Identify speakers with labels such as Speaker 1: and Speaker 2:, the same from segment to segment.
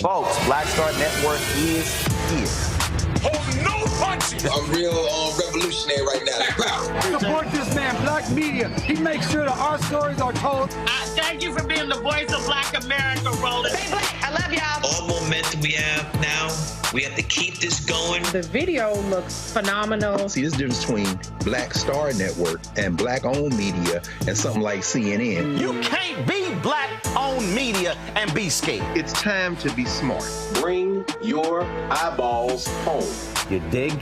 Speaker 1: Folks, Black Star Network is here.
Speaker 2: Hold no punches.
Speaker 3: I'm real revolutionary right now.
Speaker 4: Support this man, Black Media. He makes sure that our stories are told.
Speaker 5: Thank you for being the voice of Black America, Roland.
Speaker 6: Stay black. I love y'all.
Speaker 7: All momentum we have now, we have to keep this going.
Speaker 8: The video looks phenomenal.
Speaker 9: See, there's a difference between Black Star Network and Black-owned media and something like CNN.
Speaker 1: You can't be Black-owned media and be scared.
Speaker 10: It's time to be smart.
Speaker 11: Bring your eyeballs home.
Speaker 1: You dig?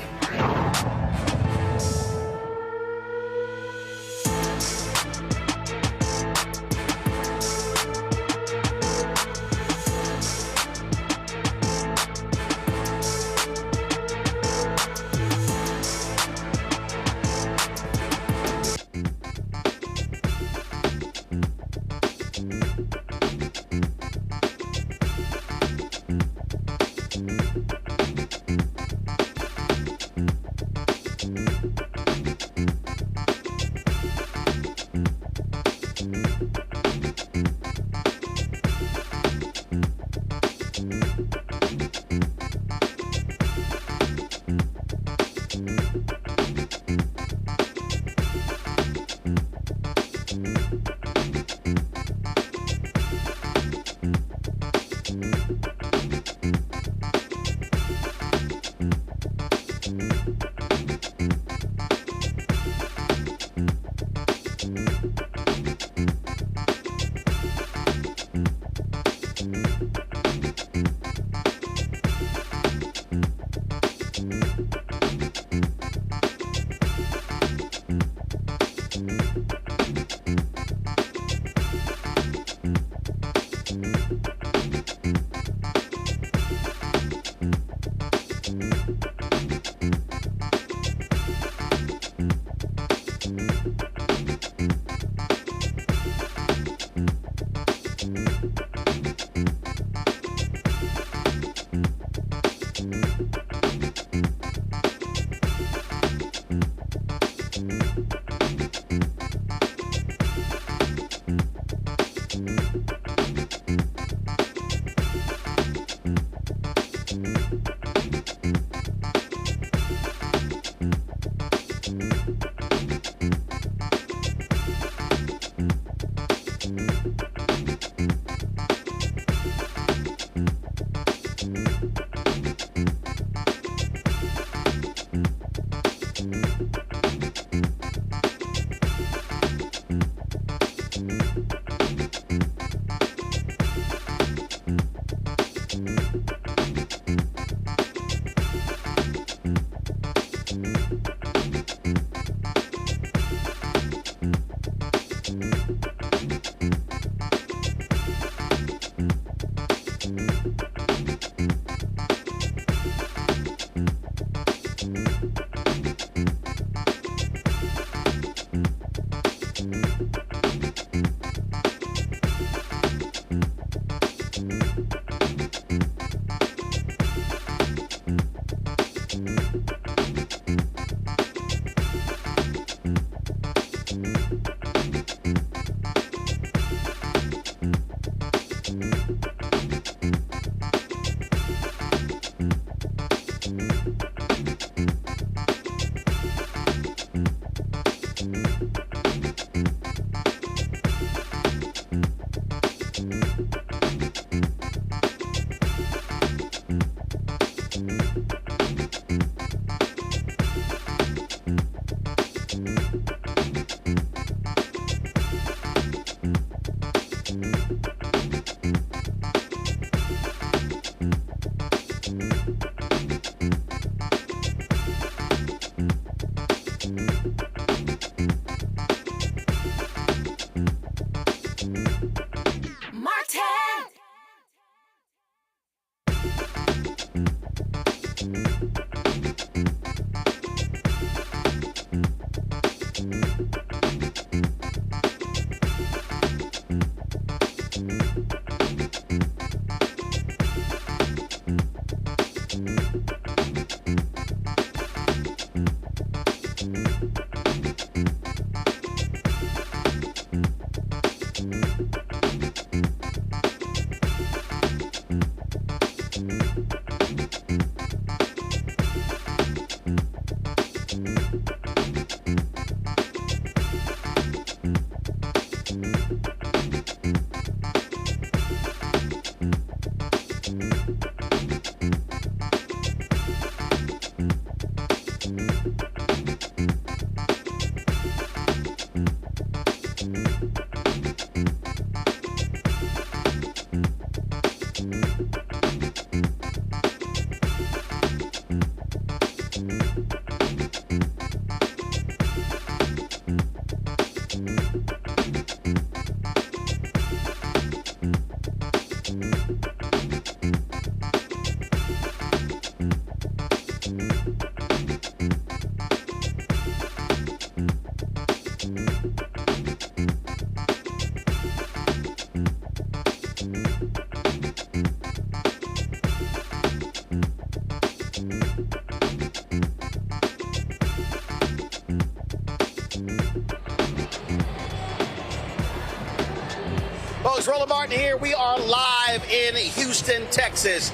Speaker 1: Folks, Roland Martin here. We are live in Houston, Texas,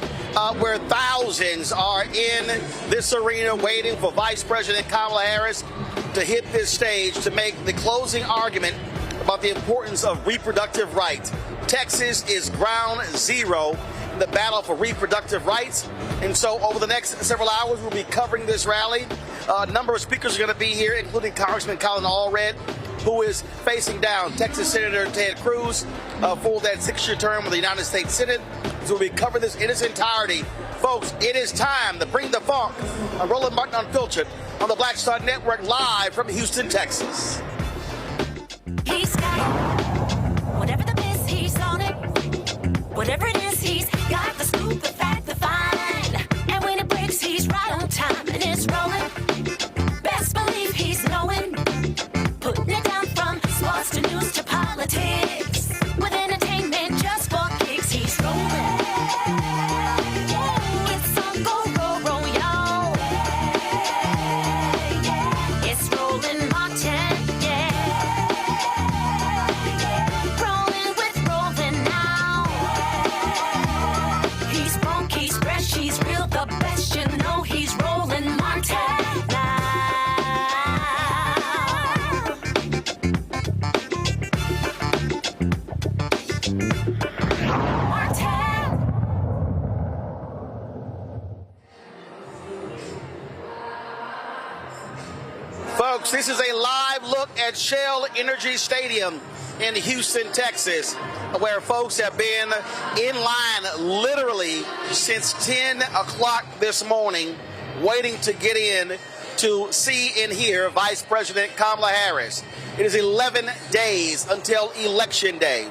Speaker 1: where thousands are in this arena waiting for Vice President Kamala Harris to hit this stage to make the closing argument about the importance of reproductive rights. Texas is ground zero in the battle for reproductive rights. And so over the next several hours, we'll be covering this rally. A number of speakers are going to be here, including Congressman Colin Allred, who is facing down Texas Senator Ted Cruz for that 6-year term of the United States Senate. So we'll be covering this in its entirety. Folks, it is time to bring the funk. I'm Roland Martin Unfiltered on the Black Star Network, live from Houston, Texas.
Speaker 2: He's got it. Whatever the miss, he's on it. Whatever it is, he's got the scoop, the fact, the find. And when it breaks, he's right on time and it's rolling. Best believe he's knowing. Putting it down from sports to news to politics. With entertainment just for kicks, he's rolling. It's on go, roll, y'all. It's Roland Martin, yeah. Rolling with Roland now. He's funk, he's fresh, he's real, the best, you know he's Roland Martin.
Speaker 1: Folks, this is a live look at Shell Energy Stadium in Houston, Texas, where folks have been in line literally since 10 o'clock this morning, waiting to get in to see and hear Vice President Kamala Harris. It is 11 days until Election Day,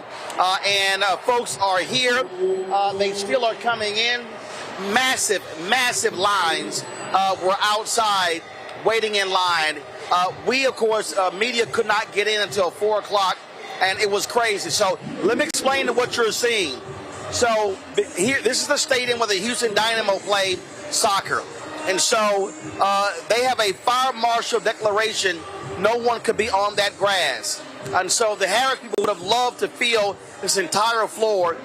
Speaker 1: and folks are here. They still are coming in. Massive, massive lines were outside waiting in line. We, of course, media could not get in until 4 o'clock, and it was crazy. So let me explain to what you're seeing. So here, this is the stadium where the Houston Dynamo play soccer. And so they have a fire marshal declaration. No one could be on that grass. And so the Harris people would have loved to fill this entire floor,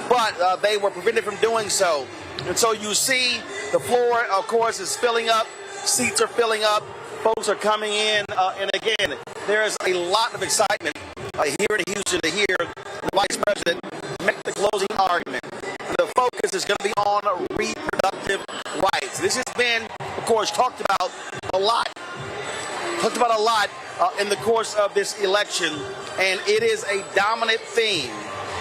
Speaker 1: but they were prevented from doing so. And so you see the floor, of course, is filling up. Seats are filling up. Folks are coming in. And again, there is a lot of excitement here in Houston to hear the Vice President make the closing argument. The focus is going to be on reproductive rights. This has been, of course, talked about a lot in the course of this election, and it is a dominant theme.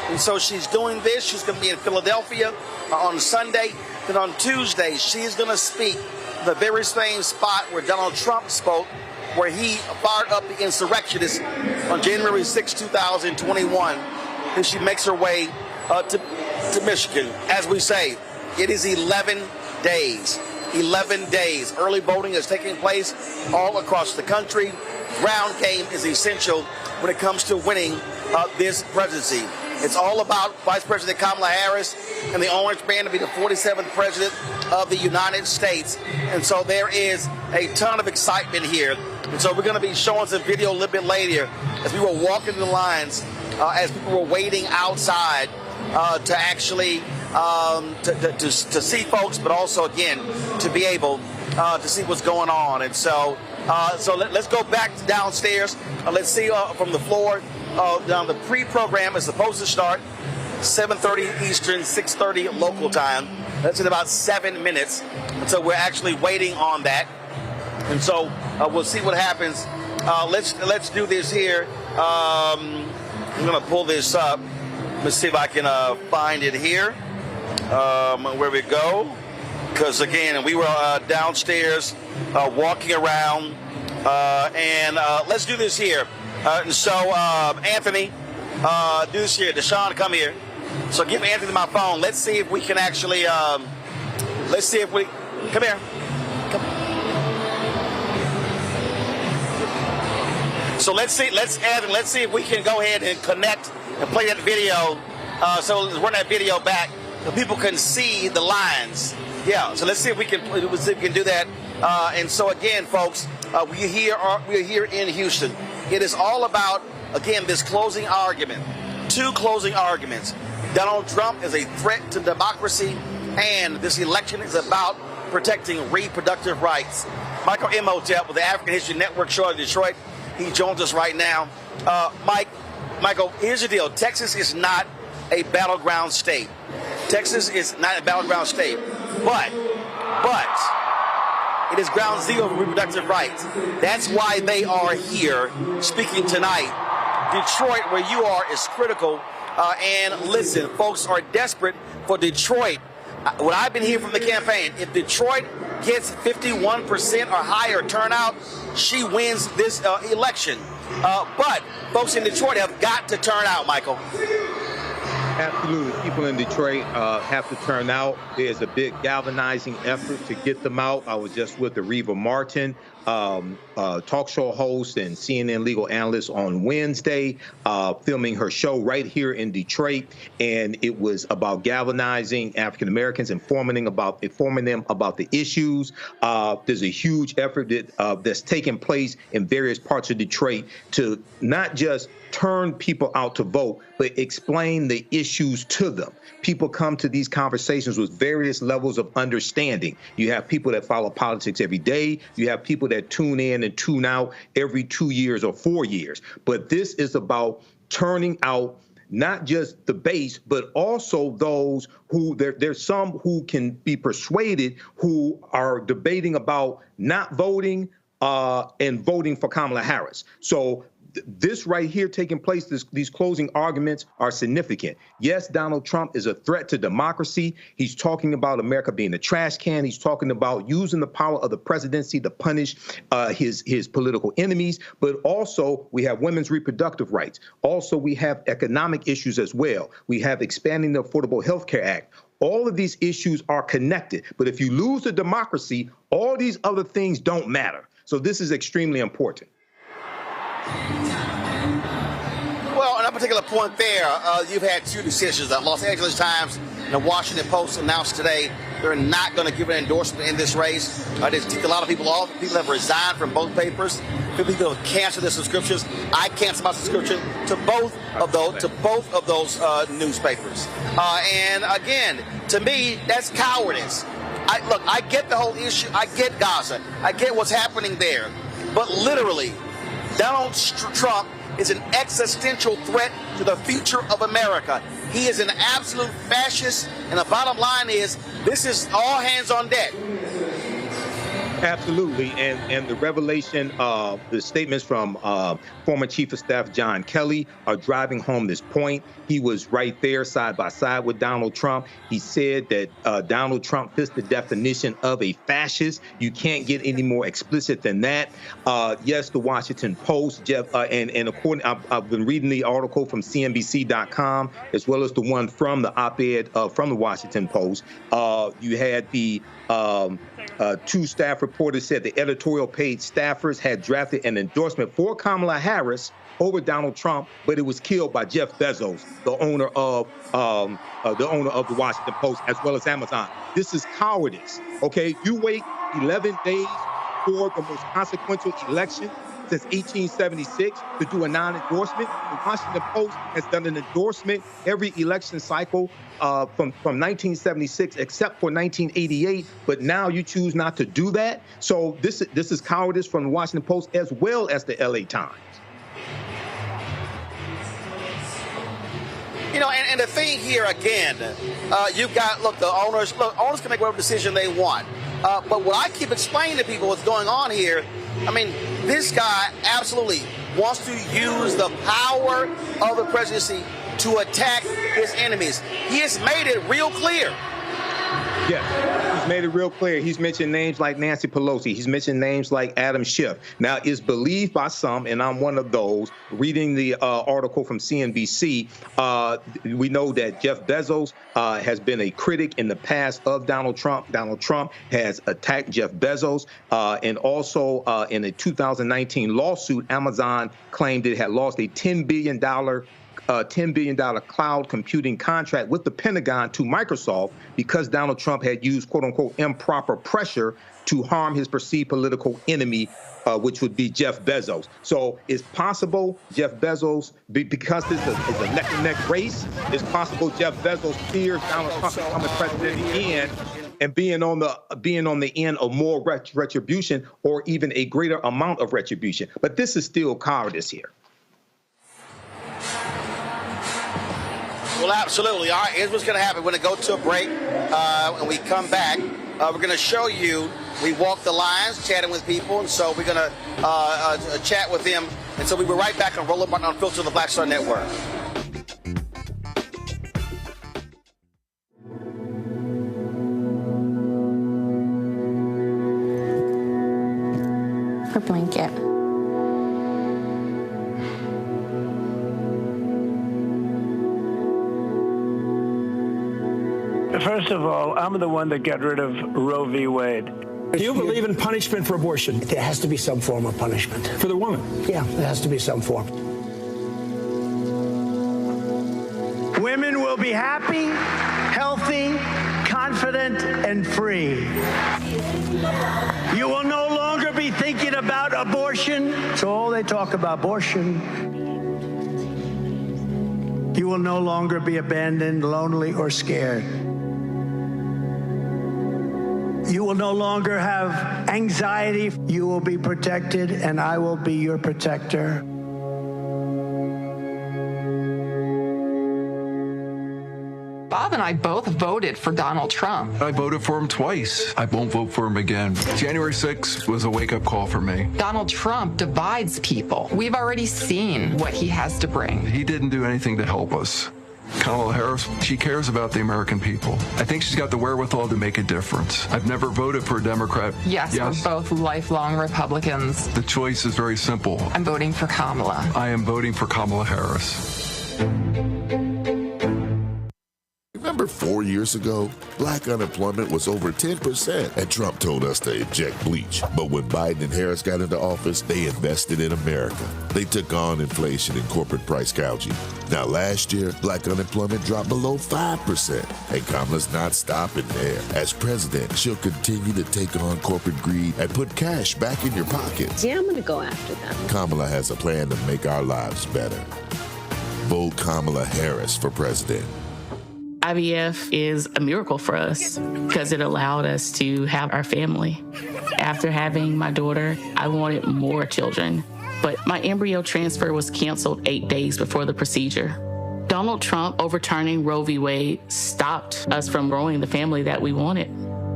Speaker 1: And so she's doing this. She's going to be in Philadelphia on Sunday. Then on Tuesday, she's going to speak the very same spot where Donald Trump spoke, where he fired up the insurrectionists on January 6, 2021. And she makes her way to Michigan. As we say, it is 11 days. 11 days. Early voting is taking place all across the country. Ground game is essential when it comes to winning this presidency. It's all about Vice President Kamala Harris and the orange band to be the 47th president of the United States. And so there is a ton of excitement here. And so we're going to be showing some video a little bit later as we were walking the lines, as people were waiting outside to actually to see folks, but also, again, to be able to see what's going on. And so let's go back downstairs. Let's see from the floor. The pre-program is supposed to start 7:30 Eastern, 6:30 local time. That's in about 7 minutes. And so we're actually waiting on that. And so we'll see what happens. Let's do this here. I'm going to pull this up. Let's see if I can find it here. Where we go. Because, again, we were downstairs walking around. And let's do this here. And so, Anthony, do this here. Deshaun, come here. So give Anthony my phone. Let's see if we can actually, come here. Come. So let's see if we can go ahead and connect and play that video. So let's run that video back so people can see the lines. Yeah, so let's see if we can do that. And so again, folks, we're here in Houston. It is all about, again, this closing argument. Two closing arguments. Donald Trump is a threat to democracy, and this election is about protecting reproductive rights. Michael Imhotep with the African History Network show in Detroit. He joins us right now. Michael, here's the deal. Texas is not a battleground state. Texas is not a battleground state, but it is ground zero for reproductive rights. That's why they are here speaking tonight. Detroit, where you are, is critical. And listen, folks are desperate for Detroit. What I've been hearing from the campaign, if Detroit gets 51% or higher turnout, she wins this election. But folks in Detroit have got to turn out, Michael.
Speaker 6: Absolutely. People in Detroit have to turn out. There's a big galvanizing effort to get them out. I was just with Areva Martin, talk show host and CNN legal analyst on Wednesday, filming her show right here in Detroit. And it was about galvanizing African Americans, informing them about the issues. There's a huge effort that's taking place in various parts of Detroit to not just turn people out to vote, but explain the issues to them. People come to these conversations with various levels of understanding. You have people that follow politics every day. You have people that tune in and tune out every 2 years or 4 years. But this is about turning out not just the base, but also those who there's some who can be persuaded, who are debating about not voting and voting for Kamala Harris. So this right here taking place, these closing arguments are significant. Yes, Donald Trump is a threat to democracy. He's talking about America being a trash can. He's talking about using the power of the presidency to punish his political enemies. But also we have women's reproductive rights. Also, we have economic issues as well. We have expanding the Affordable Health Care Act. All of these issues are connected. But if you lose the democracy, all these other things don't matter. So this is extremely important.
Speaker 1: Well, and that particular point there, you've had two decisions. The Los Angeles Times and the Washington Post announced today they're not going to give an endorsement in this race. They took a lot of people off. People have resigned from both papers. People have canceled their subscriptions. I canceled my subscription to both of those newspapers. And again, to me, that's cowardice. I get the whole issue. I get Gaza. I get what's happening there. But literally, Donald Trump is an existential threat to the future of America. He is an absolute fascist, and the bottom line is this is all hands on deck.
Speaker 6: Absolutely, and the revelation, the statements from former Chief of Staff John Kelly are driving home this point. He was right there side by side with Donald Trump. He said that Donald Trump fits the definition of a fascist. You can't get any more explicit than that. Yes, the Washington Post, Jeff, and according, I've been reading the article from CNBC.com as well as the one from the op-ed from the Washington Post. You had the two staff reporters said the editorial page staffers had drafted an endorsement for Kamala Harris over Donald Trump, but it was killed by Jeff Bezos, the owner of the Washington Post, as well as Amazon. This is cowardice. Okay, you wait 11 days for the most consequential election since 1876 to do a non-endorsement. The Washington Post has done an endorsement every election cycle from 1976 except for 1988, but now you choose not to do that. So this is cowardice from the Washington Post as well as the LA Times.
Speaker 1: You know, and the thing here again, you've got, the owners can make whatever decision they want. But what I keep explaining to people what's going on here, I mean, this guy absolutely wants to use the power of the presidency to attack his enemies. He has made it real clear.
Speaker 6: Yeah, he's made it real clear. He's mentioned names like Nancy Pelosi. He's mentioned names like Adam Schiff. Now, it's believed by some, and I'm one of those, reading the article from CNBC, we know that Jeff Bezos has been a critic in the past of Donald Trump. Donald Trump has attacked Jeff Bezos. And also in a 2019 lawsuit, Amazon claimed it had lost a $10 billion cloud computing contract with the Pentagon to Microsoft because Donald Trump had used, quote unquote, improper pressure to harm his perceived political enemy, which would be Jeff Bezos. So it's possible Jeff Bezos, because this is a neck and neck race, it's possible Jeff Bezos fears Donald Trump becoming president again and being on the end of more retribution or even a greater amount of retribution. But this is still cowardice here.
Speaker 1: Well, absolutely. All right, here's what's going to happen. We're going to go to a break. When we come back, we're going to show you, we walk the lines, chatting with people, and so we're going to chat with them. And so we'll be right back on Roland Martin Unfiltered on the Black Star Network.
Speaker 10: Her blanket.
Speaker 4: First of all, I'm the one that got rid of Roe v. Wade.
Speaker 12: Do you believe in punishment for abortion?
Speaker 13: There has to be some form of punishment.
Speaker 12: For the woman?
Speaker 13: Yeah, there has to be some form.
Speaker 4: Women will be happy, healthy, confident, and free. You will no longer be thinking about abortion. So all they talk about abortion. You will no longer be abandoned, lonely, or scared. You will no longer have anxiety. You will be protected, and I will be your protector.
Speaker 14: Bob and I both voted for Donald Trump.
Speaker 15: I voted for him twice. I won't vote for him again. January 6th was a wake-up call for me.
Speaker 14: Donald Trump divides people. We've already seen what he has to bring.
Speaker 15: He didn't do anything to help us. Kamala Harris, she cares about the American people. I think she's got the wherewithal to make a difference. I've never voted for a Democrat.
Speaker 14: Yes, we're both lifelong Republicans.
Speaker 15: The choice is very simple.
Speaker 14: I'm voting for Kamala.
Speaker 15: I am voting for Kamala Harris.
Speaker 16: Remember 4 years ago, black unemployment was over 10%, and Trump told us to inject bleach. But when Biden and Harris got into office, they invested in America. They took on inflation and corporate price gouging. Now, last year, black unemployment dropped below 5%, and Kamala's not stopping there. As president, she'll continue to take on corporate greed and put cash back in your pockets.
Speaker 10: Yeah, I'm going to go after them.
Speaker 16: Kamala has a plan to make our lives better. Vote Kamala Harris for president.
Speaker 17: IVF is a miracle for us because it allowed us to have our family. After having my daughter, I wanted more children, but my embryo transfer was canceled 8 days before the procedure. Donald Trump overturning Roe v. Wade stopped us from growing the family that we wanted.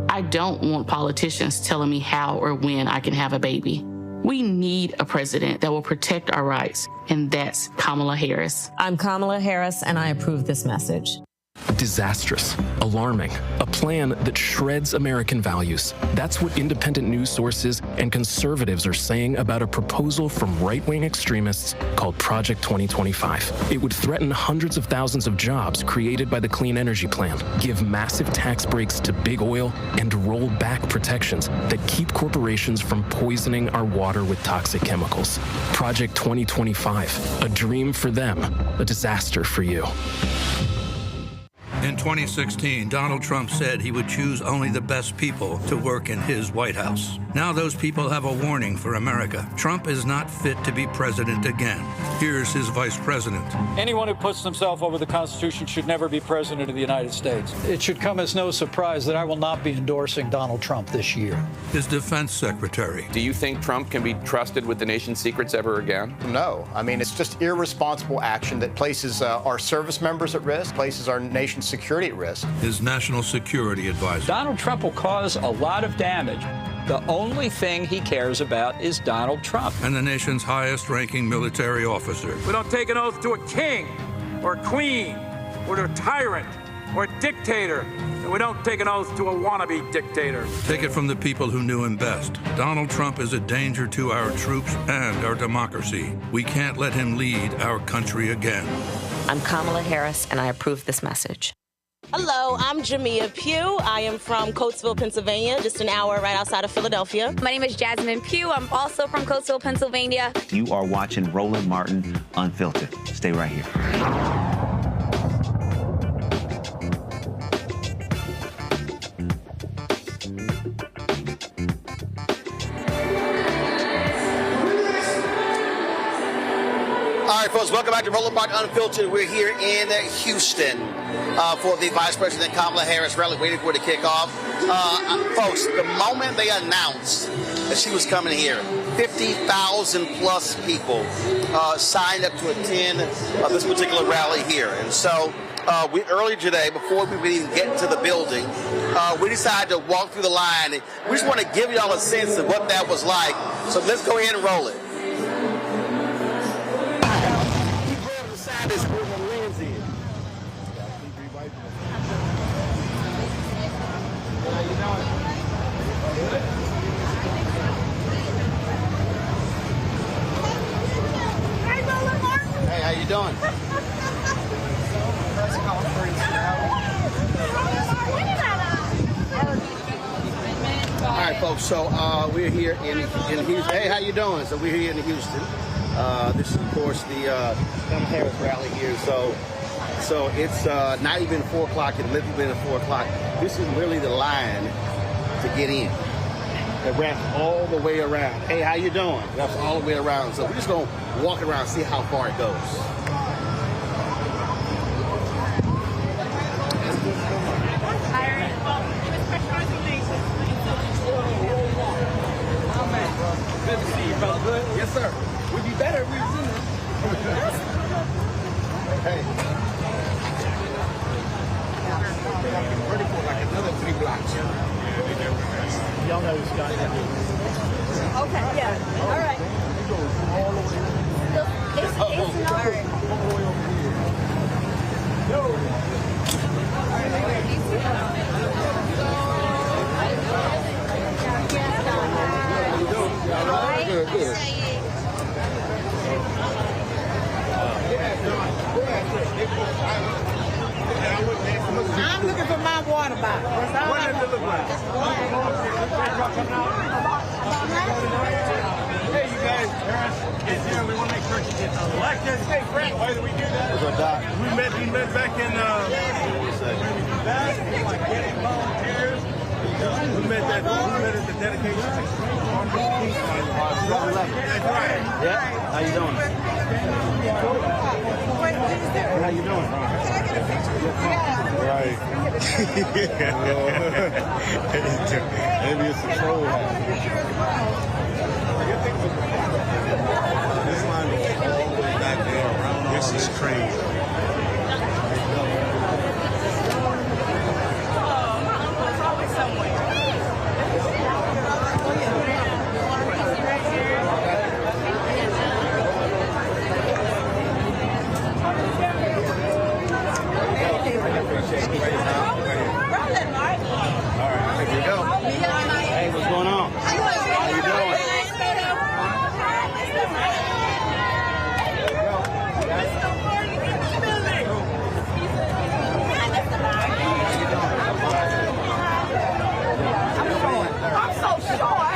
Speaker 17: I don't want politicians telling me how or when I can have a baby. We need a president that will protect our rights, and that's Kamala Harris.
Speaker 18: I'm Kamala Harris, and I approve this message.
Speaker 19: Disastrous, alarming, a plan that shreds American values. That's what independent news sources and conservatives are saying about a proposal from right-wing extremists called Project 2025. It would threaten hundreds of thousands of jobs created by the Clean Energy Plan, give massive tax breaks to big oil, and roll back protections that keep corporations from poisoning our water with toxic chemicals. Project 2025, a dream for them, a disaster for you.
Speaker 20: In 2016, Donald Trump said he would choose only the best people to work in his White House. Now those people have a warning for America. Trump is not fit to be president again. Here's his vice president.
Speaker 21: Anyone who puts themselves over the Constitution should never be president of the United States. It should come as no surprise that I will not be endorsing Donald Trump this year.
Speaker 20: His defense secretary.
Speaker 22: Do you think Trump can be trusted with the nation's secrets ever again?
Speaker 23: No. I mean, it's just irresponsible action that places our service members at risk, places our nation's security at risk.
Speaker 20: His national security advisor.
Speaker 21: Donald Trump will cause a lot of damage. The only thing he cares about is Donald Trump.
Speaker 20: And the nation's highest-ranking military officer.
Speaker 21: We don't take an oath to a king or a queen or to a tyrant or a dictator. And we don't take an oath to a wannabe dictator.
Speaker 20: Take it from the people who knew him best. Donald Trump is a danger to our troops and our democracy. We can't let him lead our country again.
Speaker 24: I'm Kamala Harris, and I approve this message.
Speaker 25: Hello, I'm Jamia Pugh. I am from Coatesville, Pennsylvania, just an hour right outside of Philadelphia.
Speaker 26: My name is Jasmine Pugh. I'm also from Coatesville, Pennsylvania.
Speaker 27: You are watching Roland Martin Unfiltered. Stay right here.
Speaker 1: All right, folks, welcome back to Roland Martin Unfiltered. We're here in Houston for the Vice President Kamala Harris Rally, waiting for it to kick off. Folks, the moment they announced that she was coming here, 50,000 plus people signed up to attend this particular rally here. And so earlier today, before we would even get into the building, we decided to walk through the line. We just want to give y'all a sense of what that was like. So let's go ahead and roll it. Hey, how you doing? Press conference All right, folks. So we're here in Houston. Hey, how you doing? So we're here in Houston. This is, of course, the Kamala Harris rally here. So it's not even 4 o'clock. It's literally been at 4 o'clock. This is really the line to get in. It wraps all the way around. Hey, how you doing? It wraps all the way around. So we're just going to walk around and see how far it goes.
Speaker 28: Good to see you, brother. Good? Yes, sir. We'd be better if we was in there. Hey. Ready for like another 3 blocks. Y'all know this guy.
Speaker 26: Okay, yeah. All right.
Speaker 28: It goes all the way.
Speaker 26: It's not.
Speaker 28: All the way over here. Yo. Good.
Speaker 5: I'm looking for my water bottle.
Speaker 28: What does it look like? Hey, you guys. Harris is here. We want to make sure she gets elected. Hey, Frank, why do we do that? We met back in like getting volunteers. We met at the dedication. That's right.
Speaker 2: Yeah. How you doing? How you doing?
Speaker 28: Right. Maybe it's a troll. This line is all the way back there around. This is crazy.
Speaker 2: Hey, what's going on? How you doing?
Speaker 28: I'm so short.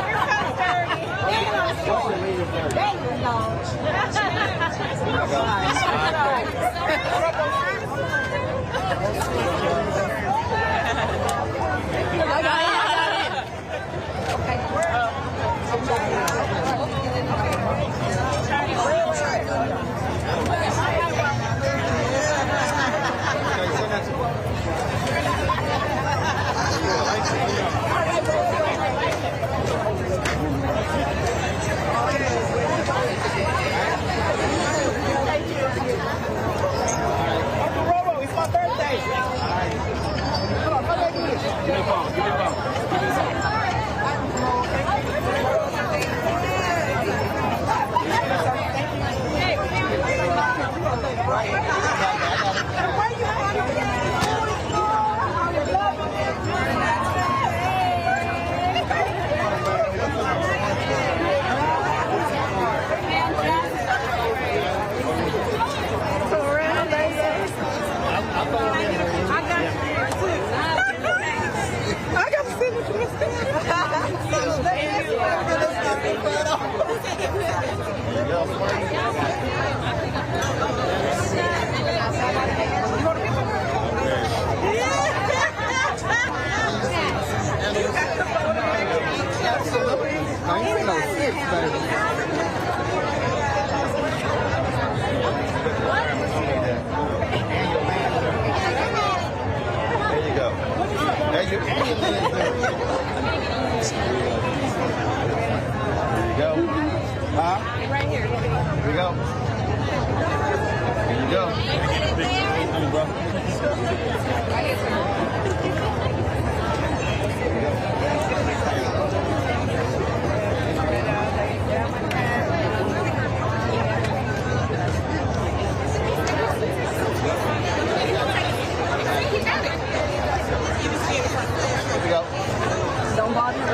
Speaker 28: Don't bother me.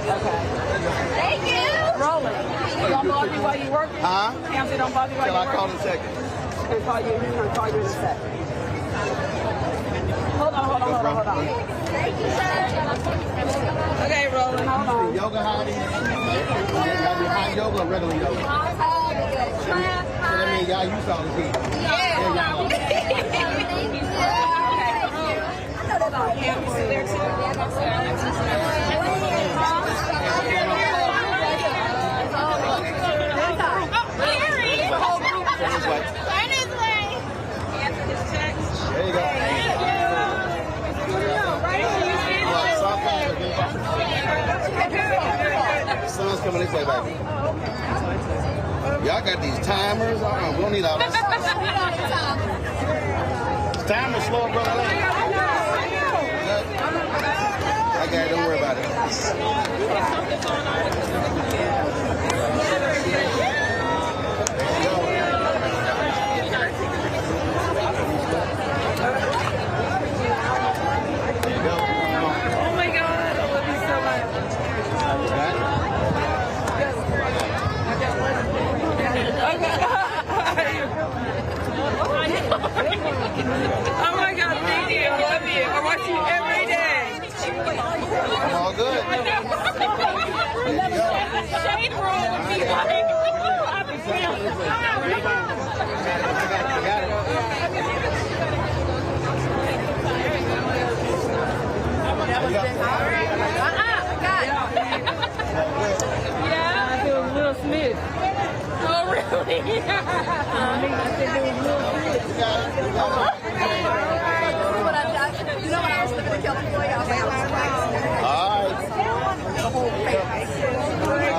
Speaker 28: Okay. Thank you. Roland. Don't bother you while you're working?
Speaker 2: Huh?
Speaker 28: Kamsi, don't bother you while you're working?
Speaker 2: Till I call in a second.
Speaker 28: He's going to call you in a second. Hold on. Thank you, sir. Okay, Roland, hold on.
Speaker 2: Yoga hot? Hot yoga or regular yoga? So that means y'all used to all the heat.
Speaker 28: Yeah. There too.
Speaker 2: There you go. Sun's coming this way, baby. Y'all got these timers. We don't need all this. Timer slow, brother. I got it. Don't worry about it.
Speaker 28: Oh my God, thank you. I love you. I watch you every day.
Speaker 2: I'm all good.
Speaker 5: Shade room would be like, I'd be feeling. Yeah, it was Will Smith. Oh, really? You know what I was looking at California? I was like,
Speaker 2: All right.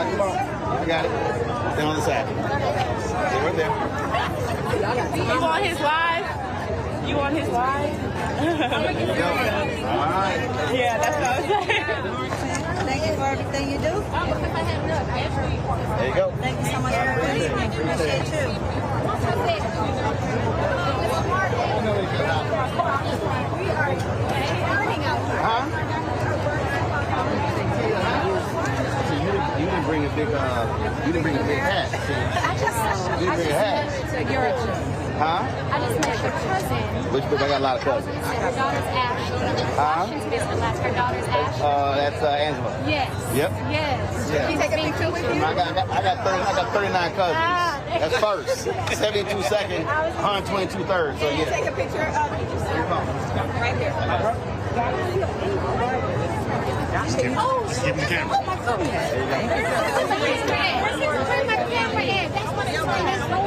Speaker 2: Come on. I got it. Then on the side. Stay right there.
Speaker 25: You want his live? You want his live?
Speaker 2: All right.
Speaker 25: Yeah, that's what I was saying.
Speaker 3: Thank you for everything you do.
Speaker 2: There you go.
Speaker 3: Thank you so much for everything. I appreciate you.
Speaker 2: Huh? You didn't bring a big hat. You didn't bring a hat. Huh?
Speaker 6: I just met her cousin.
Speaker 2: Which I got a lot of cousins.
Speaker 6: Her daughter's Ashley. Washington business last. Her daughter's Ashley.
Speaker 2: That's Angela.
Speaker 6: Yes.
Speaker 2: Yep.
Speaker 6: Yes.
Speaker 2: Yeah.
Speaker 6: Can you take a picture with you?
Speaker 2: I got 39 cousins. That's first. 72 second, 122 third. So
Speaker 3: Can you
Speaker 2: yeah.
Speaker 3: take a picture of right there?
Speaker 2: Give him the camera.
Speaker 6: Oh my goodness. Where's my camera at? That's what it's saying. That's so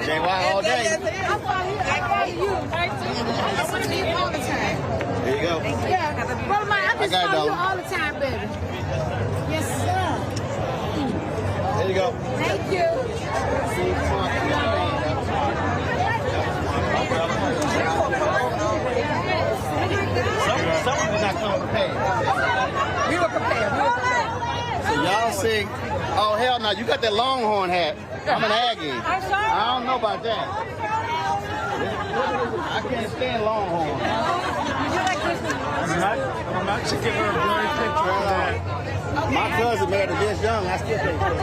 Speaker 2: JY all day.
Speaker 6: I follow you. I want to be all the time.
Speaker 2: There you go.
Speaker 6: Yeah. Well, I just follow you all the time, baby. Yes, sir.
Speaker 2: There you go.
Speaker 6: Thank you.
Speaker 2: Some people not coming prepared.
Speaker 3: We were prepared.
Speaker 2: So y'all sing, oh hell no, you got that Longhorn hat. I'm an Aggie. I don't know about that. I can't stand Longhorn. I'm actually giving her a blurry picture of that. My cousin married this young, I still can't tell.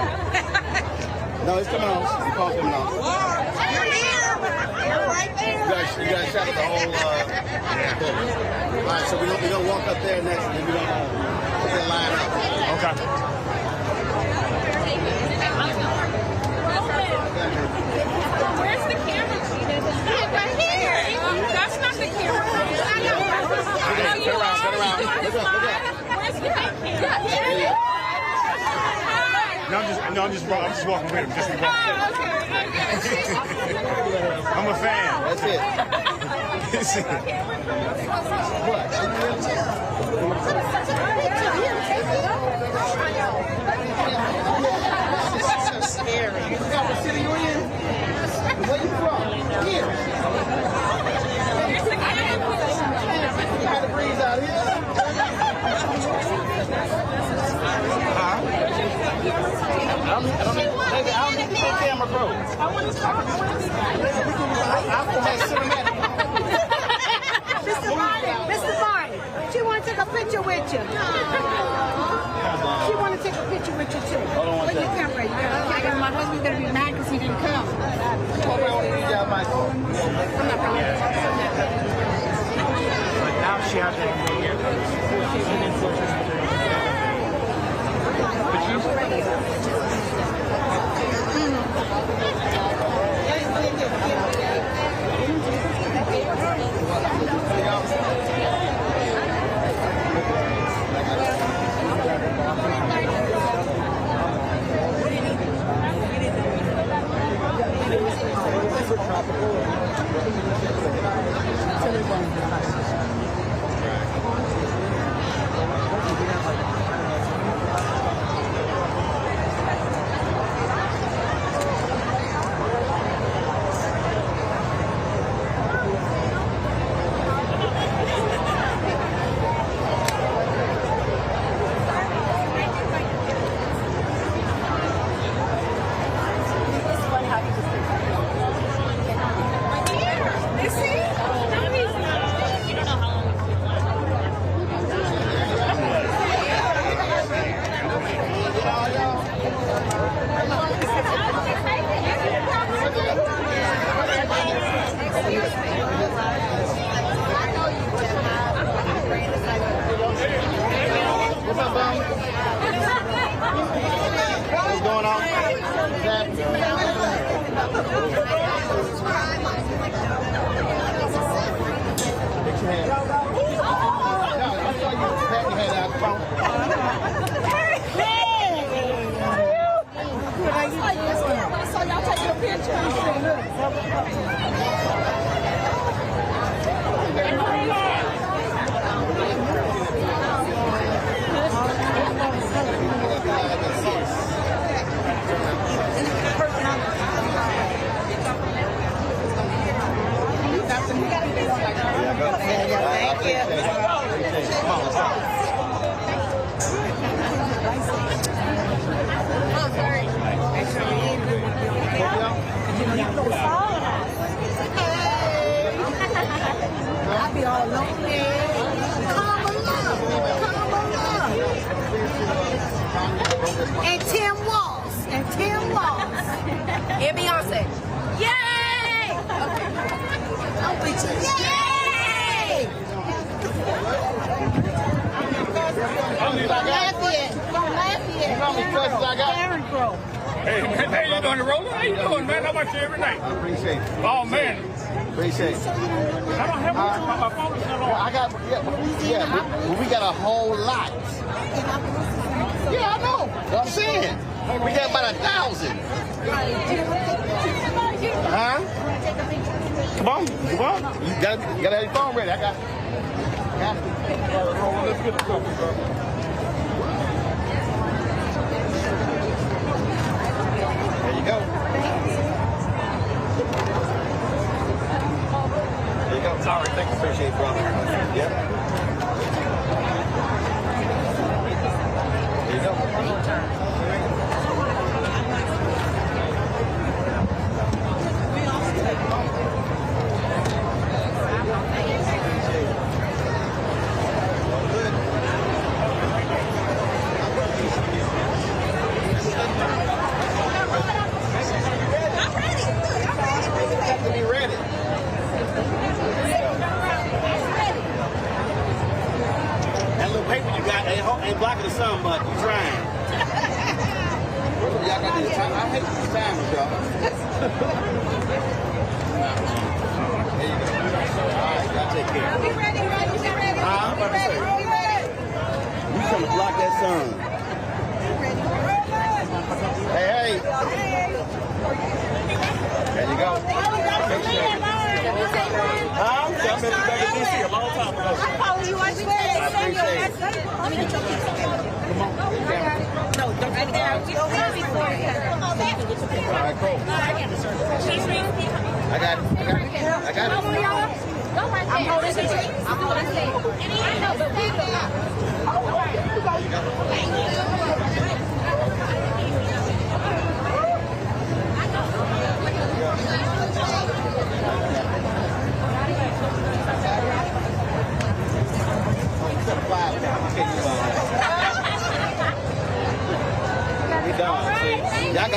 Speaker 2: No, it's coming on. It's coming on.
Speaker 3: You're here. You're right there.
Speaker 2: You guys shot the whole all right, so we're gonna walk up there next and we're gonna put that line up. Okay.
Speaker 6: Where's the camera? Right here. That's not the camera.
Speaker 2: Turn around.
Speaker 6: Where's the camera?
Speaker 7: I'm just walking with him. Just walking. I'm a fan.
Speaker 2: That's it. What? This is scary. You got the city you're in? Where you from? Here. You had the breeze out here. I don't need the camera, bro.
Speaker 6: Mr. Barney, she want to take a picture with you. She want to take a picture with you too. Where your camera? My husband's gonna be mad because he didn't come.
Speaker 2: I'm not
Speaker 6: going to.
Speaker 7: But now she has it.
Speaker 6: I'll be all lonely. And 10 walls. And 10 walls.
Speaker 3: And Beyonce.
Speaker 6: Yay! Okay. I'm with you. Yay!
Speaker 28: Hey, man, how you doing, Roland? How you doing, man? I watch you every night.
Speaker 2: I appreciate it.
Speaker 28: Oh, man.
Speaker 2: Appreciate it.
Speaker 28: I don't have much on my phone.
Speaker 2: I got, but we got a whole lot. Yeah, I know. What I'm saying. We got about 1,000. Huh? Come on. You gotta have your phone ready. I got it. Let's get the coffee, bro. There you go. There you go. Sorry, thank you. Appreciate it, brother. Yep. There you go. Ain't blocking the sun, but you trying. Y'all got this time. I hate these timers, y'all. There you go. All right, y'all take care.
Speaker 6: Be ready.
Speaker 2: I'm about to say. You trying to block that sun. Hey. There you go. I'm back in DC a long time ago. I follow you on Twitter. I appreciate it. Let me get your pizza. Come on. No, don't right there. We don't have it for you. All right, cool. I got it. I'm holding it.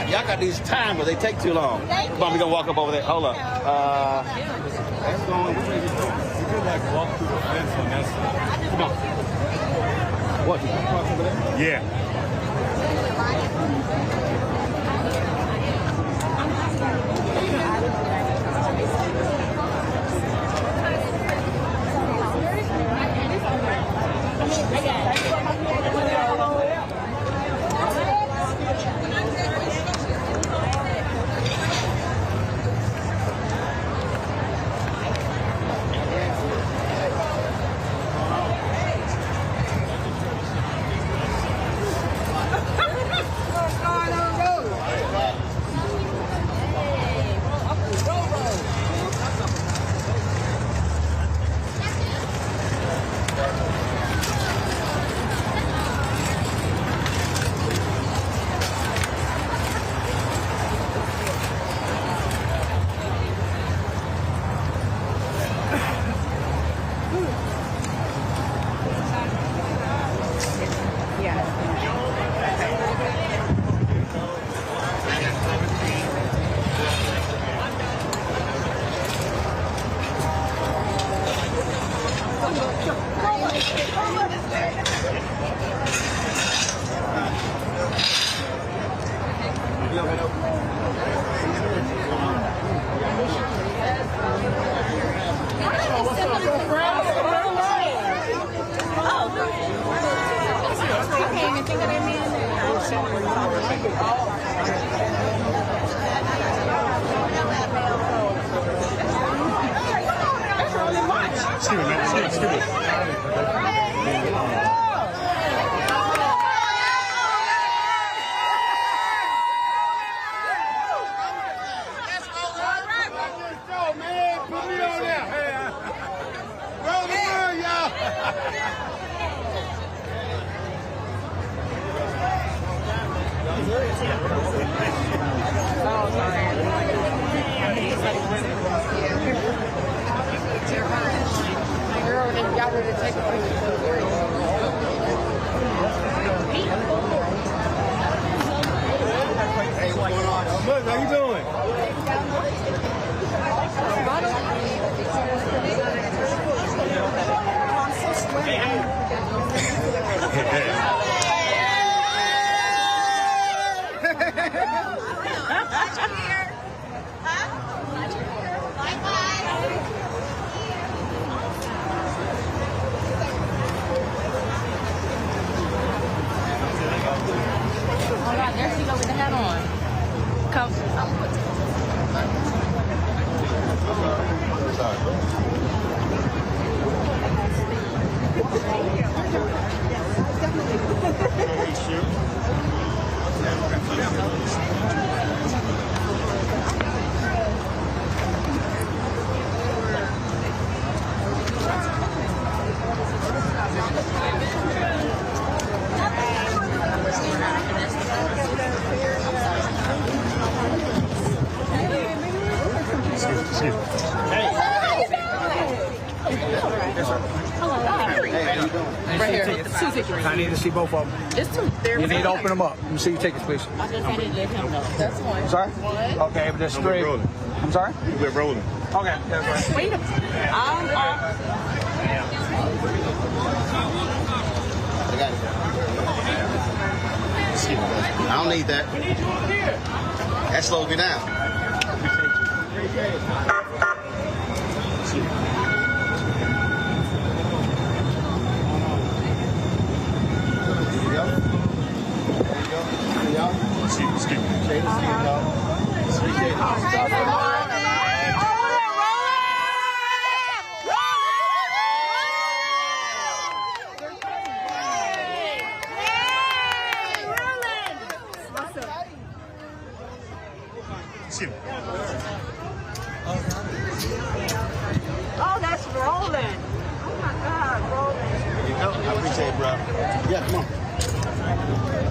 Speaker 2: Y'all got these timers. They take too long. Come on, we gonna walk up over there. Hold up. That's going. We could like walk through the fence on that side. Come on. What? You cross over there?
Speaker 7: Yeah.
Speaker 6: Y'all ready to take a
Speaker 7: Hey, what's going on? Look, how you doing?
Speaker 6: There she go with the hat on. Come.
Speaker 28: Right here. Two tickets. I need to see both of them.
Speaker 6: It's two.
Speaker 28: You need to open them up. Let me see your tickets, please.
Speaker 6: I just need to let him know. That's one.
Speaker 28: I'm sorry?
Speaker 6: One.
Speaker 28: Okay, but that's straight. I'm sorry?
Speaker 7: We're rolling.
Speaker 28: Okay, that's right.
Speaker 6: Wait a minute.
Speaker 1: I got it. I don't need that. That slows me down.
Speaker 6: Oh, that's Roland. Oh my God, Roland.
Speaker 1: There you go. I appreciate it, bro. Yeah, come on.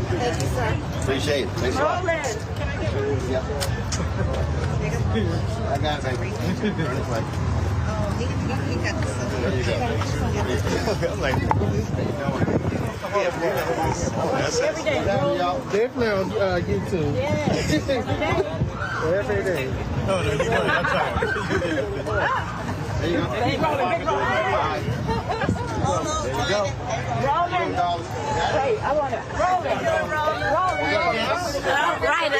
Speaker 6: Thank you, sir.
Speaker 1: Appreciate it. Thanks a lot.
Speaker 6: Roland. Can I get one?
Speaker 1: Yeah. I got it, baby. There you go. I'm like,
Speaker 6: every day, Roland.
Speaker 7: Definitely on YouTube. Every day. No, you got it.
Speaker 1: There you go.
Speaker 6: Big Roland, big Roland.
Speaker 1: There you go.
Speaker 6: Roland. Wait, I want it. Roland. Roland. All right.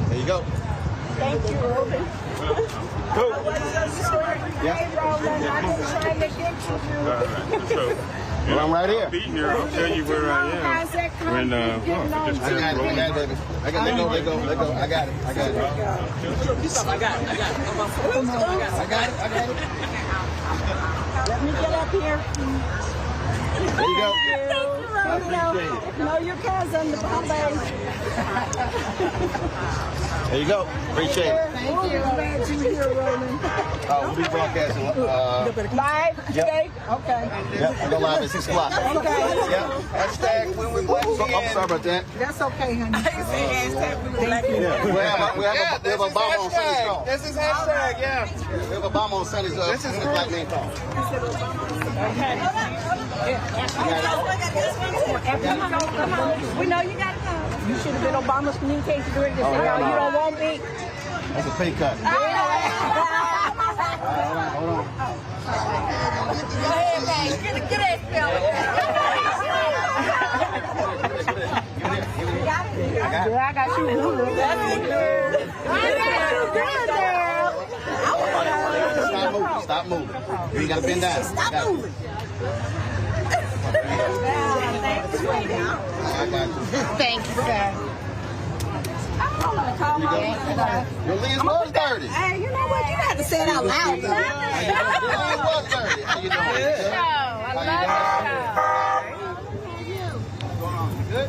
Speaker 1: There you go.
Speaker 6: Thank you, Roland.
Speaker 7: Cool.
Speaker 1: Yeah.
Speaker 6: Hey, Roland, I've been trying to get to you.
Speaker 7: Well,
Speaker 1: I'm right here.
Speaker 7: I'll be here. I'll tell you where I am.
Speaker 6: How's that coming?
Speaker 7: When,
Speaker 1: I got it, baby. I got it. Let go. I got it.
Speaker 6: I got it. Let me get up here.
Speaker 1: There you go.
Speaker 6: Know your cousin, the Bombay.
Speaker 1: There you go. Appreciate it.
Speaker 6: Thank you. Glad you're here, Roland.
Speaker 1: We'll be broadcasting.
Speaker 6: Live today? Okay.
Speaker 1: Yep, we'll go live at 6 o'clock.
Speaker 6: Okay.
Speaker 1: Yep. Hashtag when we're black again. I'm sorry about that.
Speaker 6: That's okay, honey. I say hashtag when we're black again.
Speaker 1: We have a bomb on Sunday's call.
Speaker 28: This is hashtag, yeah.
Speaker 1: We have a bomb on Sunday's
Speaker 28: This is
Speaker 1: black man call.
Speaker 6: Okay. Come on. We know you got to come. You should have been Obama's communication director. You don't want me.
Speaker 1: That's a pay cut.
Speaker 6: Go ahead, man. Get that spell. I got you. That's good.
Speaker 1: Stop moving. You got to bend down.
Speaker 6: Stop moving. Thank you, sir.
Speaker 1: Your lens was dirty.
Speaker 6: Hey, you know what? You got to say it out loud.
Speaker 1: Your lens was dirty. How you doing?
Speaker 6: I love you.
Speaker 1: Good?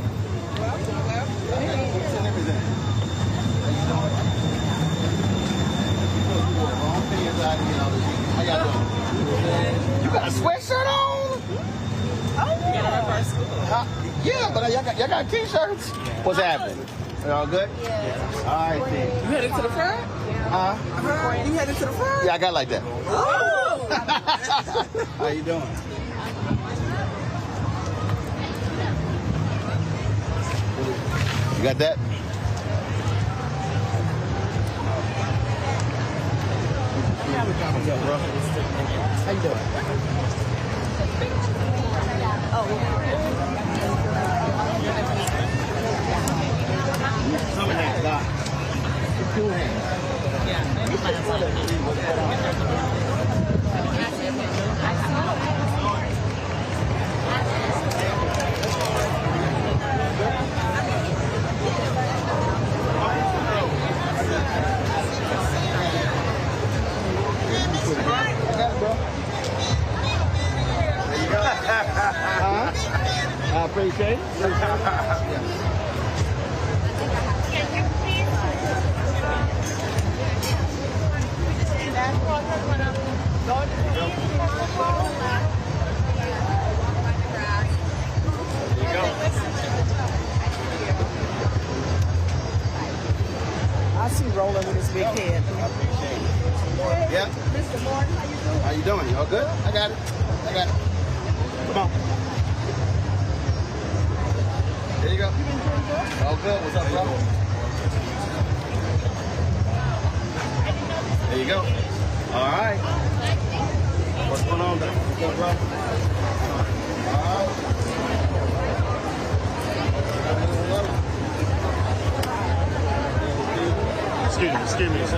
Speaker 1: How y'all doing? y'all got t-shirts? What's happening? All good? Yeah. All right, then.
Speaker 3: You headed to the front?
Speaker 1: Huh?
Speaker 3: You headed to the front?
Speaker 1: Yeah, I got like that.
Speaker 3: Oh!
Speaker 1: How you doing? You got that? What's up, bro? How you doing? Two hands, Doc. Two hands. I appreciate it.
Speaker 3: I see Roland with his big head.
Speaker 1: Yeah.
Speaker 3: Mr. Morton, how you doing?
Speaker 1: How you doing? You all good? I got it. I got it. Come on. There you go. All good. What's up, bro? There you go. All right. What's going on, though? What's up, bro? All right.
Speaker 7: Excuse me.
Speaker 1: What's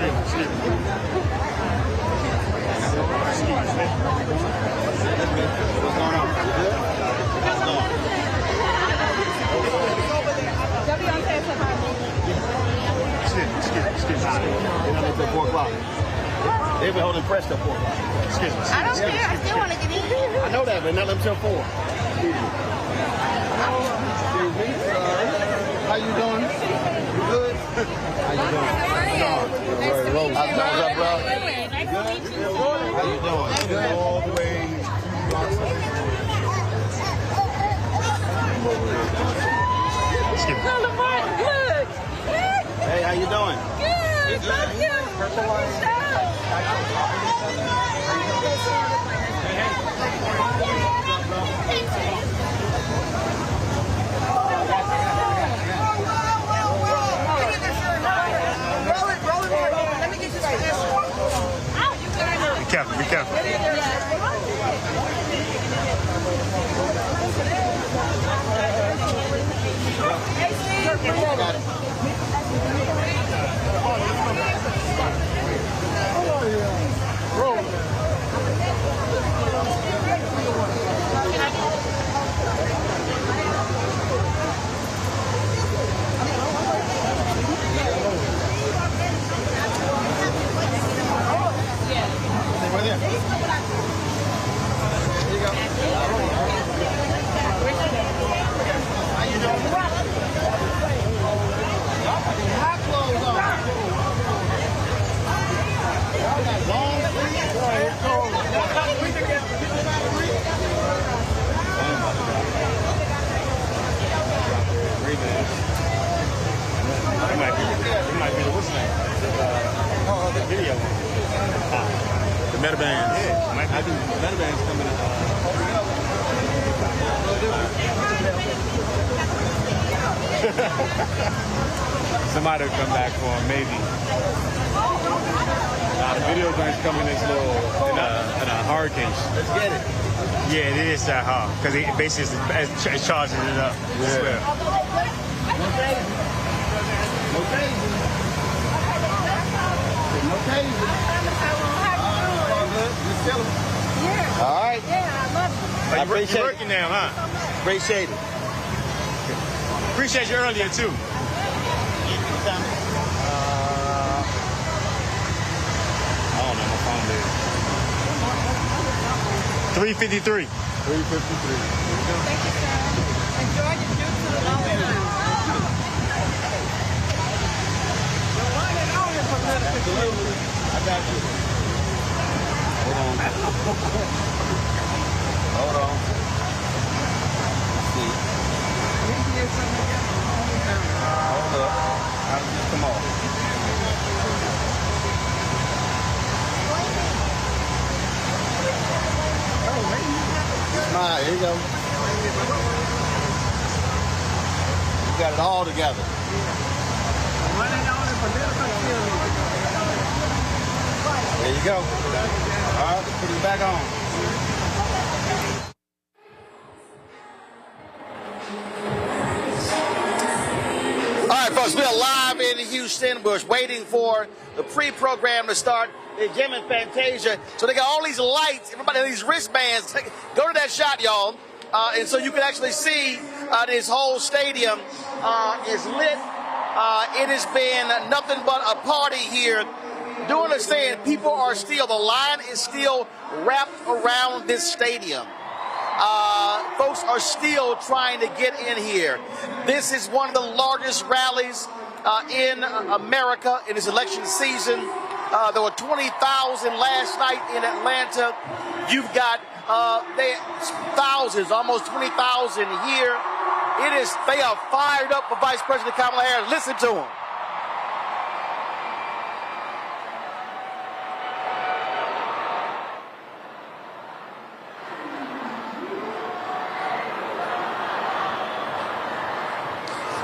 Speaker 1: going on? You good? How's it going?
Speaker 3: Beyonce said hi.
Speaker 1: Excuse me. They're not until 4 o'clock. They've been holding press till 4 o'clock. Excuse me.
Speaker 3: I don't care. I still want to get in.
Speaker 1: I know that, but not until 4. Excuse me. How you doing? You good? How you doing? How's up, bro? Good? How you doing? Good. All the way.
Speaker 3: Good.
Speaker 1: Hey, how you doing?
Speaker 3: Good. Thank you. Let me get you some extra.
Speaker 7: Be careful, be careful.
Speaker 2: Metabands. Yeah. I think Metabands coming up. Somebody will come back for him, maybe. The video game's coming this little in a hurricane.
Speaker 1: Let's get it.
Speaker 7: Yeah, it is that hard because it basically is charging it up.
Speaker 1: Yeah.
Speaker 7: As well.
Speaker 1: No tasing. No tasing. No tasing. All good. Just kill him.
Speaker 3: Yeah.
Speaker 1: All right.
Speaker 3: Yeah, I love it.
Speaker 1: I appreciate
Speaker 7: You're working now, huh?
Speaker 1: Appreciate it.
Speaker 7: Appreciate you earlier, too.
Speaker 2: I don't know, my phone is.
Speaker 7: 353.
Speaker 2: 353.
Speaker 3: Thank you, sir. Enjoy your trip to the long time. The one and only political.
Speaker 1: I got you. Hold on. Hold on. See.
Speaker 2: them all. Smile, here you go. You got it all together. There you go. All right, put it back on.
Speaker 1: All right, folks, we are live in Houston. We're waiting for the pre-program to start. The Gym and Fantasia. So they got all these lights, everybody has these wristbands. Go to that shot, y'all. And so you can actually see this whole stadium is lit. It has been nothing but a party here. Do understand, people are still, the line is still wrapped around this stadium. Folks are still trying to get in here. This is one of the largest rallies in America in this election season. There were 20,000 last night in Atlanta. You've got thousands, almost 20,000 here. They are fired up for Vice President Kamala Harris. Listen to them.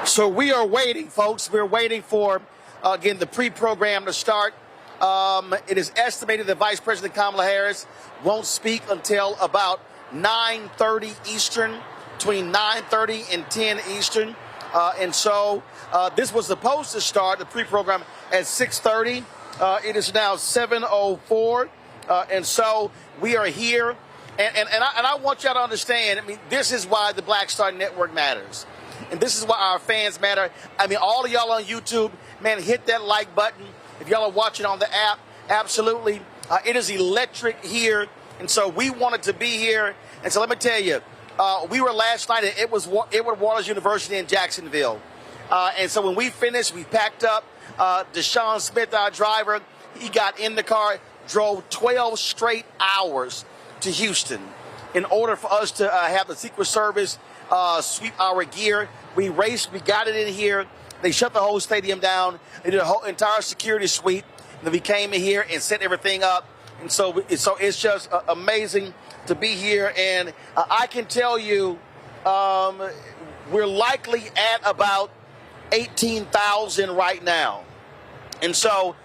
Speaker 1: So we are waiting, folks. We're waiting for, again, the pre-program to start. It is estimated that Vice President Kamala Harris won't speak until about 9:30 Eastern, between 9:30 and 10 Eastern. And so this was supposed to start, the pre-program, at 6:30. It is now 7:04. And so we are here. And I want y'all to understand, I mean, this is why the Black Star Network matters. And this is why our fans matter. I mean, all of y'all on YouTube, man, hit that like button. If y'all are watching on the app, absolutely. It is electric here. And so we wanted to be here. And so let me tell you, we were last night at Edward Waters University in Jacksonville. And so when we finished, we packed up. Deshaun Smith, our driver, he got in the car, drove 12 straight hours to Houston in order for us to have the Secret Service sweep our gear. We raced, we got it in here. They shut the whole stadium down. They did a whole entire security sweep. Then we came in here and set everything up. And so it's just amazing to be here. And I can tell you, we're likely at about 18,000 right now. And so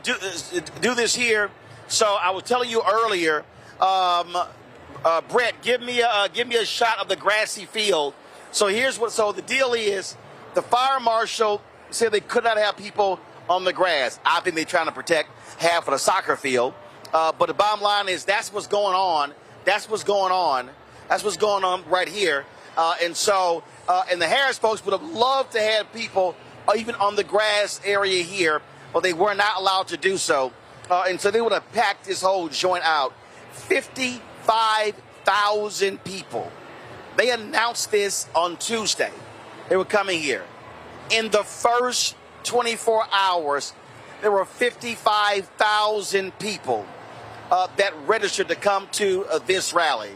Speaker 1: do this here. So I was telling you earlier, Brett, give me a shot of the grassy field. So so the deal is, the fire marshal said they could not have people on the grass. I think they're trying to protect half of the soccer field. But the bottom line is that's what's going on. That's what's going on. That's what's going on right here. And the Harris folks would have loved to have people even on the grass area here, but they were not allowed to do so. And so they would have packed this whole joint out. 55,000 people. They announced this on Tuesday. They were coming here. In the first 24 hours, there were 55,000 people that registered to come to this rally.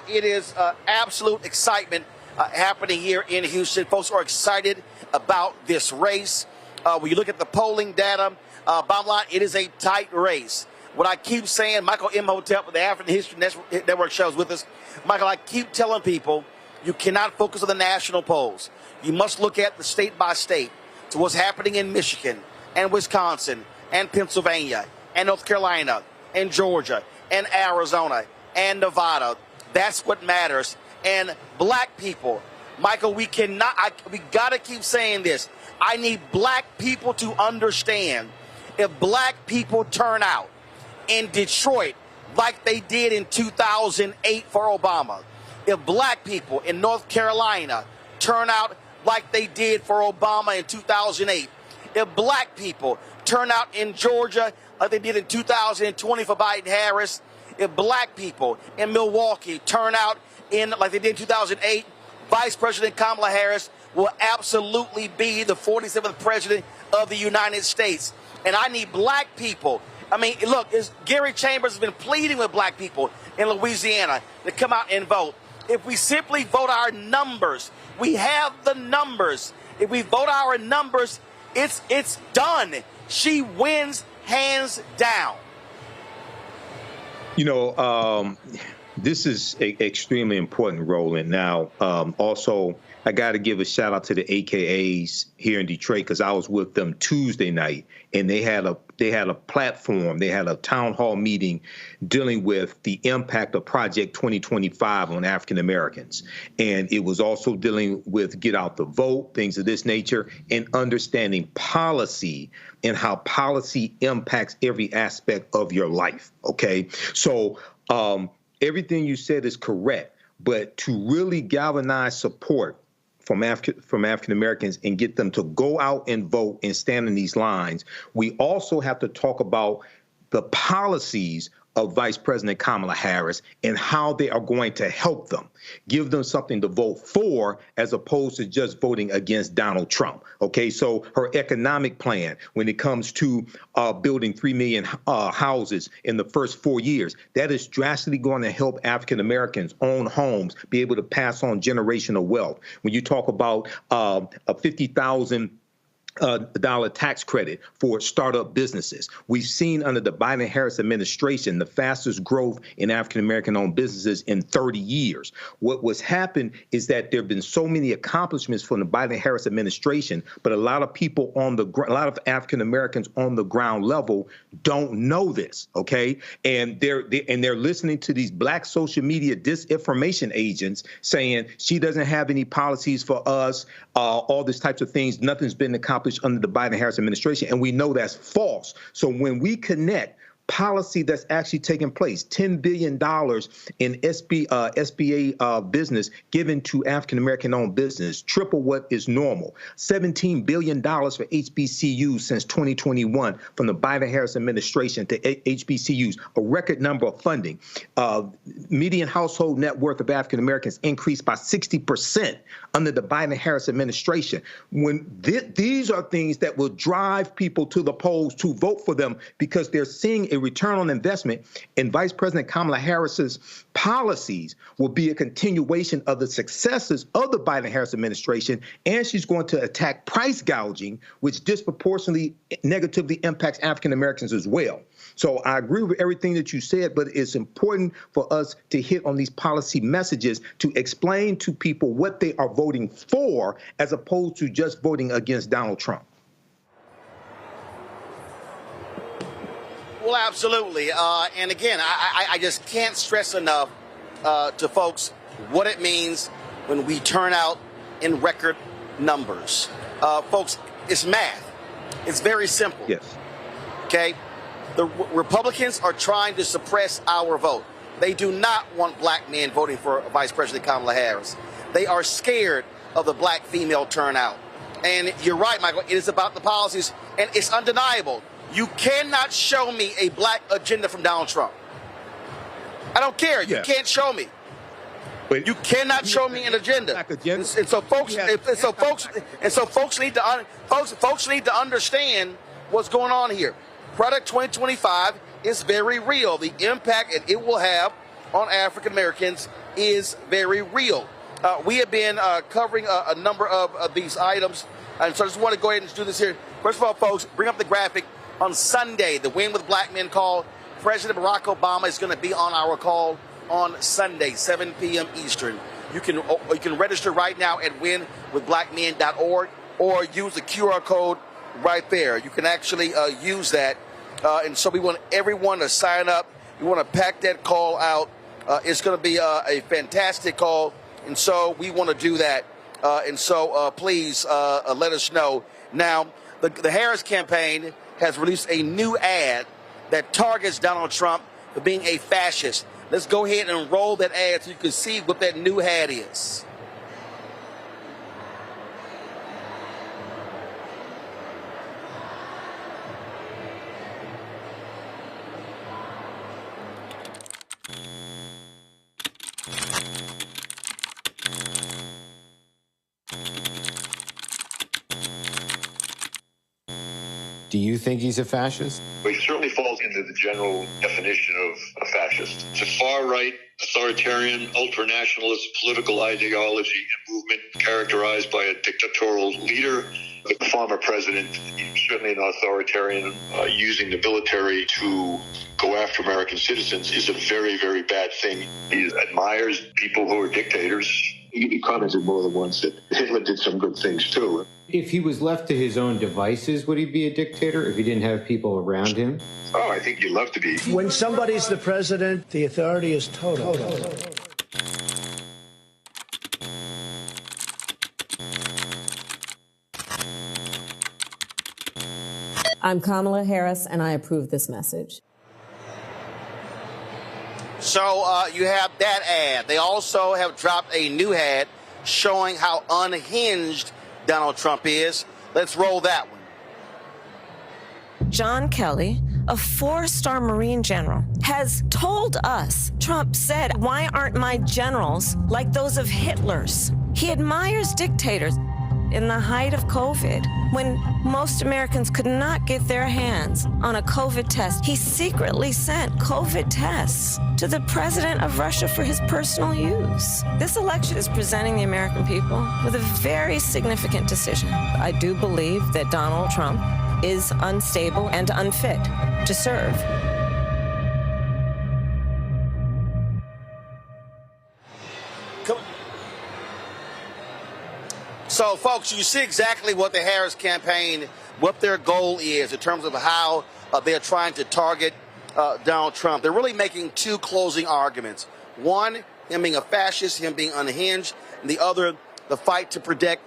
Speaker 1: It is absolute excitement happening here in Houston. Folks are excited about this race. When you look at the polling data, bottom line, it is a tight race. What I keep saying, Michael Imhotep with the African History Network shows with us. Michael, I keep telling people, you cannot focus on the national polls. You must look at the state by state. So what's happening in Michigan and Wisconsin and Pennsylvania and North Carolina and Georgia and Arizona and Nevada. That's what matters. And black people, Michael, we got to keep saying this. I need black people to understand, if black people turn out in Detroit like they did in 2008 for Obama, if black people in North Carolina turn out like they did for Obama in 2008, if black people turn out in Georgia like they did in 2020 for Biden-Harris, if black people in Milwaukee turn out like they did in 2008, Vice President Kamala Harris will absolutely be the 47th president of the United States. And I need black people. I mean, look, Gary Chambers has been pleading with black people in Louisiana to come out and vote. If we simply vote our numbers, we have the numbers. If we vote our numbers, It's done. She wins hands down.
Speaker 4: You know, this is extremely important, Roland. Now, also, I got to give a shout out to the AKAs here in Detroit, because I was with them Tuesday night, and they had a platform. They had a town hall meeting dealing with the impact of Project 2025 on African Americans, and it was also dealing with get out the vote, things of this nature, and understanding policy and how policy impacts every aspect of your life. Okay, so everything you said is correct, but to really galvanize support from African Americans and get them to go out and vote and stand in these lines, we also have to talk about the policies of Vice President Kamala Harris and how they are going to help them, give them something to vote for as opposed to just voting against Donald Trump. Okay, so her economic plan when it comes to building 3 million houses in the first 4 years, that is drastically going to help African Americans own homes, be able to pass on generational wealth. When you talk about a $50,000 tax credit for startup businesses. We've seen under the Biden-Harris administration the fastest growth in African-American owned businesses in 30 years. What was happened is that there have been so many accomplishments from the Biden-Harris administration, but a lot of people a lot of African-Americans on the ground level don't know this, okay? And they're listening to these black social media disinformation agents saying she doesn't have any policies for us, all these types of things. Nothing's been accomplished under the Biden-Harris administration, and we know that's false. So when we connect policy that's actually taking place, $10 billion in SBA business given to African-American owned business, triple what is normal. $17 billion for HBCUs since 2021 from the Biden-Harris administration to HBCUs, a record number of funding. Median household net worth of African-Americans increased by 60% under the Biden-Harris administration. When these are things that will drive people to the polls to vote for them because they're seeing a return on investment, and Vice President Kamala Harris's policies will be a continuation of the successes of the Biden-Harris administration, and she's going to attack price gouging, which disproportionately negatively impacts African Americans as well. So I agree with everything that you said, but it's important for us to hit on these policy messages to explain to people what they are voting for as opposed to just voting against Donald Trump.
Speaker 1: Well, absolutely. And again, I just can't stress enough to folks what it means when we turn out in record numbers. Folks, it's math. It's very simple.
Speaker 4: Yes.
Speaker 1: Okay? The Republicans are trying to suppress our vote. They do not want black men voting for Vice President Kamala Harris. They are scared of the black female turnout. And you're right, Michael. It is about the policies, and it's undeniable. You cannot show me a black agenda from Donald Trump. I don't care. You can't show me. You cannot show me an agenda. And so folks need to understand what's going on here. Product 2025 is very real. The impact that it will have on African Americans is very real. We have been covering a number of these items, and so I just want to go ahead and do this here. First of all, folks, bring up the graphic. On Sunday, the Win with Black Men call, President Barack Obama is going to be on our call on Sunday, 7 p.m. Eastern. You can register right now at winwithblackmen.org or use the QR code right there. You can actually use that. And so we want everyone to sign up. We want to pack that call out. It's going to be a fantastic call, and so we want to do that. And so please let us know. Now, the Harris campaign has released a new ad that targets Donald Trump for being a fascist. Let's go ahead and roll that ad so you can see what that new ad is.
Speaker 8: Do you think he's a fascist?
Speaker 9: Well, he certainly falls in
Speaker 8: into the general definition of a fascist. It's a far-right, authoritarian, ultranationalist political ideology and movement characterized by a dictatorial leader. The former president, certainly an authoritarian, using the military to go after American citizens is a very, very bad thing. He admires people who are dictators. He commented more than once that Hitler did some good things too.
Speaker 9: If he was left to his own devices, would he be a dictator if he didn't have people around him?
Speaker 8: Oh, I think he'd love to be.
Speaker 10: When somebody's the president, the authority is total.
Speaker 18: I'm Kamala Harris, and I approve this message.
Speaker 1: So you have that ad. They also have dropped a new ad showing how unhinged Donald Trump is. Let's roll that one.
Speaker 11: John Kelly, a 4-star Marine general, has told us, Trump said, "Why aren't my generals like those of Hitler's?" He admires dictators. In the height of COVID, when most Americans could not get their hands on a COVID test, he secretly sent COVID tests to the president of Russia for his personal use. This election is presenting the American people with a very significant decision. I do believe that Donald Trump is unstable and unfit to serve.
Speaker 1: So, folks, you see exactly what the Harris campaign, what their goal is in terms of how they're trying to target Donald Trump. They're really making two closing arguments. One, him being a fascist, him being unhinged, and the other, the fight to protect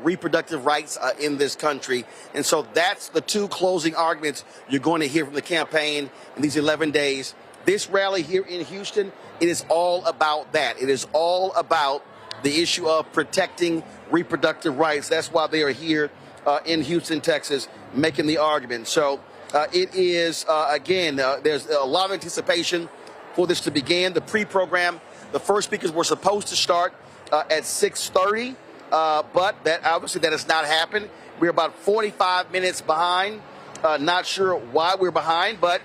Speaker 1: reproductive rights in this country. And so that's the two closing arguments you're going to hear from the campaign in these 11 days. This rally here in Houston, it is all about that. It is all about the issue of protecting reproductive rights. That's why they are here in Houston, Texas, making the argument. So it is, again, there's a lot of anticipation for this to begin. The pre-program, the first speakers were supposed to start at 6:30, but that obviously that has not happened. We're about 45 minutes behind. Not sure why we're behind, but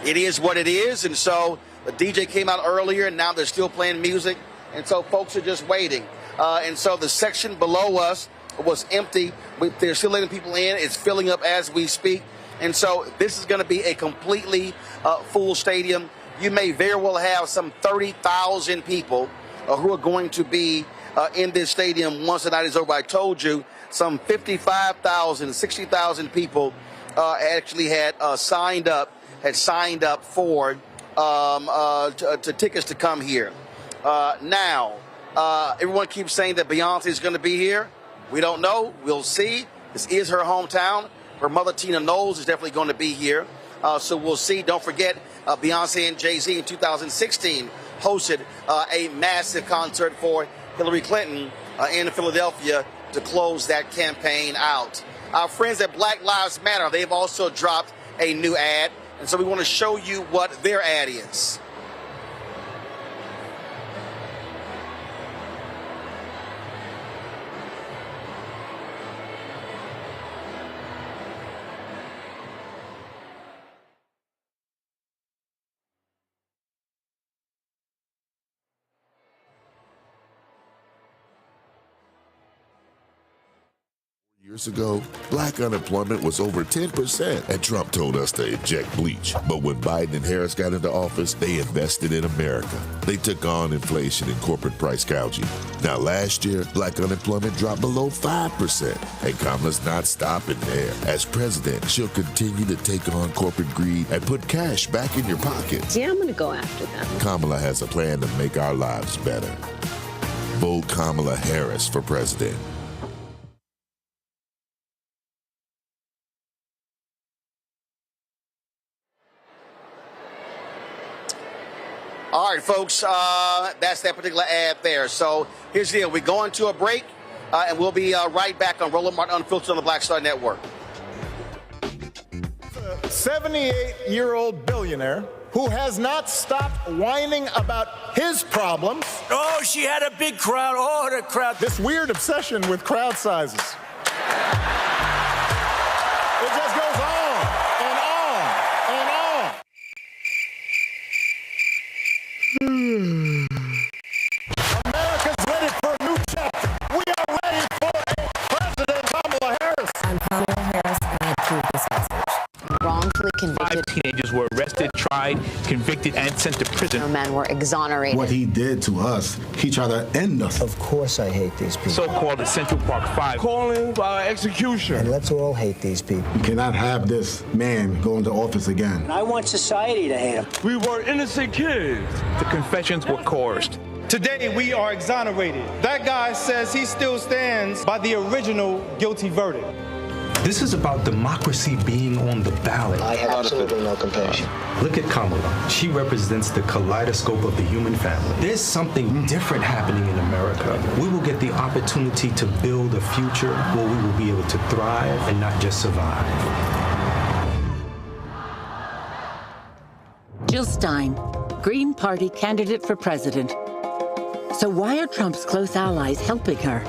Speaker 1: it is what it is. And so the DJ came out earlier, and now they're still playing music. And so folks are just waiting. And so the section below us was empty. They're still letting people in. It's filling up as we speak. And so this is going to be a completely full stadium. You may very well have some 30,000 people who are going to be in this stadium once the night is over. I told you some 55,000, 60,000 people actually had signed up for to tickets to come here. Now, everyone keeps saying that Beyonce is going to be here. We don't know. We'll see. This is her hometown. Her mother, Tina Knowles, is definitely going to be here. So we'll see. Don't forget, Beyonce and Jay-Z in 2016 hosted a massive concert for Hillary Clinton in Philadelphia to close that campaign out. Our friends at Black Lives Matter, they've also dropped a new ad. And so we want to show you what their ad is.
Speaker 16: Years ago, black unemployment was over 10%, and Trump told us to inject bleach. But when Biden and Harris got into office, they invested in America. They took on inflation and corporate price gouging. Now, last year, black unemployment dropped below 5%, and Kamala's not stopping there. As president, she'll continue to take on corporate greed and put cash back in your pockets.
Speaker 12: Yeah, I'm going to go after them.
Speaker 16: Kamala has a plan to make our lives better. Vote Kamala Harris for president.
Speaker 1: All right, folks, that's that particular ad there. So here's the deal. We're going to a break, and we'll be right back on Roland Martin Unfiltered on the Black Star Network.
Speaker 13: A 78-year-old billionaire who has not stopped whining about his problems.
Speaker 14: Oh, she had a big crowd. Oh, the crowd.
Speaker 13: This weird obsession with crowd sizes. It just goes on and on and
Speaker 12: 5 teenagers were arrested, tried, convicted, and sent to prison.
Speaker 15: No men were exonerated.
Speaker 17: What he did to us, he tried to end us.
Speaker 10: Of course I hate these people.
Speaker 12: So-called the Central Park 5.
Speaker 17: Calling for execution.
Speaker 10: And let's all hate these people.
Speaker 17: We cannot have this man go into office again.
Speaker 10: I want society to hate him.
Speaker 17: We were innocent kids.
Speaker 12: The confessions were coerced.
Speaker 19: Today, we are exonerated. That guy says he still stands by the original guilty verdict.
Speaker 20: This is about democracy being on the ballot.
Speaker 10: I have absolutely no compassion.
Speaker 20: Look at Kamala. She represents the kaleidoscope of the human family. There's something different happening in America. We will get the opportunity to build a future where we will be able to thrive and not just survive.
Speaker 21: Jill Stein, Green Party candidate for president. So why are Trump's close allies helping her?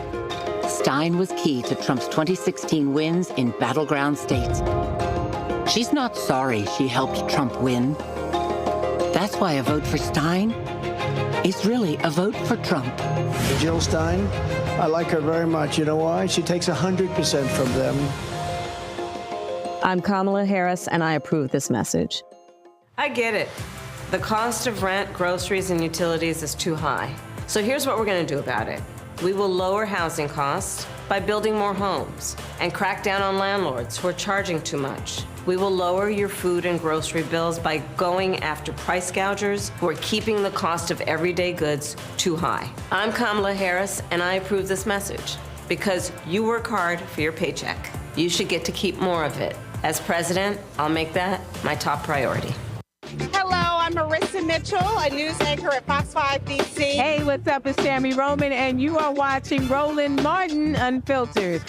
Speaker 21: Stein was key to Trump's 2016 wins in battleground states. She's not sorry she helped Trump win. That's why a vote for Stein is really a vote for Trump.
Speaker 10: Jill Stein, I like her very much. You know why? She takes 100% from them.
Speaker 18: I'm Kamala Harris, and I approve this message.
Speaker 11: I get it. The cost of rent, groceries, and utilities is too high. So here's what we're going to do about it. We will lower housing costs by building more homes and crack down on landlords who are charging too much. We will lower your food and grocery bills by going after price gougers who are keeping the cost of everyday goods too high. I'm Kamala Harris, and I approve this message because you work hard for your paycheck. You should get to keep more of it. As president, I'll make that my top priority.
Speaker 6: Hello, I'm Marissa Mitchell, a news anchor at Fox 5 DC.
Speaker 3: Hey, what's up? It's Sammy Roman, and you are watching Roland Martin Unfiltered.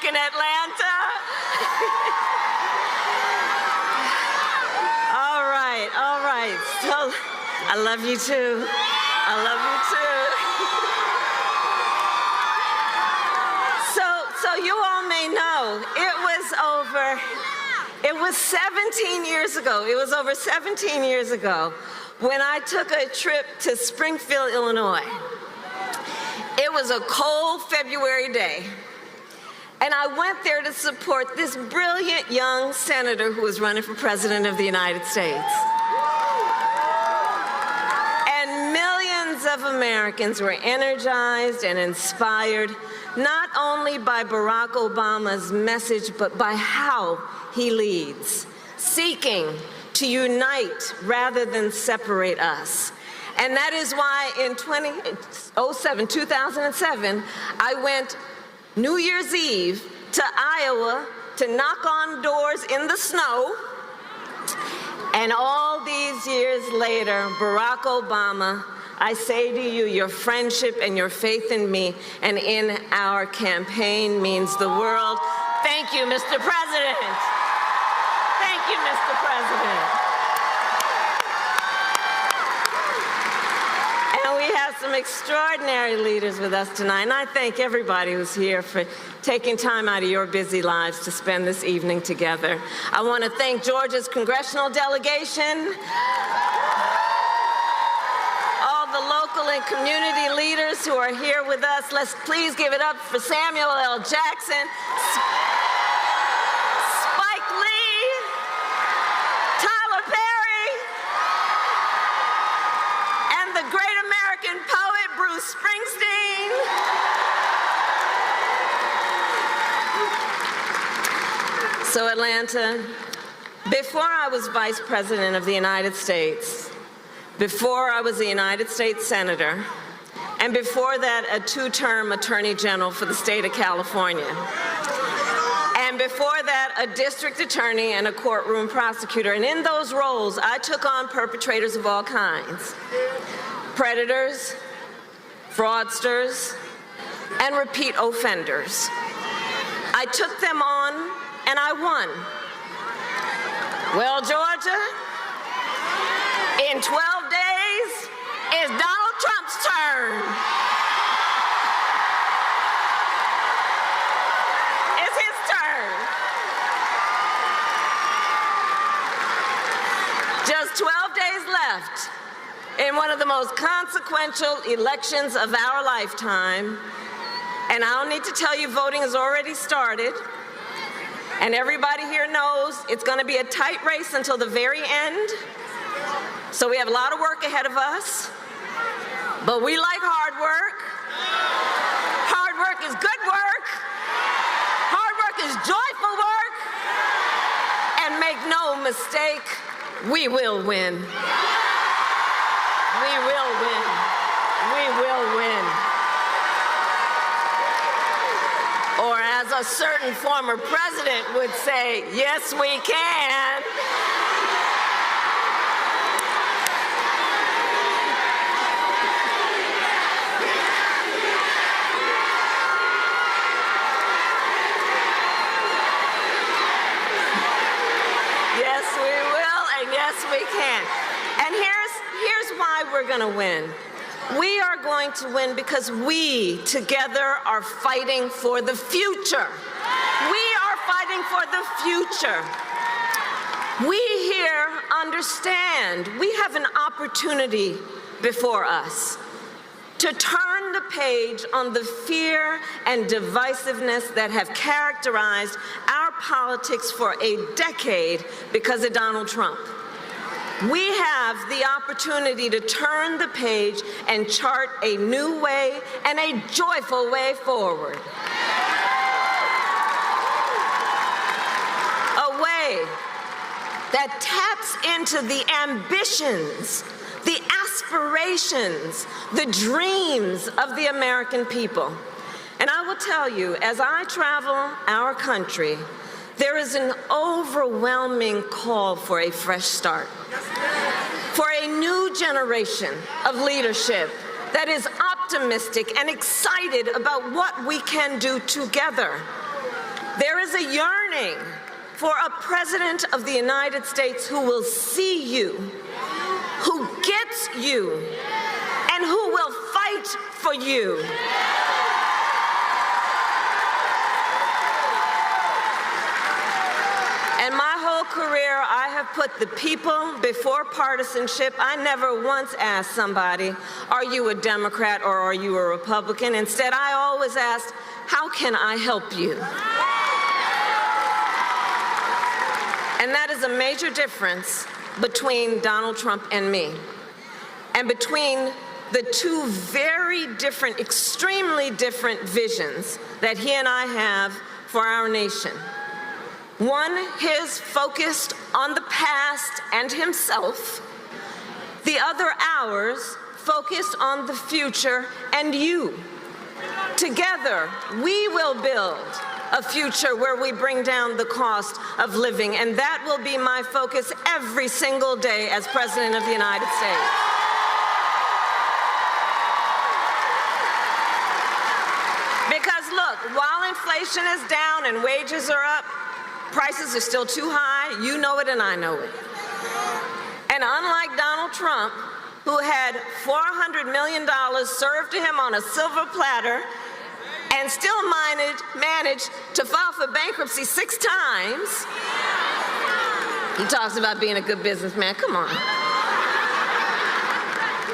Speaker 11: In Atlanta. All right. So, I love you too. So you all may know, it was 17 years ago. It was over 17 years ago when I took a trip to Springfield, Illinois. It was a cold February day. And I went there to support this brilliant young senator who was running for president of the United States. And millions of Americans were energized and inspired, not only by Barack Obama's message, but by how he leads, seeking to unite rather than separate us. And that is why in 2007, I went New Year's Eve to Iowa to knock on doors in the snow. And all these years later, Barack Obama, I say to you, your friendship and your faith in me and in our campaign means the world. Thank you, Mr. President. Thank you, Mr. President. We have some extraordinary leaders with us tonight, and I thank everybody who's here for taking time out of your busy lives to spend this evening together. I want to thank Georgia's congressional delegation, all the local and community leaders who are here with us. Let's please give it up for Samuel L. Jackson, Spike Lee, Tyler Perry, and the great American poet Bruce Springsteen. So Atlanta, before I was Vice President of the United States, before I was a United States Senator, and before that a two-term Attorney General for the state of California, and And before that, a district attorney and a courtroom prosecutor. And in those roles, I took on perpetrators of all kinds: predators, fraudsters, and repeat offenders. I took them on, and I won. Well, Georgia, in 12 days, it's Donald Trump's turn. It's his turn. Just 12 days left in one of the most consequential elections of our lifetime. And I don't need to tell you, voting has already started. And everybody here knows it's going to be a tight race until the very end. So we have a lot of work ahead of us. But we like hard work. Hard work is good work. Hard work is joyful work. And make no mistake, we will win. We will win. We will win. Or as a certain former president would say, yes, we can. Yes, we will, and yes, we can. And here's why we're going to win. We are going to win because we together are fighting for the future. We are fighting for the future. We here understand we have an opportunity before us to turn the page on the fear and divisiveness that have characterized our politics for a decade because of Donald Trump. We have the opportunity to turn the page and chart a new way and a joyful way forward. A way that taps into the ambitions, the aspirations, the dreams of the American people. And I will tell you, as I travel our country, there is an overwhelming call for a fresh start, for a new generation of leadership that is optimistic and excited about what we can do together. There is a yearning for a president of the United States who will see you, who gets you, and who will fight for you. In my whole career, I have put the people before partisanship. I never once asked somebody, are you a Democrat or are you a Republican? Instead, I always asked, how can I help you? And that is a major difference between Donald Trump and me, and between the two very different, extremely different visions that he and I have for our nation. One, his focused on the past and himself. The other, ours, focused on the future and you. Together, we will build a future where we bring down the cost of living, and that will be my focus every single day as President of the United States. Because look, while inflation is down and wages are up, prices are still too high. You know it and I know it. And unlike Donald Trump, who had $400 million served to him on a silver platter and still managed to file for bankruptcy 6 times, he talks about being a good businessman. Come on.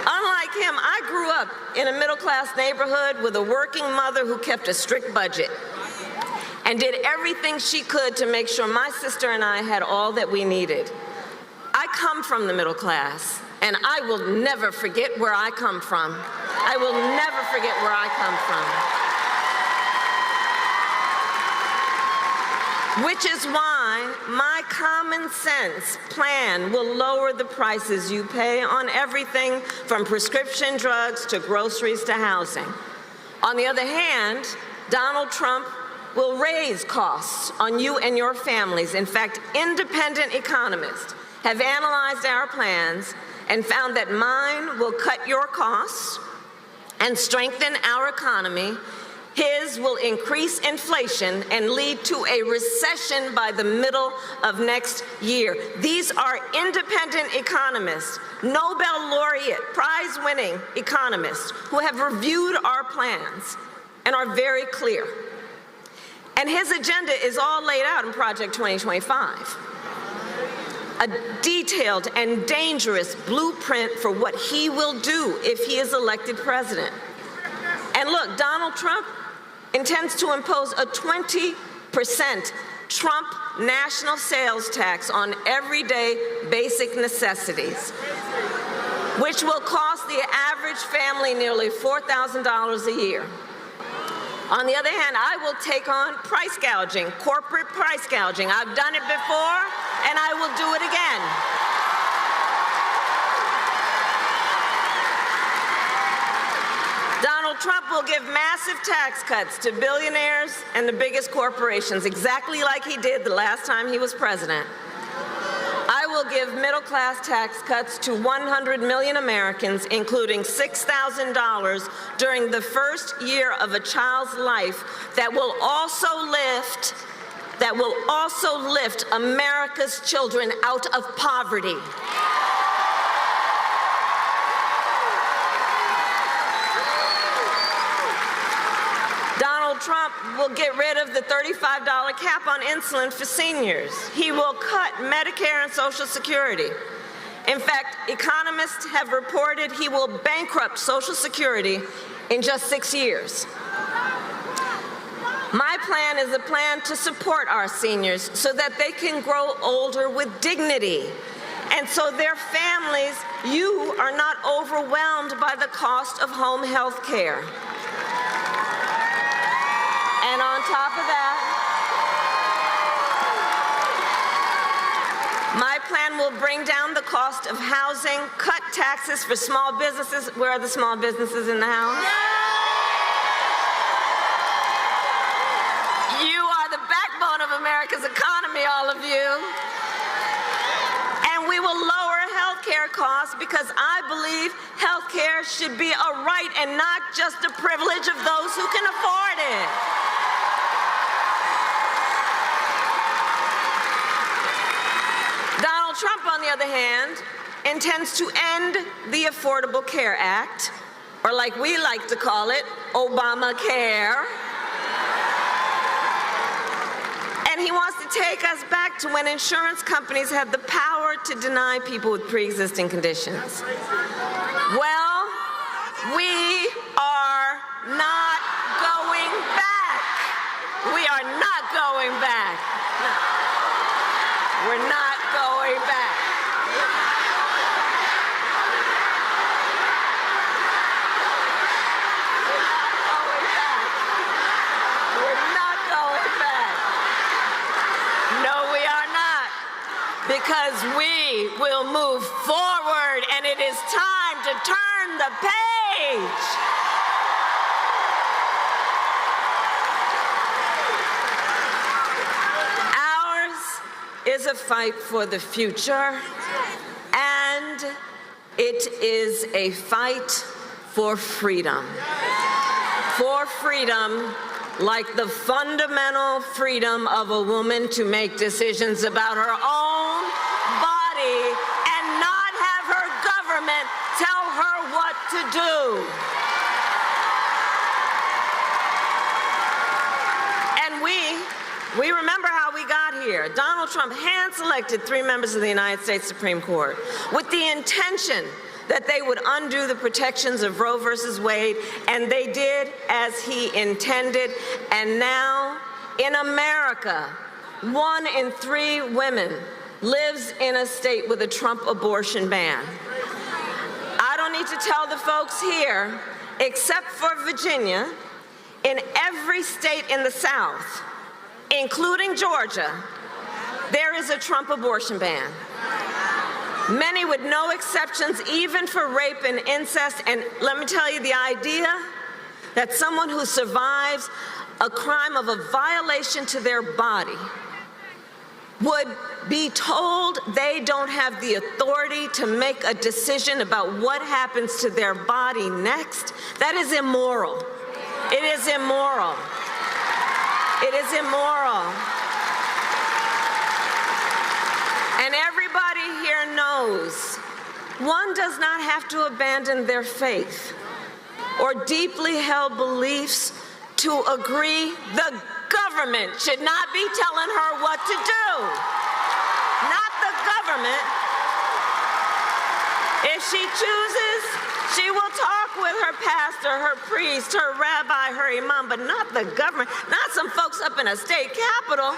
Speaker 11: Unlike him, I grew up in a middle-class neighborhood with a working mother who kept a strict budget and did everything she could to make sure my sister and I had all that we needed. I come from the middle class, and I will never forget where I come from. I will never forget where I come from. Which is why my common sense plan will lower the prices you pay on everything from prescription drugs to groceries to housing. On the other hand, Donald Trump will raise costs on you and your families. In fact, independent economists have analyzed our plans and found that mine will cut your costs and strengthen our economy. His will increase inflation and lead to a recession by the middle of next year. These are independent economists, Nobel laureate, prize-winning economists who have reviewed our plans and are very clear. And his agenda is all laid out in Project 2025. A detailed and dangerous blueprint for what he will do if he is elected president. And look, Donald Trump intends to impose a 20% Trump national sales tax on everyday basic necessities, which will cost the average family nearly $4,000 a year. On the other hand, I will take on price gouging, corporate price gouging. I've done it before, and I will do it again. Donald Trump will give massive tax cuts to billionaires and the biggest corporations, exactly like he did the last time he was president. I will give middle-class tax cuts to 100 million Americans, including $6,000 during the first year of a child's life, that will also lift America's children out of poverty. Donald Trump will get rid of the $35 cap on insulin for seniors. He will cut Medicare and Social Security. In fact, economists have reported he will bankrupt Social Security in just 6 years. My plan is a plan to support our seniors so that they can grow older with dignity, and so their families, you are not overwhelmed by the cost of home health care. And on top of that, my plan will bring down the cost of housing, cut taxes for small businesses. Where are the small businesses in the House? You are the backbone of America's economy, all of you. And we will lower health care costs because I believe health care should be a right and not just a privilege of those who can afford it. Donald Trump, on the other hand, intends to end the Affordable Care Act, or like we like to call it, Obamacare. And he wants to take us back to when insurance companies had the power to deny people with pre-existing conditions. Well, we are not going back. We are not going back. No. We're not going back. We're not going back. No, we are not. Because we will move forward, and it is time to turn the page. Is a fight for the future, and it is a fight for freedom. For freedom, like the fundamental freedom of a woman to make decisions about her own body and not have her government tell her what to do. And we remember how we got here. Donald Trump hand-selected 3 members of the United States Supreme Court with the intention that they would undo the protections of Roe versus Wade, and they did as he intended. And now, in America, 1 in 3 women lives in a state with a Trump abortion ban. I don't need to tell the folks here, except for Virginia, in every state in the South, including Georgia, there is a Trump abortion ban. Many with no exceptions, even for rape and incest. And let me tell you, the idea that someone who survives a crime of a violation to their body would be told they don't have the authority to make a decision about what happens to their body next, that is immoral. It is immoral. It is immoral. And everybody here knows one does not have to abandon their faith or deeply held beliefs to agree the government should not be telling her what to do. Not the government. If she chooses, she will talk with her pastor, her priest, her rabbi, her imam, but not the government, not some folks up in a state capitol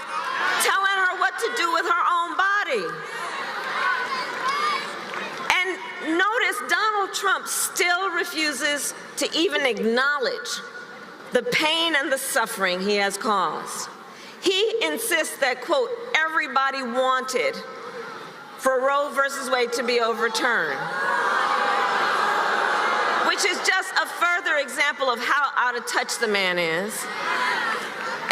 Speaker 11: telling her what to do with her own body. And notice Donald Trump still refuses to even acknowledge the pain and the suffering he has caused. He insists that, quote, everybody wanted for Roe versus Wade to be overturned, which is just a further example of how out of touch the man is.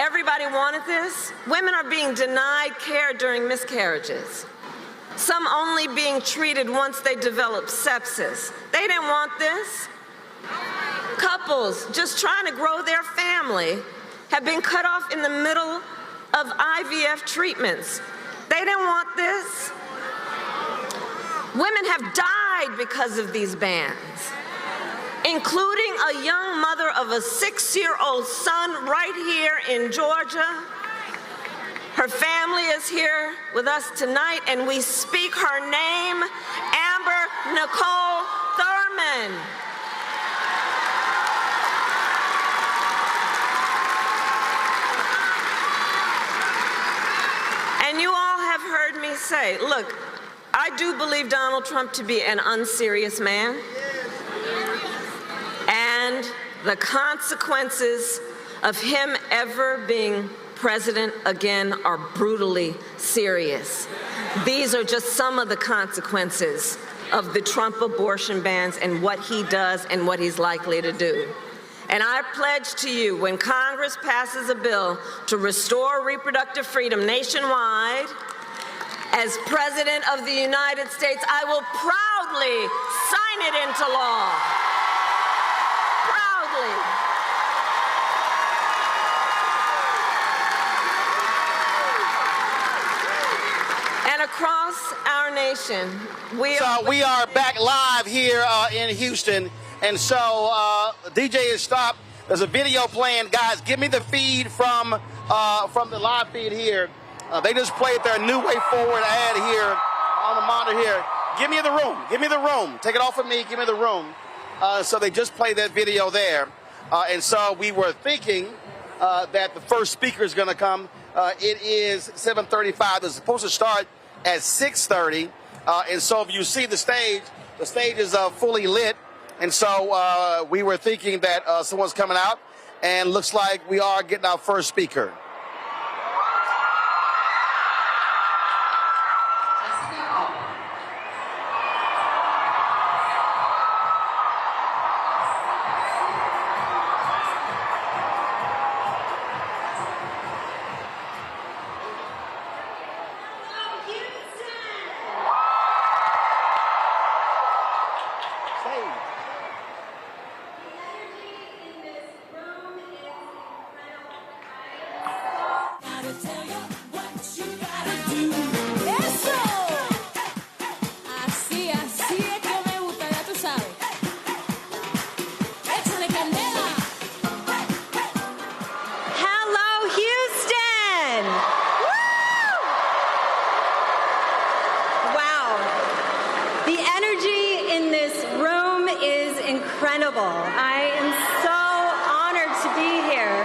Speaker 11: Everybody wanted this. Women are being denied care during miscarriages. Some only being treated once they develop sepsis. They didn't want this. Couples just trying to grow their family have been cut off in the middle of IVF treatments. They didn't want this. Women have died because of these bans, including a young mother of a 6-year-old son right here in Georgia. Her family is here with us tonight, and we speak her name, Amber Nicole Thurman. And you all have heard me say, look, I do believe Donald Trump to be an unserious man. And the consequences of him ever being president again are brutally serious. These are just some of the consequences of the Trump abortion bans and what he does and what he's likely to do. And I pledge to you, when Congress passes a bill to restore reproductive freedom nationwide, as President of the United States, I will proudly sign it into law. Proudly. And across our nation,
Speaker 1: we are back live here in Houston. And so DJ has stopped. There's a video playing. Guys, give me the feed from the live feed here. They just played their new way forward ad here on the monitor here. Give me the room. Give me the room. Take it off of me. Give me the room. So they just played that video there. And so we were thinking that the first speaker is going to come. It is 7:35. It's supposed to start at 6:30. And so if you see the stage is fully lit. And so we were thinking that someone's coming out. And looks like we are getting our first speaker.
Speaker 5: I am so honored to be here.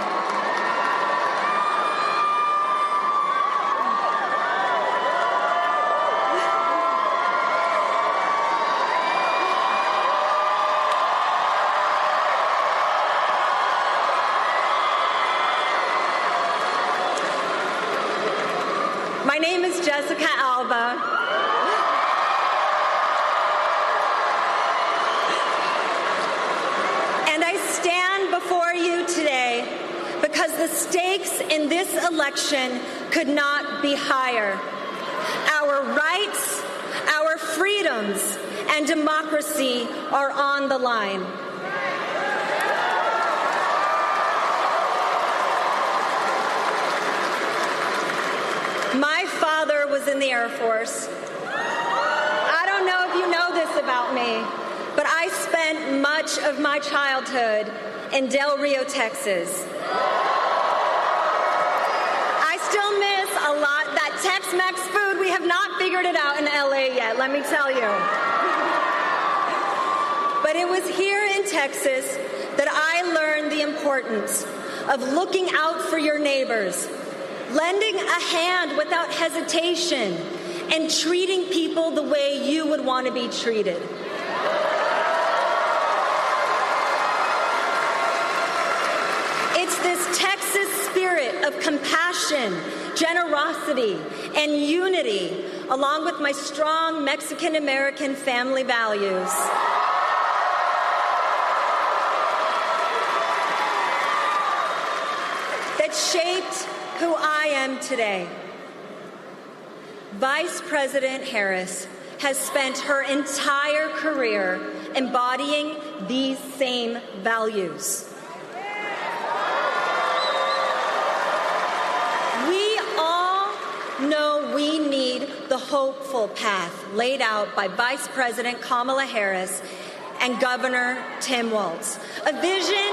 Speaker 5: My name is Jessica Alba. Before you today because the stakes in this election could not be higher. Our rights, our freedoms, and democracy are on the line. My father was in the Air Force. I don't know if you know this about me, but I spent much of my childhood in Del Rio, Texas. I still miss a lot that Tex-Mex food. We have not figured it out in LA yet, let me tell you. But it was here in Texas that I learned the importance of looking out for your neighbors, lending a hand without hesitation, and treating people the way you would want to be treated. It's this Texas spirit of compassion, generosity, and unity, along with my strong Mexican-American family values, that shaped who I am today. Vice President Harris has spent her entire career embodying these same values. We all know we need the hopeful path laid out by Vice President Kamala Harris and Governor Tim Walz. A vision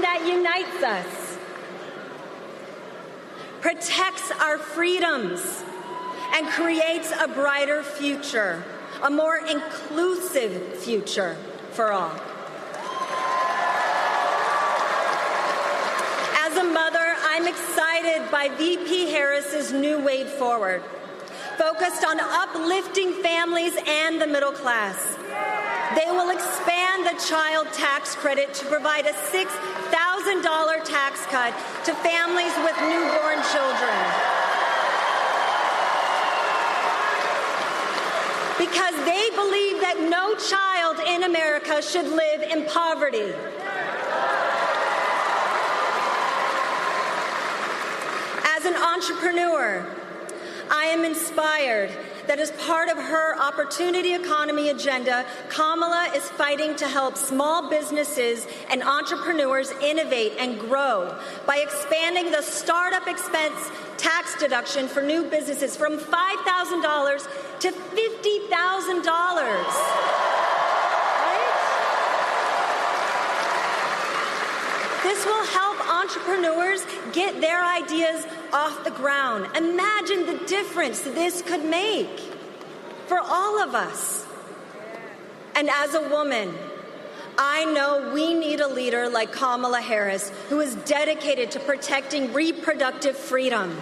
Speaker 5: that unites us, protects our freedoms, and creates a brighter future, a more inclusive future for all. As a mother, I'm excited by VP Harris's new way forward, focused on uplifting families and the middle class. They will expand the child tax credit to provide a $6,000 tax cut to families with newborn children. Because they believe that no child in America should live in poverty. As an entrepreneur, I am inspired that as part of her opportunity economy agenda, Kamala is fighting to help small businesses and entrepreneurs innovate and grow by expanding the startup expense tax deduction for new businesses from $5,000 to $50,000. This will help entrepreneurs get their ideas off the ground. Imagine the difference this could make for all of us. And as a woman, I know we need a leader like Kamala Harris, who is dedicated to protecting reproductive freedom.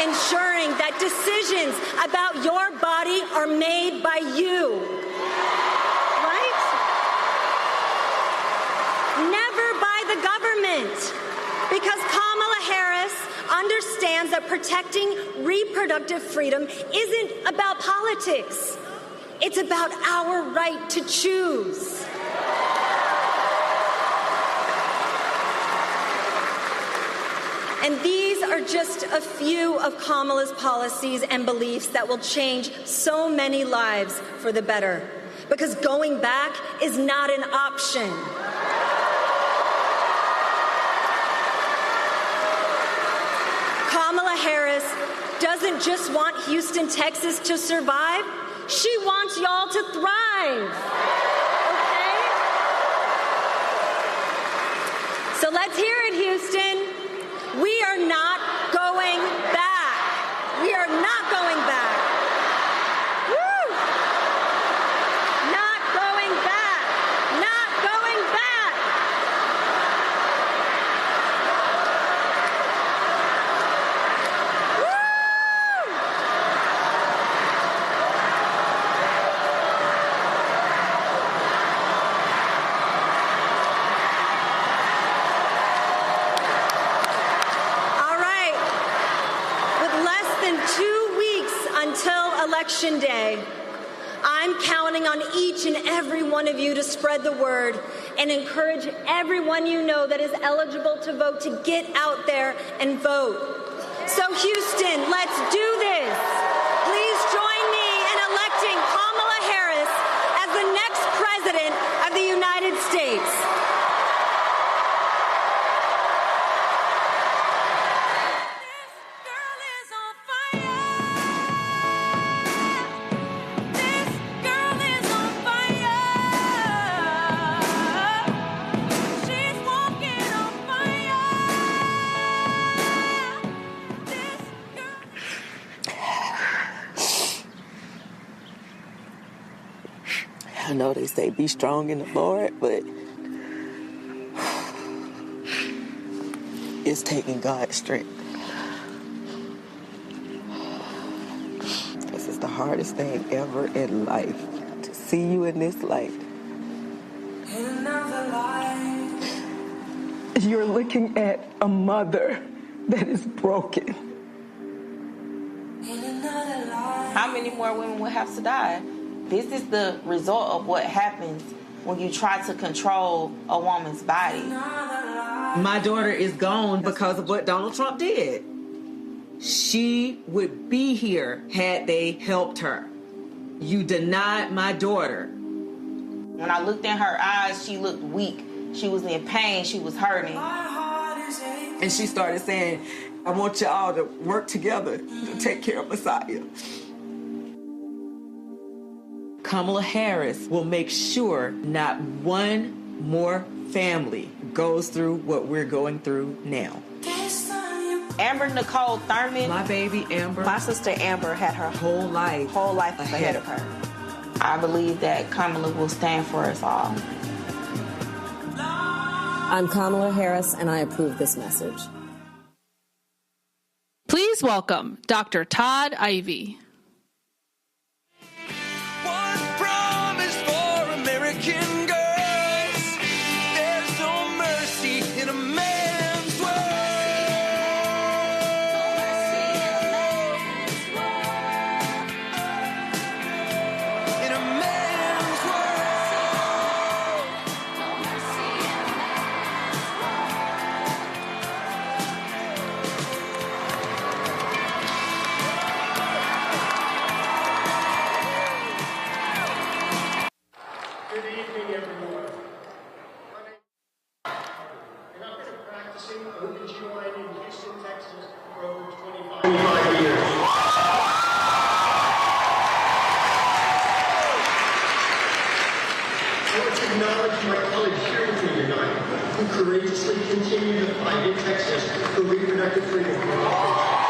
Speaker 5: Ensuring that decisions about your body are made by you. Right? Never by the government. Because Kamala Harris understands that protecting reproductive freedom isn't about politics. It's about our right to choose. And these are just a few of Kamala's policies and beliefs that will change so many lives for the better. Because going back is not an option. Kamala Harris doesn't just want Houston, Texas to survive. She wants y'all to thrive. Okay? So let's hear it, Houston. We are not going back. We are not going back. Woo! Not going back. Not going back. Election Day, I'm counting on each and every one of you to spread the word and encourage everyone you know that is eligible to vote to get out there and vote. So Houston, let's do this. Please join me in electing Kamala Harris as the next President of the United States.
Speaker 15: I know they say be strong in the Lord, but it's taking God's strength. This is the hardest thing ever in life, to see you in this light. In another life. You're looking at a mother that is broken.
Speaker 22: In another life. How many more women will have to die? This is the result of what happens when you try to control a woman's body.
Speaker 23: My daughter is gone because of what Donald Trump did. She would be here had they helped her. You denied my daughter.
Speaker 22: When I looked in her eyes, she looked weak. She was in pain. She was hurting.
Speaker 23: And she started saying, I want y'all to work together to take care of Messiah. Kamala Harris will make sure not one more family goes through what we're going through now.
Speaker 22: Amber Nicole Thurman.
Speaker 23: My baby Amber.
Speaker 22: My sister Amber had her
Speaker 23: whole life
Speaker 22: ahead of her. I believe that Kamala will stand for us all.
Speaker 18: I'm Kamala Harris, and I approve this message.
Speaker 24: Please welcome Dr. Todd Ivy.
Speaker 14: American girls, there's no mercy in a man's world. In a man's world.
Speaker 10: Good evening, everyone. And I've been practicing OBGYN in Houston, Texas for over 25 years. I want to acknowledge my colleagues here with me tonight who courageously continue to fight in Texas for reproductive freedom for all patients.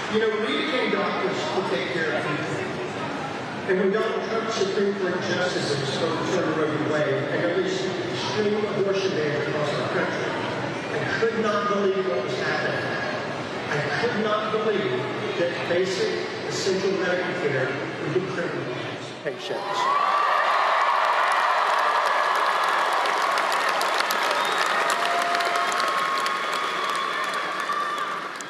Speaker 10: You know, we became doctors to take care of people. And when Donald Trump's Supreme Court justices overturned Roe v. Wade and released extreme abortion bans across our country, I could not believe what was happening. I could not believe that basic, essential medical care would be criminalized patients.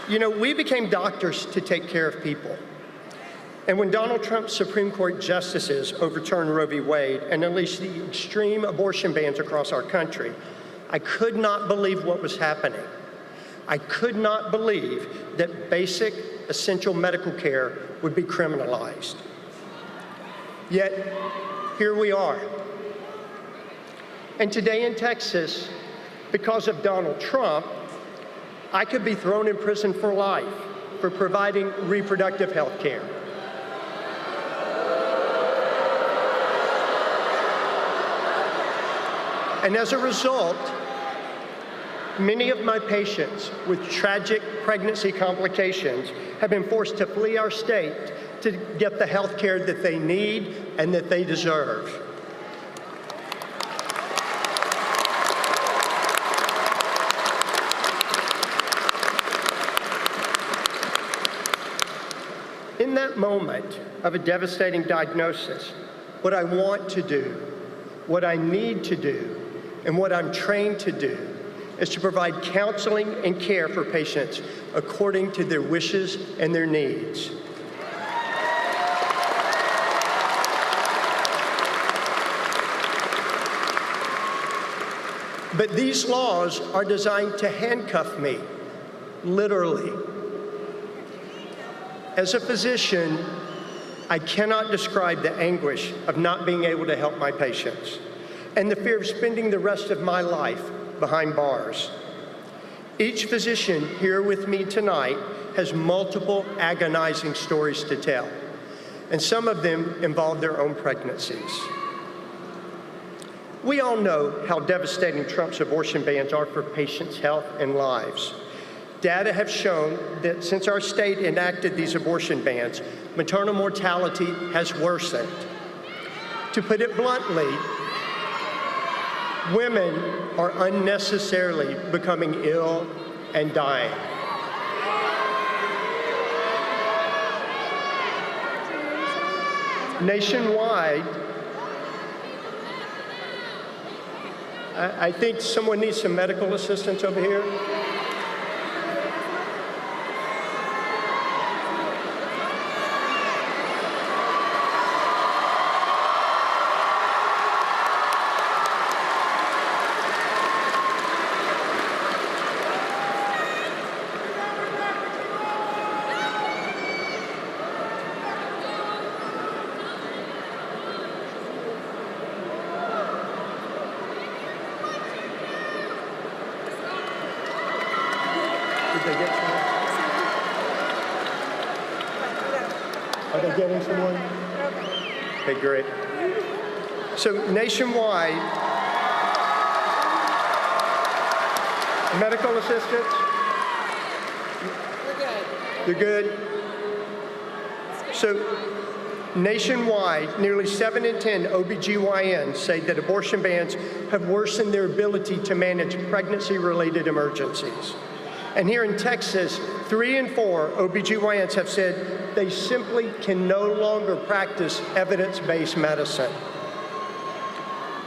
Speaker 10: You know, we became doctors to take care of people. And when Donald Trump's Supreme Court justices overturned Roe v. Wade and unleashed the extreme abortion bans across our country, I could not believe what was happening. I could not believe that basic, essential medical care would be criminalized. Yet, here we are. And today in Texas, because of Donald Trump, I could be thrown in prison for life for providing reproductive health care. And as a result, many of my patients with tragic pregnancy complications have been forced to flee our state to get the health care that they need and that they deserve. In that moment of a devastating diagnosis, what I want to do, what I need to do, And what I'm trained to do is to provide counseling and care for patients according to their wishes and their needs. But these laws are designed to handcuff me, literally. As a physician, I cannot describe the anguish of not being able to help my patients and the fear of spending the rest of my life behind bars. Each physician here with me tonight has multiple agonizing stories to tell, and some of them involve their own pregnancies. We all know how devastating Trump's abortion bans are for patients' health and lives. Data have shown that since our state enacted these abortion bans, maternal mortality has worsened. To put it bluntly, women are unnecessarily becoming ill and dying. Nationwide, I think someone needs some medical assistance over here. Are they getting someone? Okay, great. So nationwide, medical assistants? You're good? So nationwide, nearly 7 in 10 OBGYNs say that abortion bans have worsened their ability to manage pregnancy-related emergencies. And here in Texas, 3 in 4 OBGYNs have said they simply can no longer practice evidence-based medicine.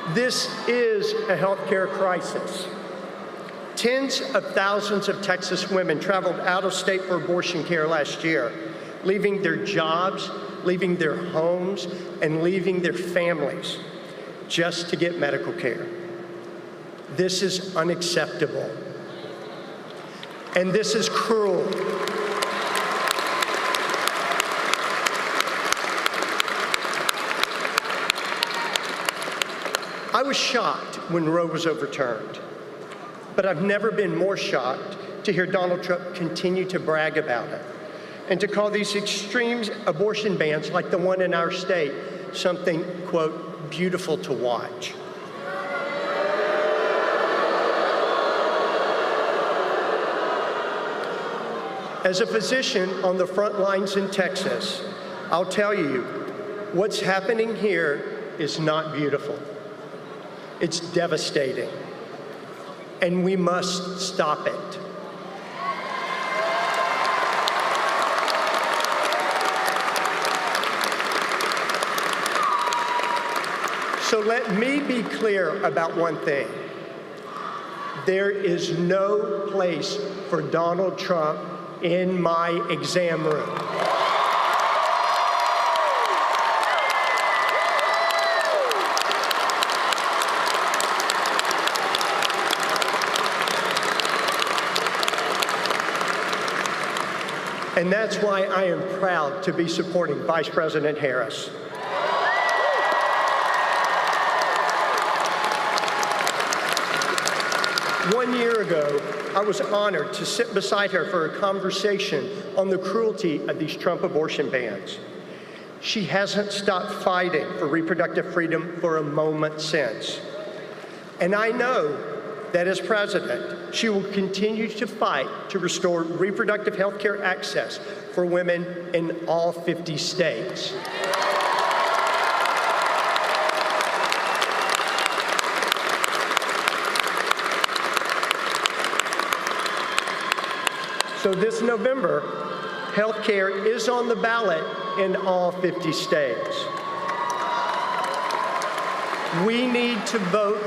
Speaker 10: This is a healthcare crisis. Tens of thousands of Texas women traveled out of state for abortion care last year, leaving their jobs, leaving their homes, and leaving their families just to get medical care. This is unacceptable. And this is cruel. I was shocked when Roe was overturned, but I've never been more shocked to hear Donald Trump continue to brag about it and to call these extreme abortion bans, like the one in our state, something, quote, beautiful to watch. As a physician on the front lines in Texas, I'll tell you, what's happening here is not beautiful. It's devastating, and we must stop it. So let me be clear about one thing. There is no place for Donald Trump in my exam room. And that's why I am proud to be supporting Vice President Harris. One year ago, I was honored to sit beside her for a conversation on the cruelty of these Trump abortion bans. She hasn't stopped fighting for reproductive freedom for a moment since. And I know that as president, she will continue to fight to restore reproductive health care access for women in all 50 states. So this November, health care is on the ballot in all 50 states. We need to vote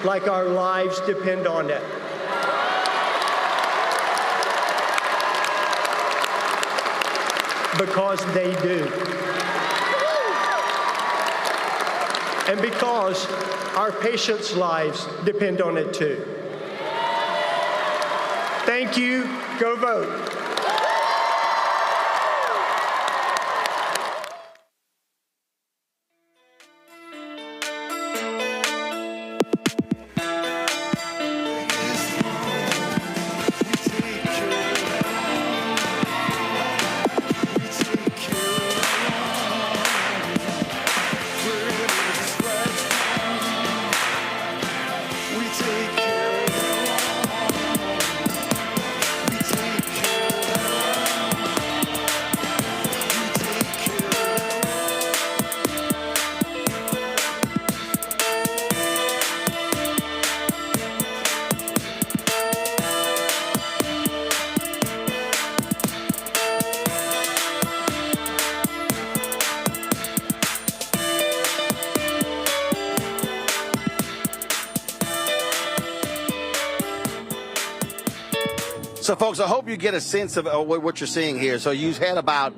Speaker 10: like our lives depend on it. Because they do. And because our patients' lives depend on it too. Thank you. Go vote.
Speaker 1: So, folks, I hope you get a sense of what you're seeing here. So you've had about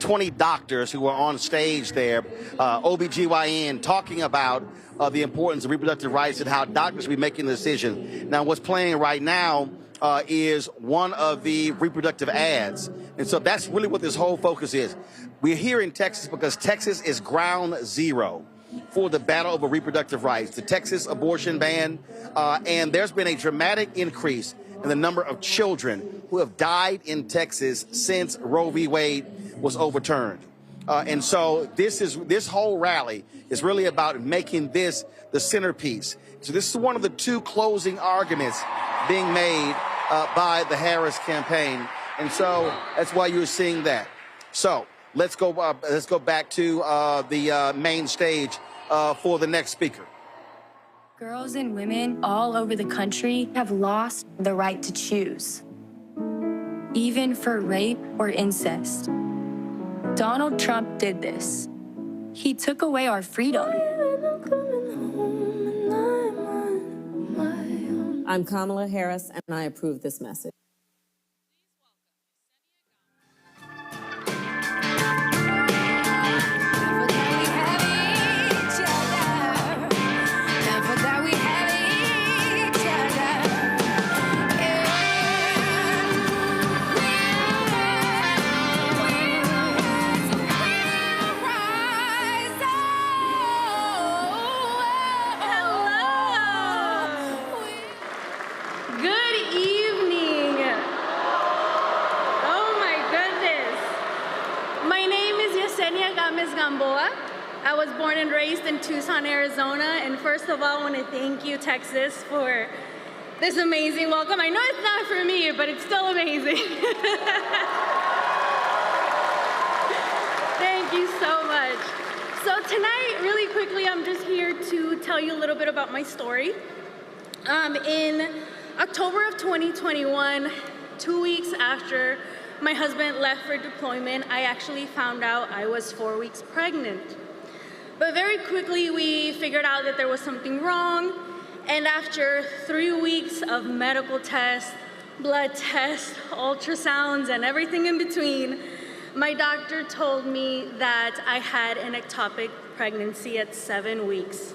Speaker 1: 20 doctors who were on stage there, OBGYN, talking about the importance of reproductive rights and how doctors will be making the decision. Now, what's playing right now is one of the reproductive ads. And so that's really what this whole focus is. We're here in Texas because Texas is ground zero for the battle over reproductive rights, the Texas abortion ban, and there's been a dramatic increase in the number of children who have died in Texas since Roe v. Wade was overturned. And so this whole rally is really about making this the centerpiece. So this is one of the two closing arguments being made by the Harris campaign. And so that's why you're seeing that. So let's go back to the main stage for the next speaker.
Speaker 2: Girls and women all over the country have lost the right to choose, even for rape or incest. Donald Trump did this. He took away our freedom.
Speaker 18: I'm Kamala Harris, and I approve this message.
Speaker 2: I was born and raised in Tucson, Arizona, and first of all, I want to thank you, Texas, for this amazing welcome. I know it's not for me, but it's still amazing. Thank you so much. So tonight, really quickly, I'm just here to tell you a little bit about my story. In October of 2021, 2 weeks after my husband left for deployment, I actually found out I was 4 weeks pregnant. But very quickly, we figured out that there was something wrong. And after 3 weeks of medical tests, blood tests, ultrasounds, and everything in between, my doctor told me that I had an ectopic pregnancy at 7 weeks.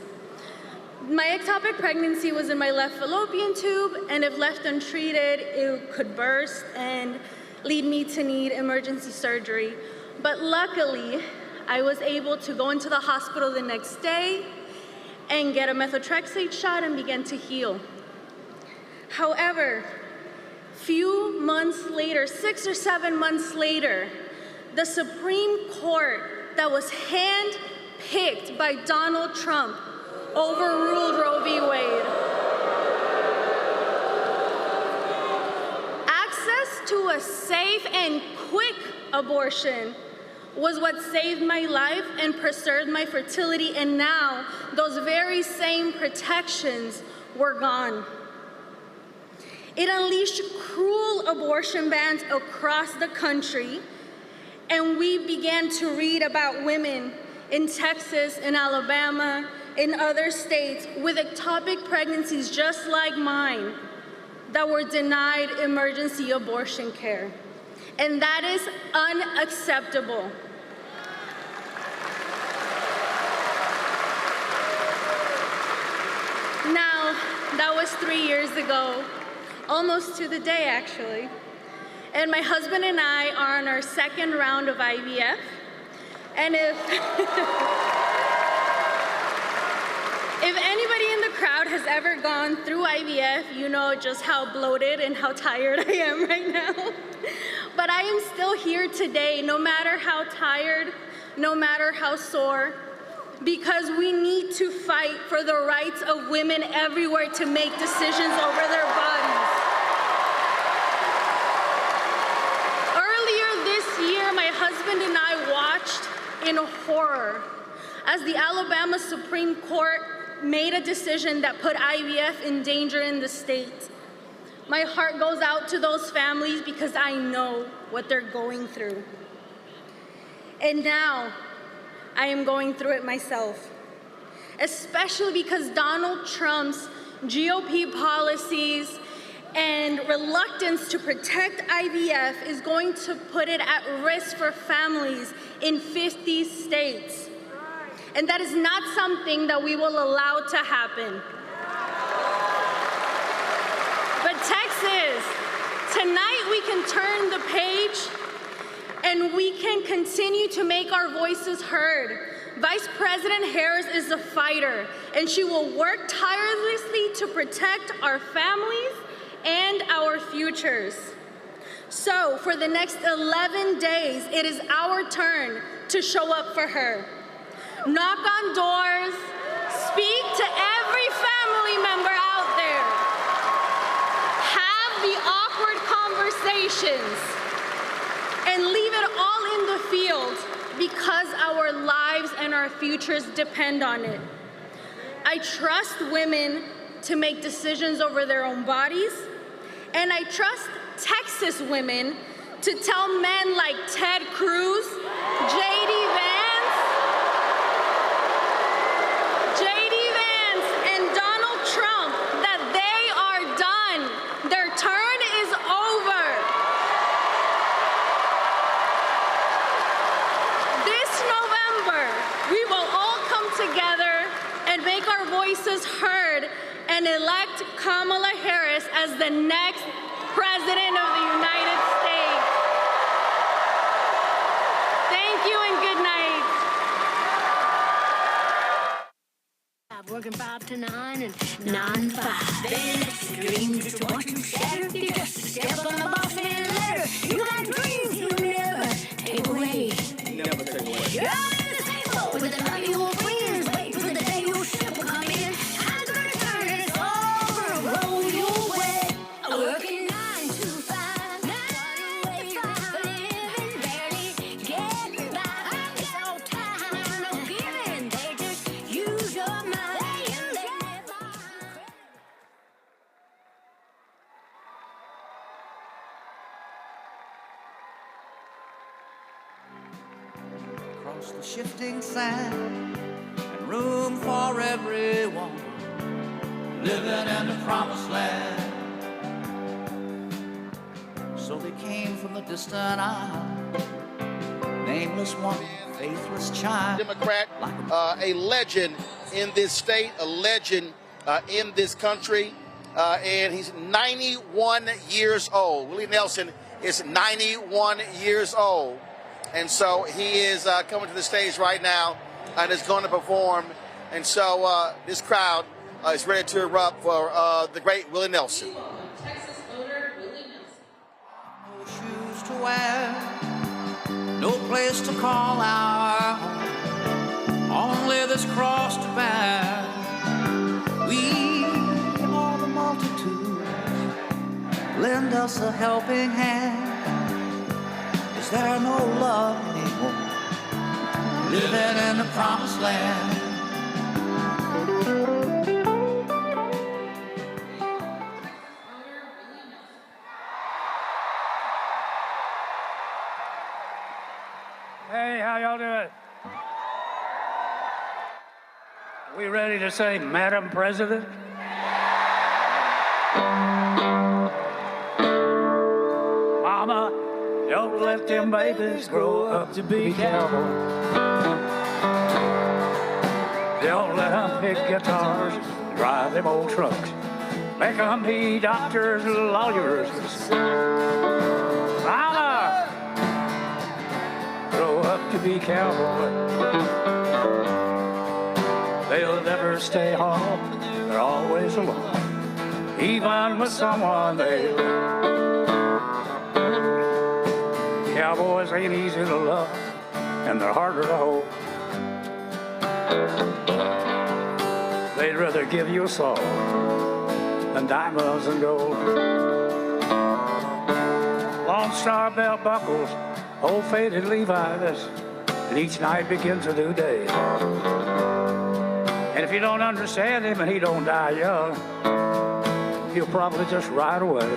Speaker 2: My ectopic pregnancy was in my left fallopian tube, and if left untreated, it could burst and lead me to need emergency surgery. But luckily, I was able to go into the hospital the next day and get a methotrexate shot and begin to heal. However, few months later, 6 or 7 months later, the Supreme Court that was hand-picked by Donald Trump overruled Roe v. Wade. Access to a safe and quick abortion was what saved my life and preserved my fertility, and now those very same protections were gone. It unleashed cruel abortion bans across the country, and we began to read about women in Texas, in Alabama, in other states with ectopic pregnancies just like mine that were denied emergency abortion care. And that is unacceptable. Now, that was 3 years ago, almost to the day actually. And my husband and I are on our second round of IVF. And if anybody in the crowd has ever gone through IVF, you know just how bloated and how tired I am right now. But I am still here today, no matter how tired, no matter how sore, because we need to fight for the rights of women everywhere to make decisions over their bodies. Earlier this year, my husband and I watched in horror as the Alabama Supreme Court made a decision that put IVF in danger in the state. My heart goes out to those families because I know what they're going through. And now, I am going through it myself, especially because Donald Trump's GOP policies and reluctance to protect IVF is going to put it at risk for families in 50 states. And that is not something that we will allow to happen. But Texas, tonight we can turn the page and we can continue to make our voices heard. Vice President Harris is a fighter, and she will work tirelessly to protect our families and our futures. So for the next 11 days, it is our turn to show up for her. Knock on doors, speak to every family member out there, have the awkward conversations, and leave it all in the field because our lives and our futures depend on it. I trust women to make decisions over their own bodies, and I trust Texas women to tell men like Ted Cruz, J.D. Vance, and Donald Trump that they are done. Their turn is over. This November, we will all come together and make our voices heard and elect Kamala Harris as the next President of the United States. Thank you and good night.
Speaker 4: Working 5 to 9 and 9 to 5. Then it's your dream just to want to shatter. You just a step on the boss man ladder. You got dreams you never take away.
Speaker 14: Never take away.
Speaker 4: You're on the table with the money you friends. Wait for the day your ship will come in. I'm gonna turn this over, roll your way. Working 9 to 5, 9 to 5, living barely getting by. I'm so tired of giving. They just use your mind.
Speaker 7: Across the shifting sand and room for everyone, living in the promised land. So they came from the distant isle, nameless one, faithless child.
Speaker 1: Democrat, a legend in this state, a legend in this country, and he's 91 years old. Willie Nelson is 91 years old. And so he is coming to the stage right now and is going to perform. And so this crowd is ready to erupt for the great Willie Nelson.
Speaker 7: Texas voter Willie Nelson. No shoes to wear, no place to call our home, only this cross to bear. We, all the multitude, lend us a helping hand. Is there no love anymore, living in the promised land?
Speaker 8: Hey, how y'all doing? We ready to say, Madam President? Mama, don't let them babies grow up to be cowboys. Don't let them pick guitars, drive them old trucks. Make them be doctors, lawyers. Mama, grow up to be cowboys. They'll never stay home, they're always alone. Even with someone they love. Cowboys ain't easy to love, and they're harder to hold. They'd rather give you a song than diamonds and gold. Lone Star belt buckles, old faded Levi's, and each night begins a new day. And if you don't understand him and he don't die young, he'll probably just ride away.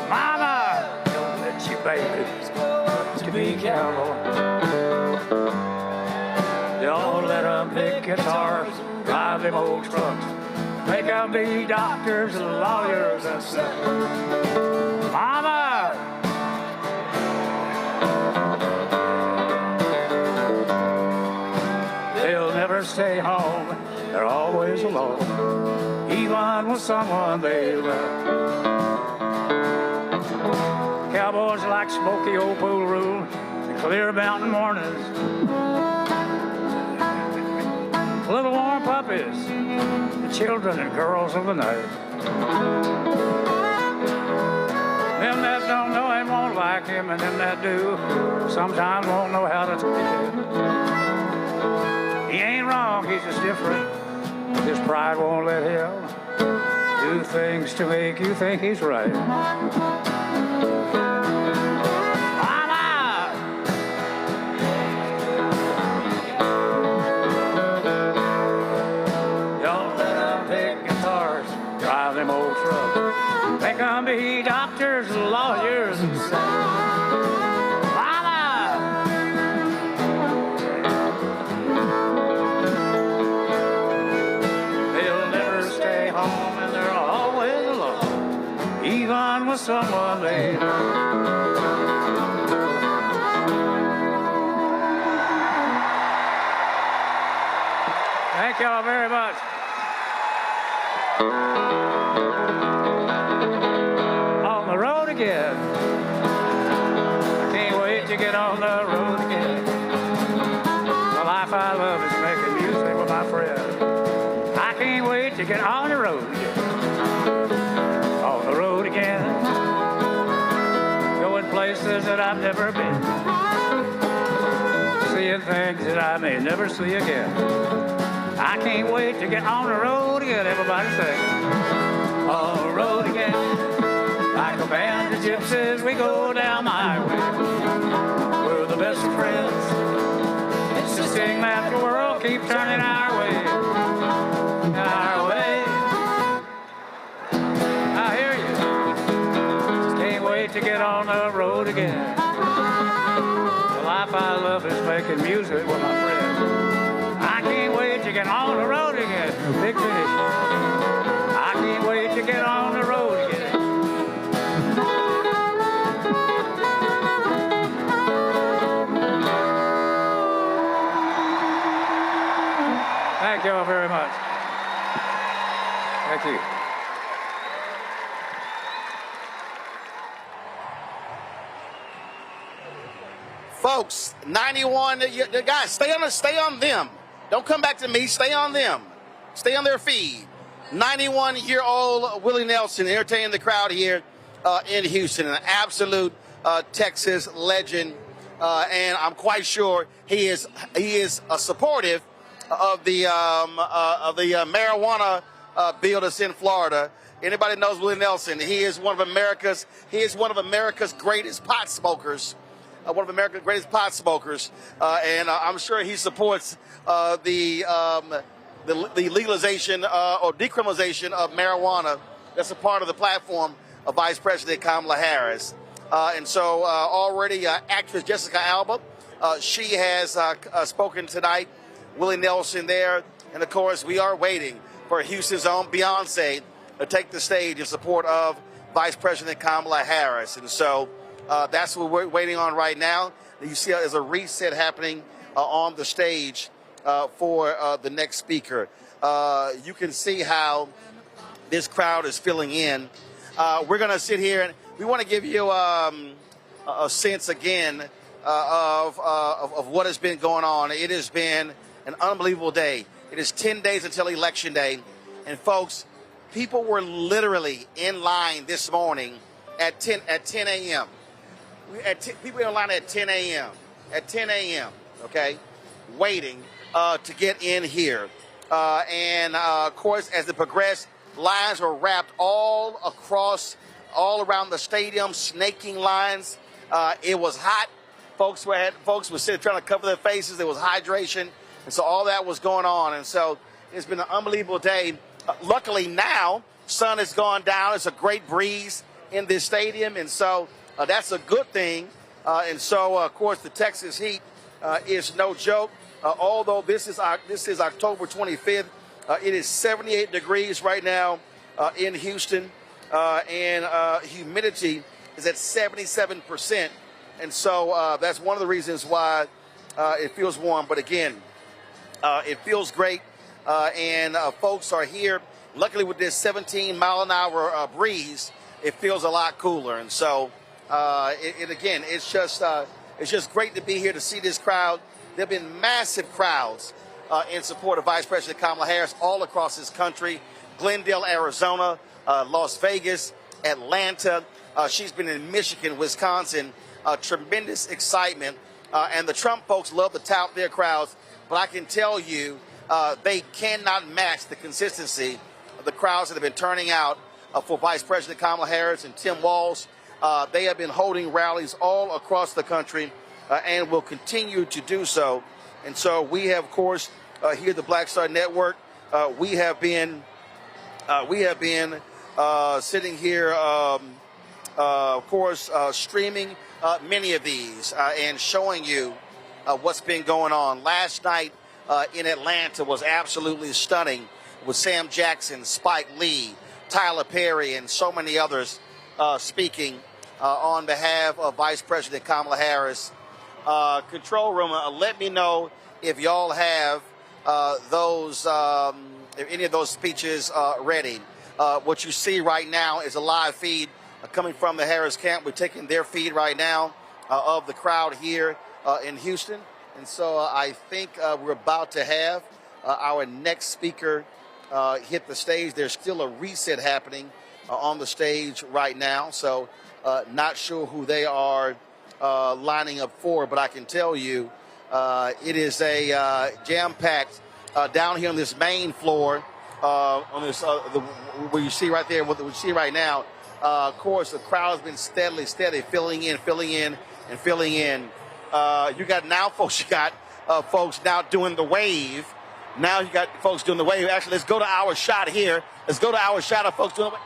Speaker 8: Mama, don't let your babies to be cowboy. Don't let them pick guitars, drive them old trucks. Make them be doctors and lawyers and stuff. Mama! They'll never stay home, they're always alone, even with someone they love. Cowboys like smoky old pool room and clear mountain mornings. Little warm puppies, the children and girls of the night. Them that don't know him won't like him, and them that do sometimes won't know how to take him. He ain't wrong, he's just different. His pride won't let him do things to make you think he's right. Them old trucks. They can be doctors, lawyers, and stuff. Mama! They'll never stay home and they're always alone, even with someone they love. Thank y'all very much. On the road again. I can't wait to get on the road again. The life I love is making music with my friends. I can't wait to get on the road again. On the road again. Going places that I've never been. Seeing things that I may never see again. I can't wait to get on the road again, everybody say. On the road again. Like a band of gypsies, we go down the highway. We're the best of friends. It's just sing that the world keep turning our way. Our way. I hear you. Just can't wait to get on the road again. The life I love is making music with my friends. I can't wait to get on the road again. Big finish. I can't wait to get on the road again. Thank you all very much. Thank you.
Speaker 1: Folks, 91, guys, stay on them. Don't come back to me. Stay on them. Stay on their feed. 91-year-old Willie Nelson entertaining the crowd here in Houston. An absolute Texas legend. And I'm quite sure he is supportive of the marijuana bill that's in Florida. Anybody knows Willie Nelson? He is one of America's greatest pot smokers. One of America's greatest pot smokers, and I'm sure he supports the legalization or decriminalization of marijuana. That's a part of the platform of Vice President Kamala Harris. And so already actress Jessica Alba She has spoken tonight. Willie Nelson there. And, of course, we are waiting for Houston's own Beyonce to take the stage in support of Vice President Kamala Harris. And so that's what we're waiting on right now. You see there's a reset happening on the stage for the next speaker. You can see how this crowd is filling in. We're going to sit here and we want to give you a sense again of what has been going on. It has been an unbelievable day. It is 10 days until Election Day. And, folks, people were literally in line this morning at 10 a.m. People were in line at 10 a.m. At 10 a.m., okay, waiting to get in here. Of course, as it progressed, lines were wrapped all around the stadium, snaking lines. It was hot. Folks were sitting trying to cover their faces. There was hydration. And so all that was going on. And so it's been an unbelievable day. Luckily now, sun has gone down. It's a great breeze in this stadium. And so that's a good thing. And so, of course, the Texas heat is no joke. Although this is October 25th, it is 78 degrees right now in Houston. And humidity is at 77%. And so that's one of the reasons why it feels warm. But again, it feels great, and folks are here. Luckily, with this 17-mile-an-hour breeze, it feels a lot cooler. And so, again, it's just great to be here to see this crowd. There have been massive crowds in support of Vice President Kamala Harris all across this country. Glendale, Arizona, Las Vegas, Atlanta. She's been in Michigan, Wisconsin. Tremendous excitement, and the Trump folks love to tout their crowds. But I can tell you, they cannot match the consistency of the crowds that have been turning out for Vice President Kamala Harris and Tim Walz. They have been holding rallies all across the country and will continue to do so. And so we have, of course, here at the Black Star Network, we have been sitting here, of course, streaming many of these and showing you what's been going on. Last night in Atlanta was absolutely stunning with Sam Jackson, Spike Lee, Tyler Perry, and so many others speaking on behalf of Vice President Kamala Harris. Control room, let me know if y'all have if any of those speeches ready. What you see right now is a live feed coming from the Harris camp. We're taking their feed right now of the crowd here in Houston. And so I think we're about to have our next speaker hit the stage. There's still a reset happening on the stage right now. So not sure who they are lining up for, but I can tell you it is a jam-packed down here on this main floor on this where you see right there, what we see right now. Of course, the crowd has been steady filling in. You got now, folks. You got folks now doing the wave. Now you got folks doing the wave. Actually, let's go to our shot here. Let's go to our shot of folks doing the wave.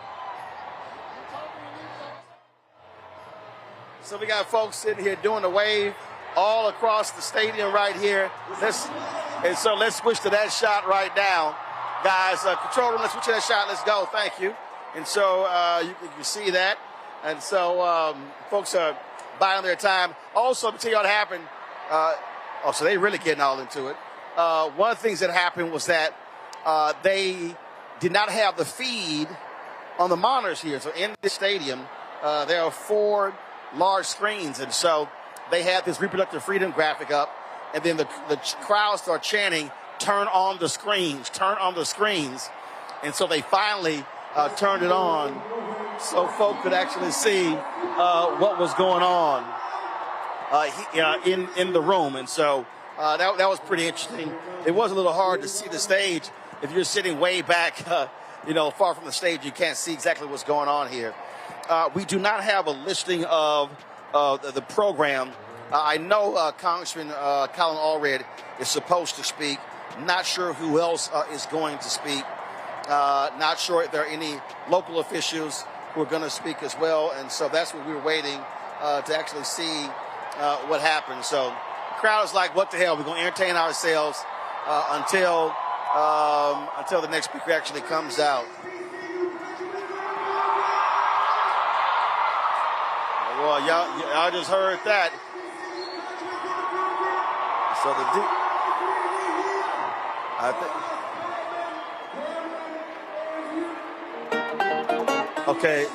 Speaker 1: So we got folks sitting here doing the wave all across the stadium right here. So let's switch to that shot right now, guys. Control room, let's switch to that shot. Let's go. Thank you. And so you can see that. And so folks are buying their time. Also, to tell you what happened, so they really getting all into it. One of the things that happened was that they did not have the feed on the monitors here. So in this stadium, there are 4 large screens. And so they had this reproductive freedom graphic up. And then the crowd started chanting, turn on the screens, turn on the screens. And so they finally turned it on so folk could actually see what was going on in the room. And so that was pretty interesting. It was a little hard to see the stage. If you're sitting way back, far from the stage, you can't see exactly what's going on here. We do not have a listing of the program. I know Congressman Colin Allred is supposed to speak. Not sure who else is going to speak. Not sure if there are any local officials who are going to speak as well. And so that's what we were waiting to actually see what happens. So crowd is like, what the hell? We're going to entertain ourselves until the next speaker actually comes out. Well, y'all just heard that. So okay.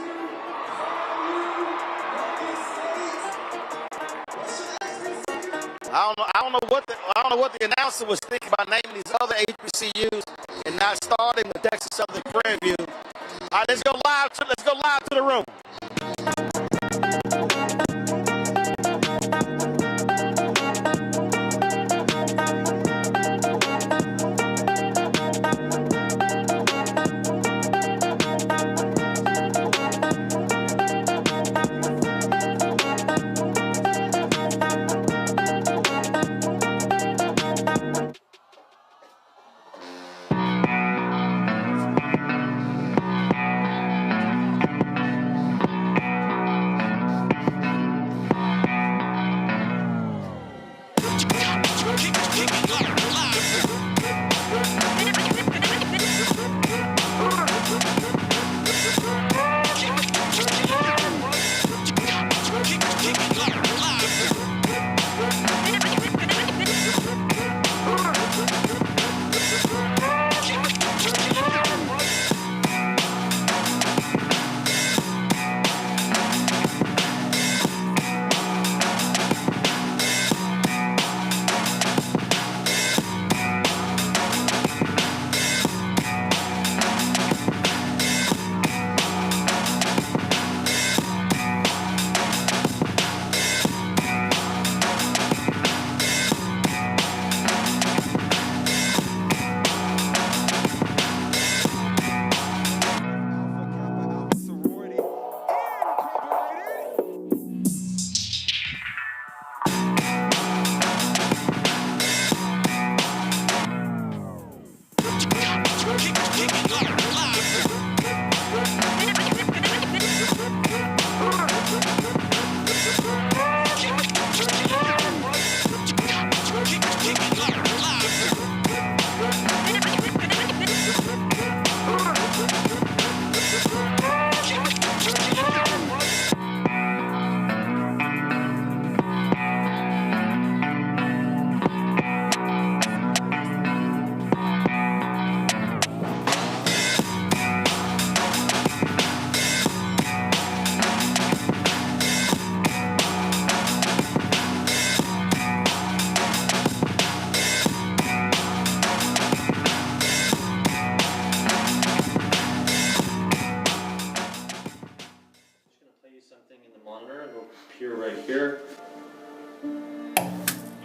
Speaker 1: I don't know what the announcer was thinking about naming these other HBCUs and not starting with Texas Southern Prairie View. All right, let's go live to the room.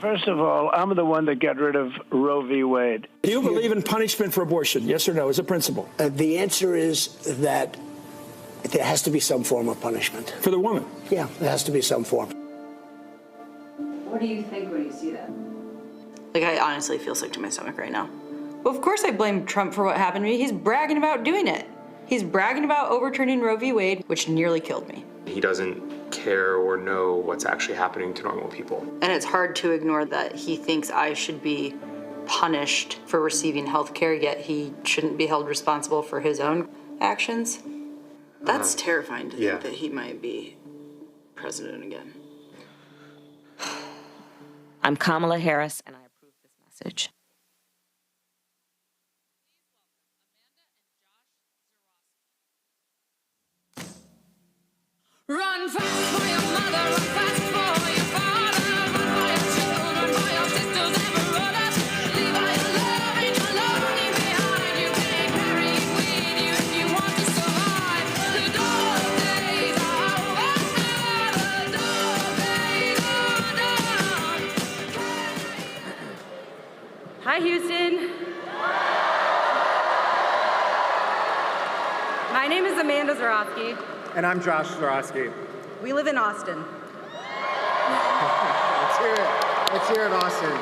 Speaker 9: First of all, I'm the one that got rid of Roe v. Wade.
Speaker 13: Do you believe in punishment for abortion? Yes or no, as a principle?
Speaker 16: The answer is that there has to be some form of punishment.
Speaker 13: For the woman?
Speaker 16: Yeah, there has to be some form.
Speaker 17: What do you think when you see that?
Speaker 25: Like, I honestly feel sick to my stomach right now. Well, of course I blame Trump for what happened to me. He's bragging about doing it. He's bragging about overturning Roe v. Wade, which nearly killed me.
Speaker 26: He doesn't care or know what's actually happening to normal people.
Speaker 25: And it's hard to ignore that he thinks I should be punished for receiving health care, yet he shouldn't be held responsible for his own actions. That's terrifying to think that he might be president again.
Speaker 11: I'm Kamala Harris, and I approve this message.
Speaker 4: Run fast for your mother, run fast for your father, run for your children, for your sisters and brothers. Leave all your love and your lonely behind. You can't carry it with you if you want to survive. The dark days are over, the dark days are done.
Speaker 27: Hi, Houston. My name is Amanda Zarowski.
Speaker 28: And I'm Josh Zarowski.
Speaker 27: We live in Austin.
Speaker 28: Let's hear it. Let's hear it, Austin.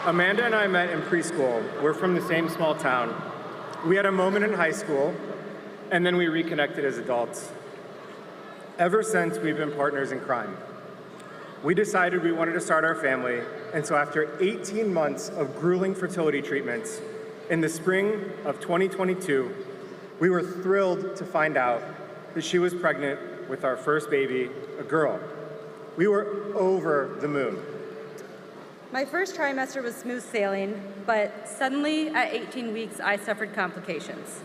Speaker 28: Amanda and I met in preschool. We're from the same small town. We had a moment in high school, and then we reconnected as adults. Ever since, we've been partners in crime. we decided we wanted to start our family, and so after 18 months of grueling fertility treatments, in the spring of 2022, we were thrilled to find out that she was pregnant with our first baby, a girl. We were over the moon.
Speaker 27: My first trimester was smooth sailing, but suddenly at 18 weeks, I suffered complications.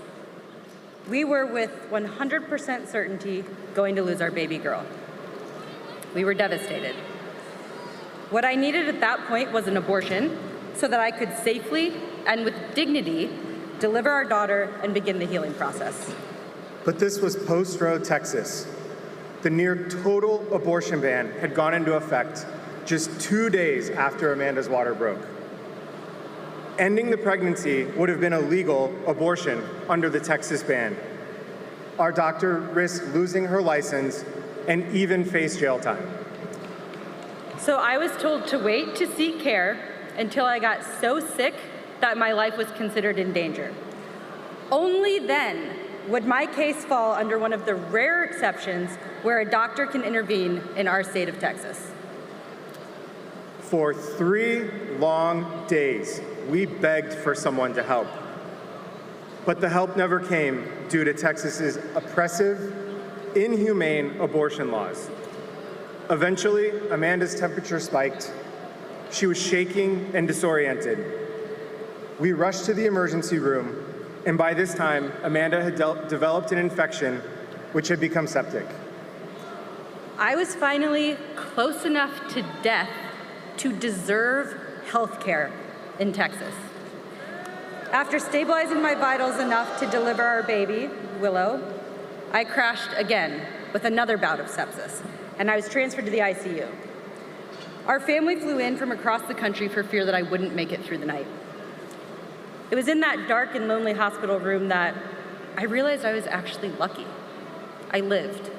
Speaker 27: We were with 100% certainty going to lose our baby girl. We were devastated. What I needed at that point was an abortion so that I could safely and with dignity deliver our daughter and begin the healing process.
Speaker 28: But this was post-Roe, Texas. The near total abortion ban had gone into effect just 2 days after Amanda's water broke. Ending the pregnancy would have been a legal abortion under the Texas ban. Our doctor risked losing her license and even faced jail time.
Speaker 27: So I was told to wait to seek care until I got so sick that my life was considered in danger. Only then would my case fall under one of the rare exceptions where a doctor can intervene in our state of Texas.
Speaker 28: For 3 long days, we begged for someone to help. But the help never came due to Texas's oppressive, inhumane abortion laws. Eventually, Amanda's temperature spiked. She was shaking and disoriented. We rushed to the emergency room, and by this time, Amanda had developed an infection which had become septic.
Speaker 27: I was finally close enough to death to deserve health care in Texas. After stabilizing my vitals enough to deliver our baby, Willow, I crashed again with another bout of sepsis, and I was transferred to the ICU. Our family flew in from across the country for fear that I wouldn't make it through the night. It was in that dark and lonely hospital room that I realized I was actually lucky. I lived.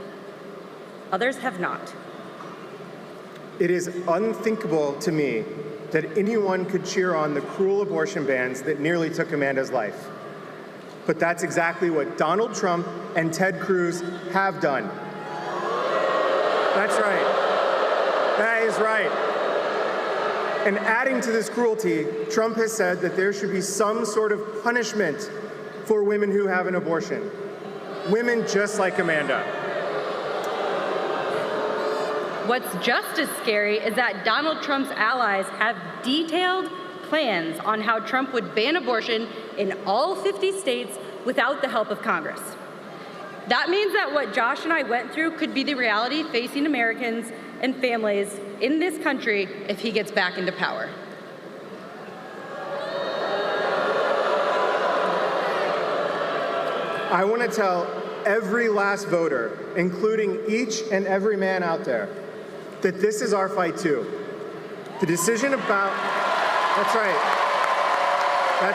Speaker 27: Others have not.
Speaker 28: It is unthinkable to me that anyone could cheer on the cruel abortion bans that nearly took Amanda's life. But that's exactly what Donald Trump and Ted Cruz have done. That's right. That is right. And adding to this cruelty, Trump has said that there should be some sort of punishment for women who have an abortion. Women just like Amanda.
Speaker 27: What's just as scary is that Donald Trump's allies have detailed plans on how Trump would ban abortion in all 50 states without the help of Congress. That means that what Josh and I went through could be the reality facing Americans and families in this country if he gets back into power.
Speaker 28: I want to tell every last voter, including each and every man out there, that this is our fight too. The decision about, that's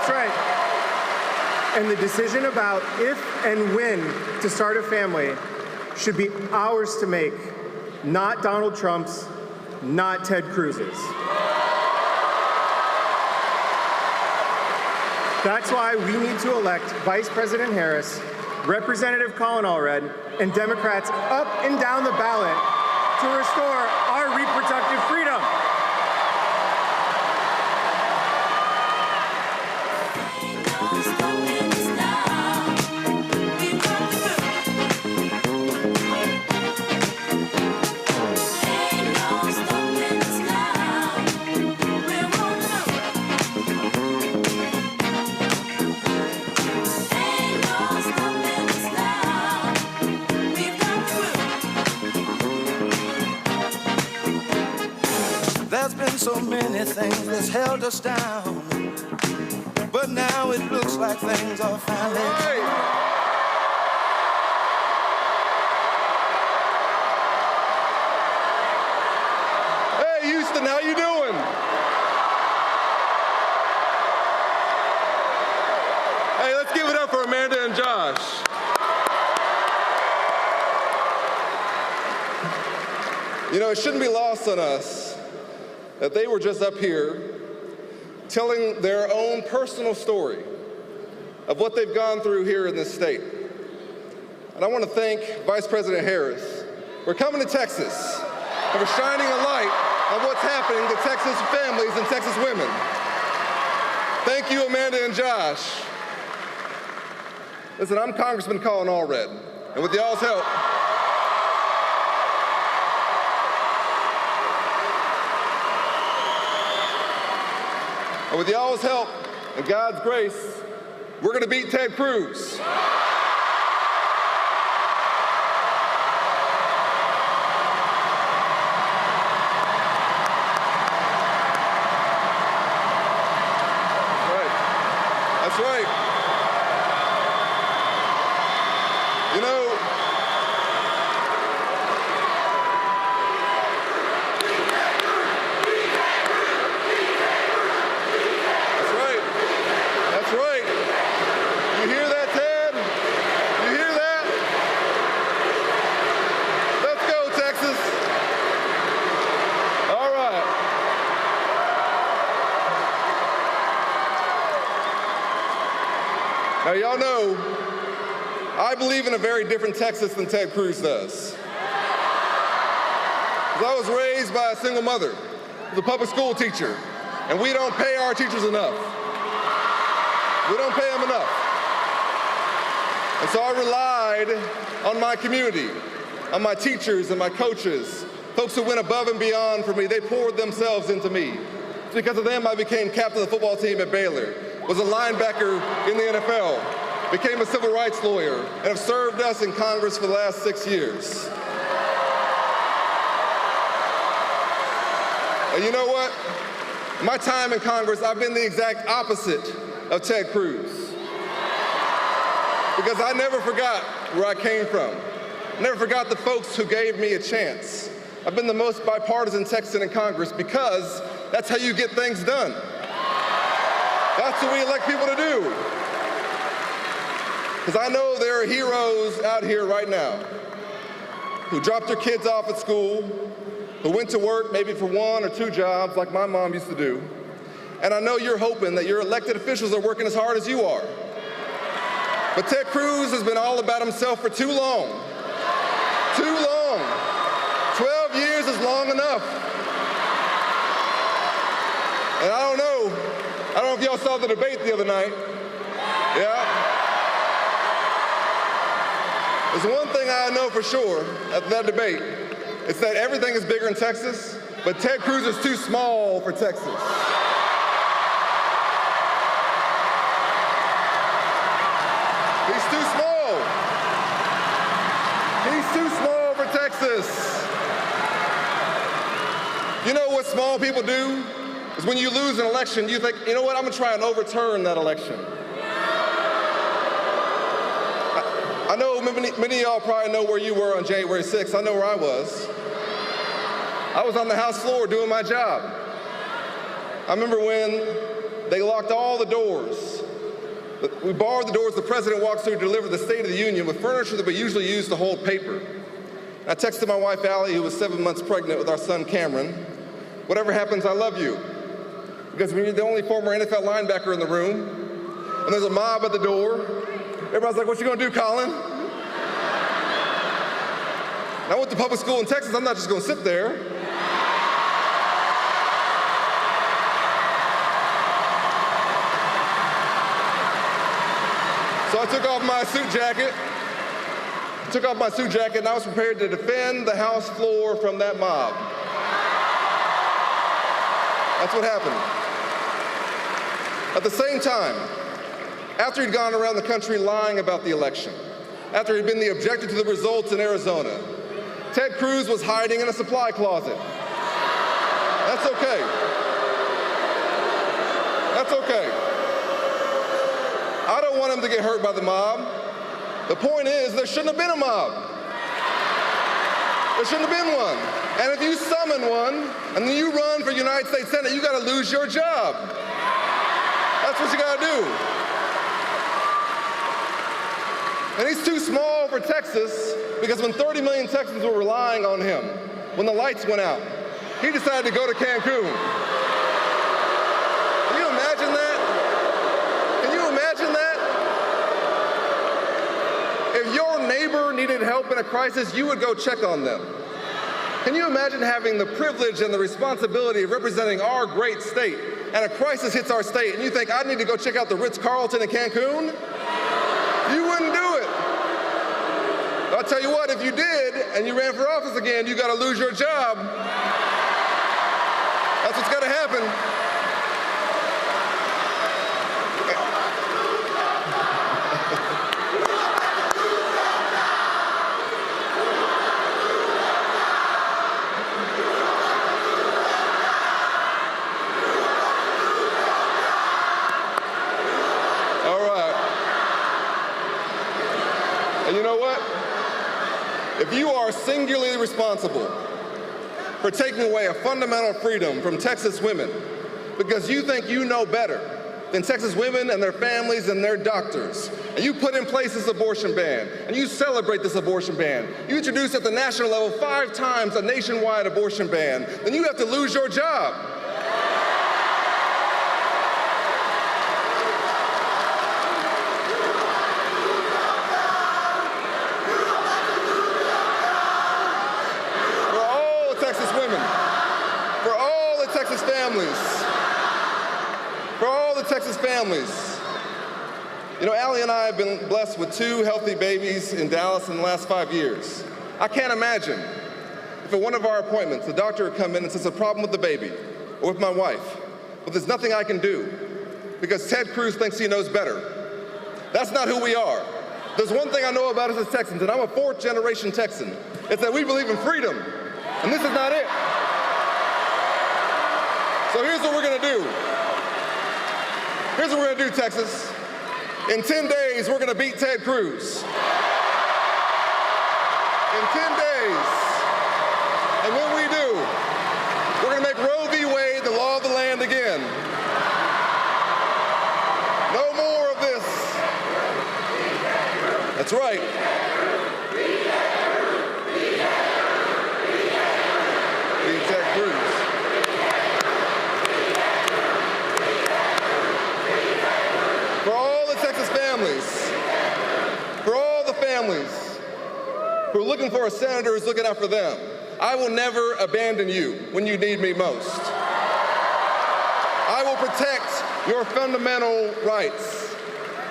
Speaker 28: right. And the decision about if and when to start a family should be ours to make, not Donald Trump's, not Ted Cruz's. That's why we need to elect Vice President Harris, Representative Colin Allred, and Democrats up and down the ballot to restore our reproductive freedom.
Speaker 14: There's been so many things that's held us down, but now it looks like things are finally
Speaker 3: Hey, Houston, how you doing? Hey, let's give it up for Amanda and Josh. You know, it shouldn't be lost on us that they were just up here telling their own personal story of what they've gone through here in this state. And I want to thank Vice President Harris for coming to Texas and for shining a light on what's happening to Texas families and Texas women. Thank you, Amanda and Josh. Listen, I'm Congressman Colin Allred, and with y'all's help, and God's grace, we're going to beat Ted Cruz. That's right. You know, that's right. You hear that, Ted? You hear that? Let's go, Texas. All right. Now, y'all know, I believe in a very different Texas than Ted Cruz does. 'Cause I was raised by a single mother, who's a public school teacher, and we don't pay our teachers enough. We don't pay them enough. And so I relied on my community, on my teachers and my coaches, folks who went above and beyond for me. They poured themselves into me. It's because of them I became captain of the football team at Baylor, was a linebacker in the NFL, became a civil rights lawyer, and have served us in Congress for the last 6 years. And you know what? My time in Congress, I've been the exact opposite of Ted Cruz. Because I never forgot where I came from. I never forgot the folks who gave me a chance. I've been the most bipartisan Texan in Congress because that's how you get things done. That's what we elect people to do. Because I know there are heroes out here right now who dropped their kids off at school, who went to work maybe for 1 or 2 jobs like my mom used to do. And I know you're hoping that your elected officials are working as hard as you are. But Ted Cruz has been all about himself for too long. Too long. 12 years is long enough. And I don't know if y'all saw the debate the other night. Yeah. There's one thing I know for sure after that debate. It's that everything is bigger in Texas, but Ted Cruz is too small for Texas. He's too small. He's too small for Texas. You know what small people do? Is when you lose an election, you think, you know what, I'm gonna try and overturn that election. I know many of y'all probably know where you were on January 6th. I know where I was. I was on the House floor doing my job. I remember when they locked all the doors. We barred the doors. The president walks through to deliver the State of the Union with furniture that we usually use to hold paper. I texted my wife, Allie, who was 7 months pregnant with our son, Cameron. Whatever happens, I love you. Because when you're the only former NFL linebacker in the room, and there's a mob at the door, everybody's like, what you gonna do, Colin? And I went to public school in Texas. I'm not just gonna sit there. So I took off my suit jacket, and I was prepared to defend the House floor from that mob. That's what happened. At the same time, after he'd gone around the country lying about the election, after he'd been the objector to the results in Arizona, Ted Cruz was hiding in a supply closet. That's okay. That's okay. I don't want him to get hurt by the mob. The point is, there shouldn't have been a mob. There shouldn't have been one. And if you summon one, and then you run for United States Senate, you gotta lose your job. That's what you gotta do. And he's too small for Texas because when 30 million Texans were relying on him, when the lights went out, he decided to go to Cancun. Can you imagine that? Can you imagine that? If your neighbor needed help in a crisis, you would go check on them. Can you imagine having the privilege and the responsibility of representing our great state, and a crisis hits our state, and you think, I need to go check out the Ritz-Carlton in Cancun? You wouldn't do it. I'll tell you what, if you did, and you ran for office again, you got to lose your job. That's what's got to happen. And you know what? If you are singularly responsible for taking away a fundamental freedom from Texas women because you think you know better than Texas women and their families and their doctors, and you put in place this abortion ban, and you celebrate this abortion ban, you introduce at the national level 5 times a nationwide abortion ban, then you have to lose your job. Texas families. You know, Allie and I have been blessed with 2 healthy babies in Dallas in the last 5 years. I can't imagine if at one of our appointments, the doctor would come in and says, a problem with the baby or with my wife, but there's nothing I can do because Ted Cruz thinks he knows better. That's not who we are. There's one thing I know about us as Texans, and I'm a 4th generation Texan. It's that we believe in freedom, and this is not it. So here's what we're gonna do. Here's what we're gonna do, Texas. In 10 days, we're gonna beat Ted Cruz. In 10 days. And when we do, we're gonna make Roe v. Wade the law of the land again. No more of this. That's right. Beat Ted Cruz. For all the families who are looking for a senator who's looking out for them, I will never abandon you when you need me most. I will protect your fundamental rights.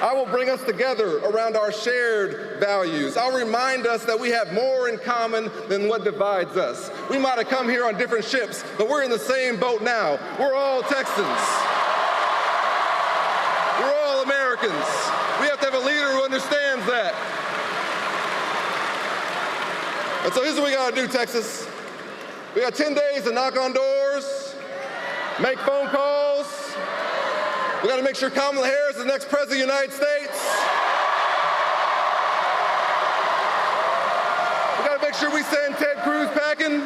Speaker 3: I will bring us together around our shared values. I'll remind us that we have more in common than what divides us. We might have come here on different ships, but we're in the same boat now. We're all Texans. We're all Americans. We have to have a leader who understands that. And so here's what we gotta do, Texas. We got 10 days to knock on doors, make phone calls. We gotta make sure Kamala Harris is the next president of the United States. We gotta make sure we send Ted Cruz packing.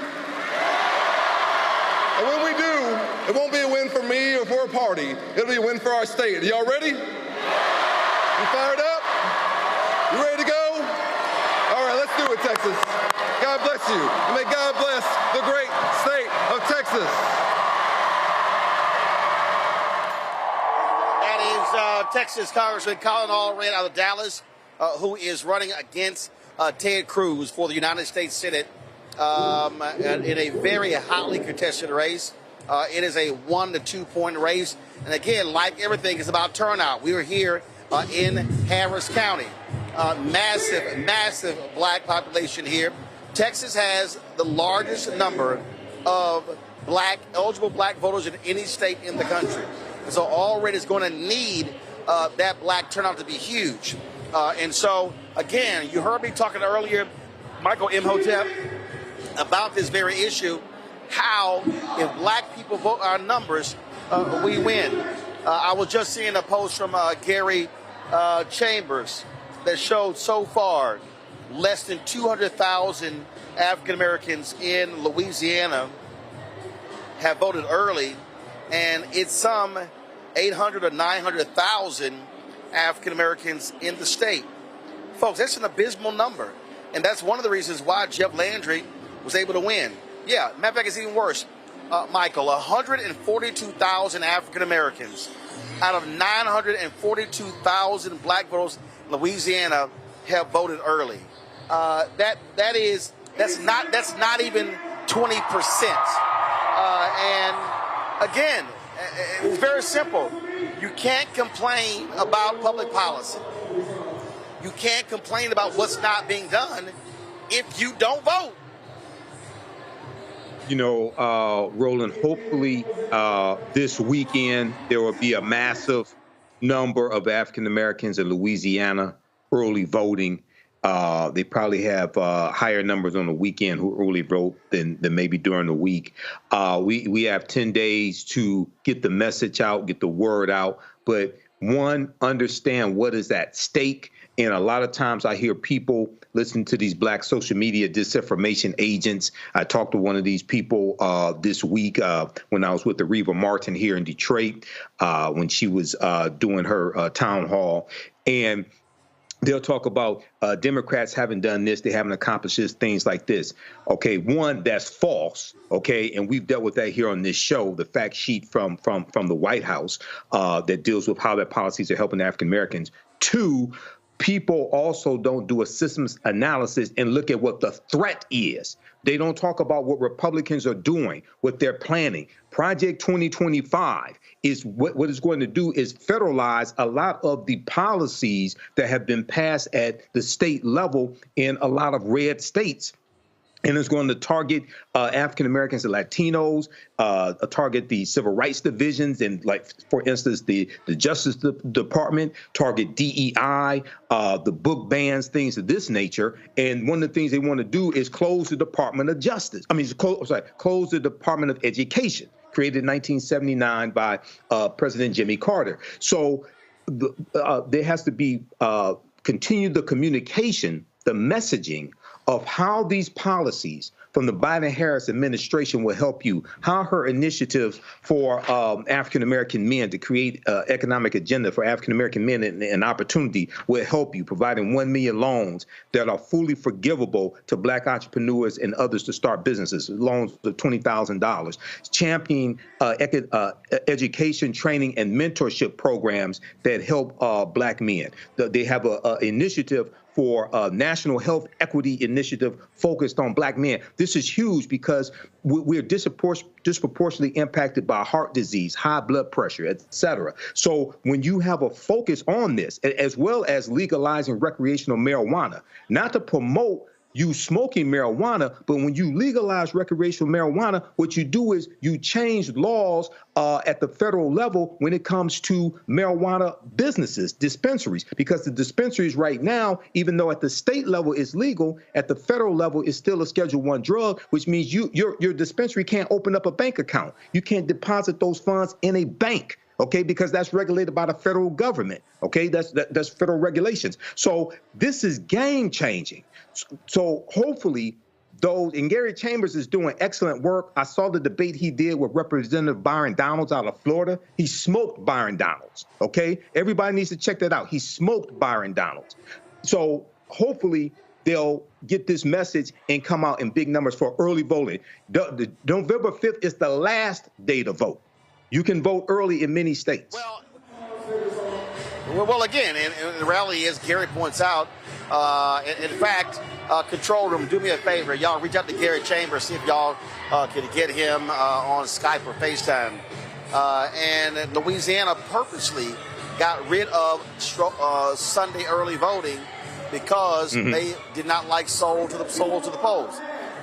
Speaker 3: And when we do, it won't be a win for me or for a party. It'll be a win for our state. Are y'all ready? You fired up? You ready to go? All right, let's do it, Texas. God bless you. And may God bless the great state of Texas.
Speaker 1: That is Texas Congressman Colin Allred out of Dallas, who is running against Ted Cruz for the United States Senate in a very hotly contested race. It is a 1 to 2 point race. And again, like everything, it's about turnout. We were here in Harris County. Massive black population here. Texas has the largest number of eligible black voters in any state in the country. And so Allred is going to need that black turnout to be huge. And so, again, you heard me talking earlier, Michael Imhotep, about this very issue, how if black people vote our numbers, we win. I was just seeing a post from Gary Chambers that showed so far less than 200,000 African Americans in Louisiana have voted early, and it's some 800 or 900,000 African Americans in the state. Folks, that's an abysmal number, and that's one of the reasons why Jeff Landry was able to win. Yeah, matter of fact, it's even worse. Michael, 142,000 African Americans out of 942,000 black voters in Louisiana have voted early. That's not even 20%. And again, it's very simple. You can't complain about public policy. You can't complain about what's not being done if you don't vote.
Speaker 5: You know, Roland, hopefully this weekend there will be a massive number of African Americans in Louisiana early voting. They probably have higher numbers on the weekend who early vote than maybe during the week. We have 10 days to get the message out, get the word out. But one, understand what is at stake. And a lot of times I hear people listen to these black social media disinformation agents. I talked to one of these people this week when I was with Reva Martin here in Detroit when she was doing her town hall. And they'll talk about Democrats haven't done this, they haven't accomplished this, things like this. Okay, one, that's false. Okay, and we've dealt with that here on this show, the fact sheet from the White House that deals with how their policies are helping African Americans. Two, people also don't do a systems analysis and look at what the threat is. They don't talk about what Republicans are doing, what they're planning. Project 2025 is what it's going to do is federalize a lot of the policies that have been passed at the state level in a lot of red states. And it's going to target African Americans and Latinos, target the civil rights divisions, and, like, for instance, the Justice Department, target DEI, the book bans, things of this nature. And one of the things they want to do is close the Department of Justice. Close the Department of Education, created in 1979 by President Jimmy Carter. So there has to be continue the communication, the messaging of how these policies from the Biden-Harris administration will help you, how her initiatives for African-American men to create economic agenda for African-American men and opportunity will help you, providing 1 million loans that are fully forgivable to black entrepreneurs and others to start businesses, loans of $20,000, championing education, training, and mentorship programs that help black men. They have an initiative for a national health equity initiative focused on black men. This is huge because we're disproportionately impacted by heart disease, high blood pressure, et cetera. So when you have a focus on this, as well as legalizing recreational marijuana, not to promote you smoking marijuana, but when you legalize recreational marijuana, what you do is you change laws at the federal level when it comes to marijuana businesses, dispensaries, because the dispensaries right now, even though at the state level it's legal, at the federal level it's still a Schedule I drug, which means your dispensary can't open up a bank account. You can't deposit those funds in a bank. Okay, because that's regulated by the federal government. Okay, that's federal regulations. So this is game changing. So hopefully those, and Gary Chambers is doing excellent work. I saw the debate he did with Representative Byron Donalds out of Florida. He smoked Byron Donalds. Okay, everybody needs to check that out. He smoked Byron Donalds. So hopefully they'll get this message and come out in big numbers for early voting. The November 5th is the last day to vote. You can vote early in many states.
Speaker 1: Well, again, and the rally, as Gary points out, in fact, control room, do me a favor. Y'all reach out to Gary Chambers, see if y'all can get him on Skype or FaceTime. And Louisiana purposely got rid of Sunday early voting because they did not like sold to the polls.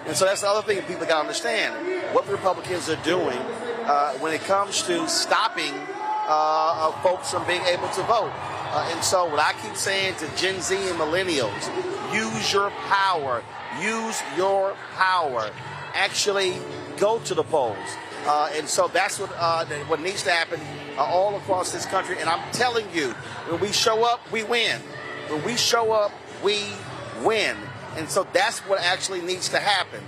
Speaker 1: And so that's the other thing people got to understand. What the Republicans are doing when it comes to stopping folks from being able to vote. And so what I keep saying to Gen Z and millennials, use your power. Use your power. Actually go to the polls. And so that's what needs to happen all across this country. And I'm telling you, when we show up, we win. When we show up, we win. And so that's what actually needs to happen.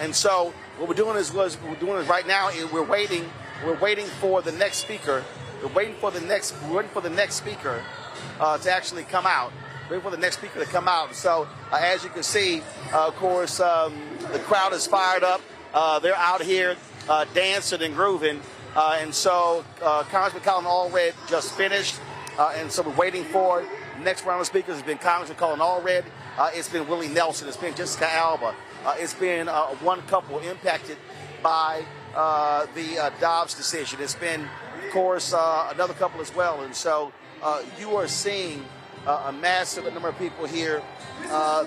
Speaker 1: And so what we're doing is right now is we're waiting for the next speaker. We're waiting for the next speaker to actually come out. Waiting for the next speaker to come out. So as you can see, of course, the crowd is fired up. They're out here dancing and grooving. And so Congressman Colin Allred just finished. And so we're waiting for the next round of speakers. It's been Congressman Colin Allred. It's been Willie Nelson. It's been Jessica Alba. It's been one couple impacted by the Dobbs decision. It's been, of course, another couple as well. And so you are seeing a massive number of people here.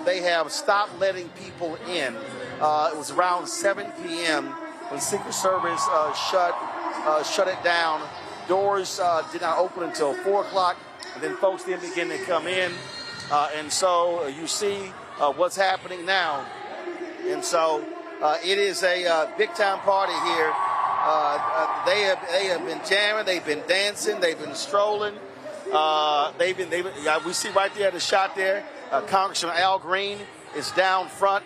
Speaker 1: They have stopped letting people in. It was around 7 p.m. when Secret Service shut it down. Doors did not open until 4 o'clock, and then folks then begin to come in. And so you see what's happening now. And so it is a big-time party here. They have been jamming, they've been dancing, they've been strolling. We see right there the shot there. Congressman Allred is down front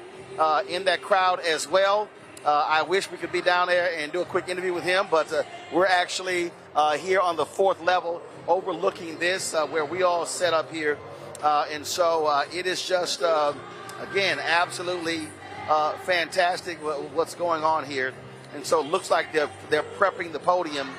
Speaker 1: in that crowd as well. I wish we could be down there and do a quick interview with him, but we're actually here on the 4th level overlooking this where we all set up here. And so it is just, again, absolutely fantastic what's going on here. And so it looks like they're prepping the podium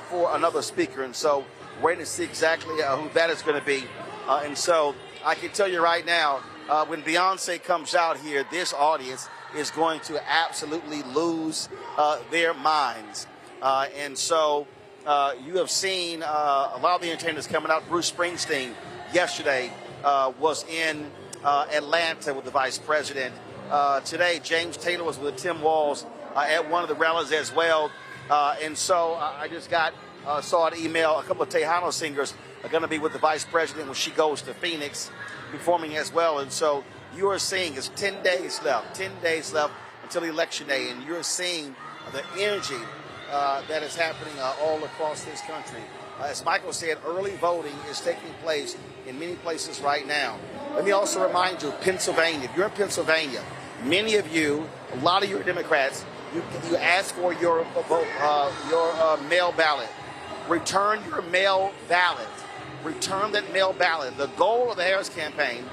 Speaker 1: for another speaker. And so waiting to see exactly who that is going to be. And so I can tell you right now, when Beyonce comes out here, this audience is going to absolutely lose their minds. And so you have seen a lot of the entertainers coming out. Bruce Springsteen yesterday was in Atlanta with the vice president. Today, James Taylor was with Tim Walz at one of the rallies as well. And so I just saw an email. A couple of Tejano singers are going to be with the vice president when she goes to Phoenix, performing as well. And so you are seeing it's 10 days left until election day, and you're seeing the energy that is happening all across this country. As Michael said, early voting is taking place in many places right now. Let me also remind you, Pennsylvania, if you're in Pennsylvania, many of you, a lot of you are Democrats, you ask for your mail ballot. Return your mail ballot. Return that mail ballot. The goal of the Harris campaign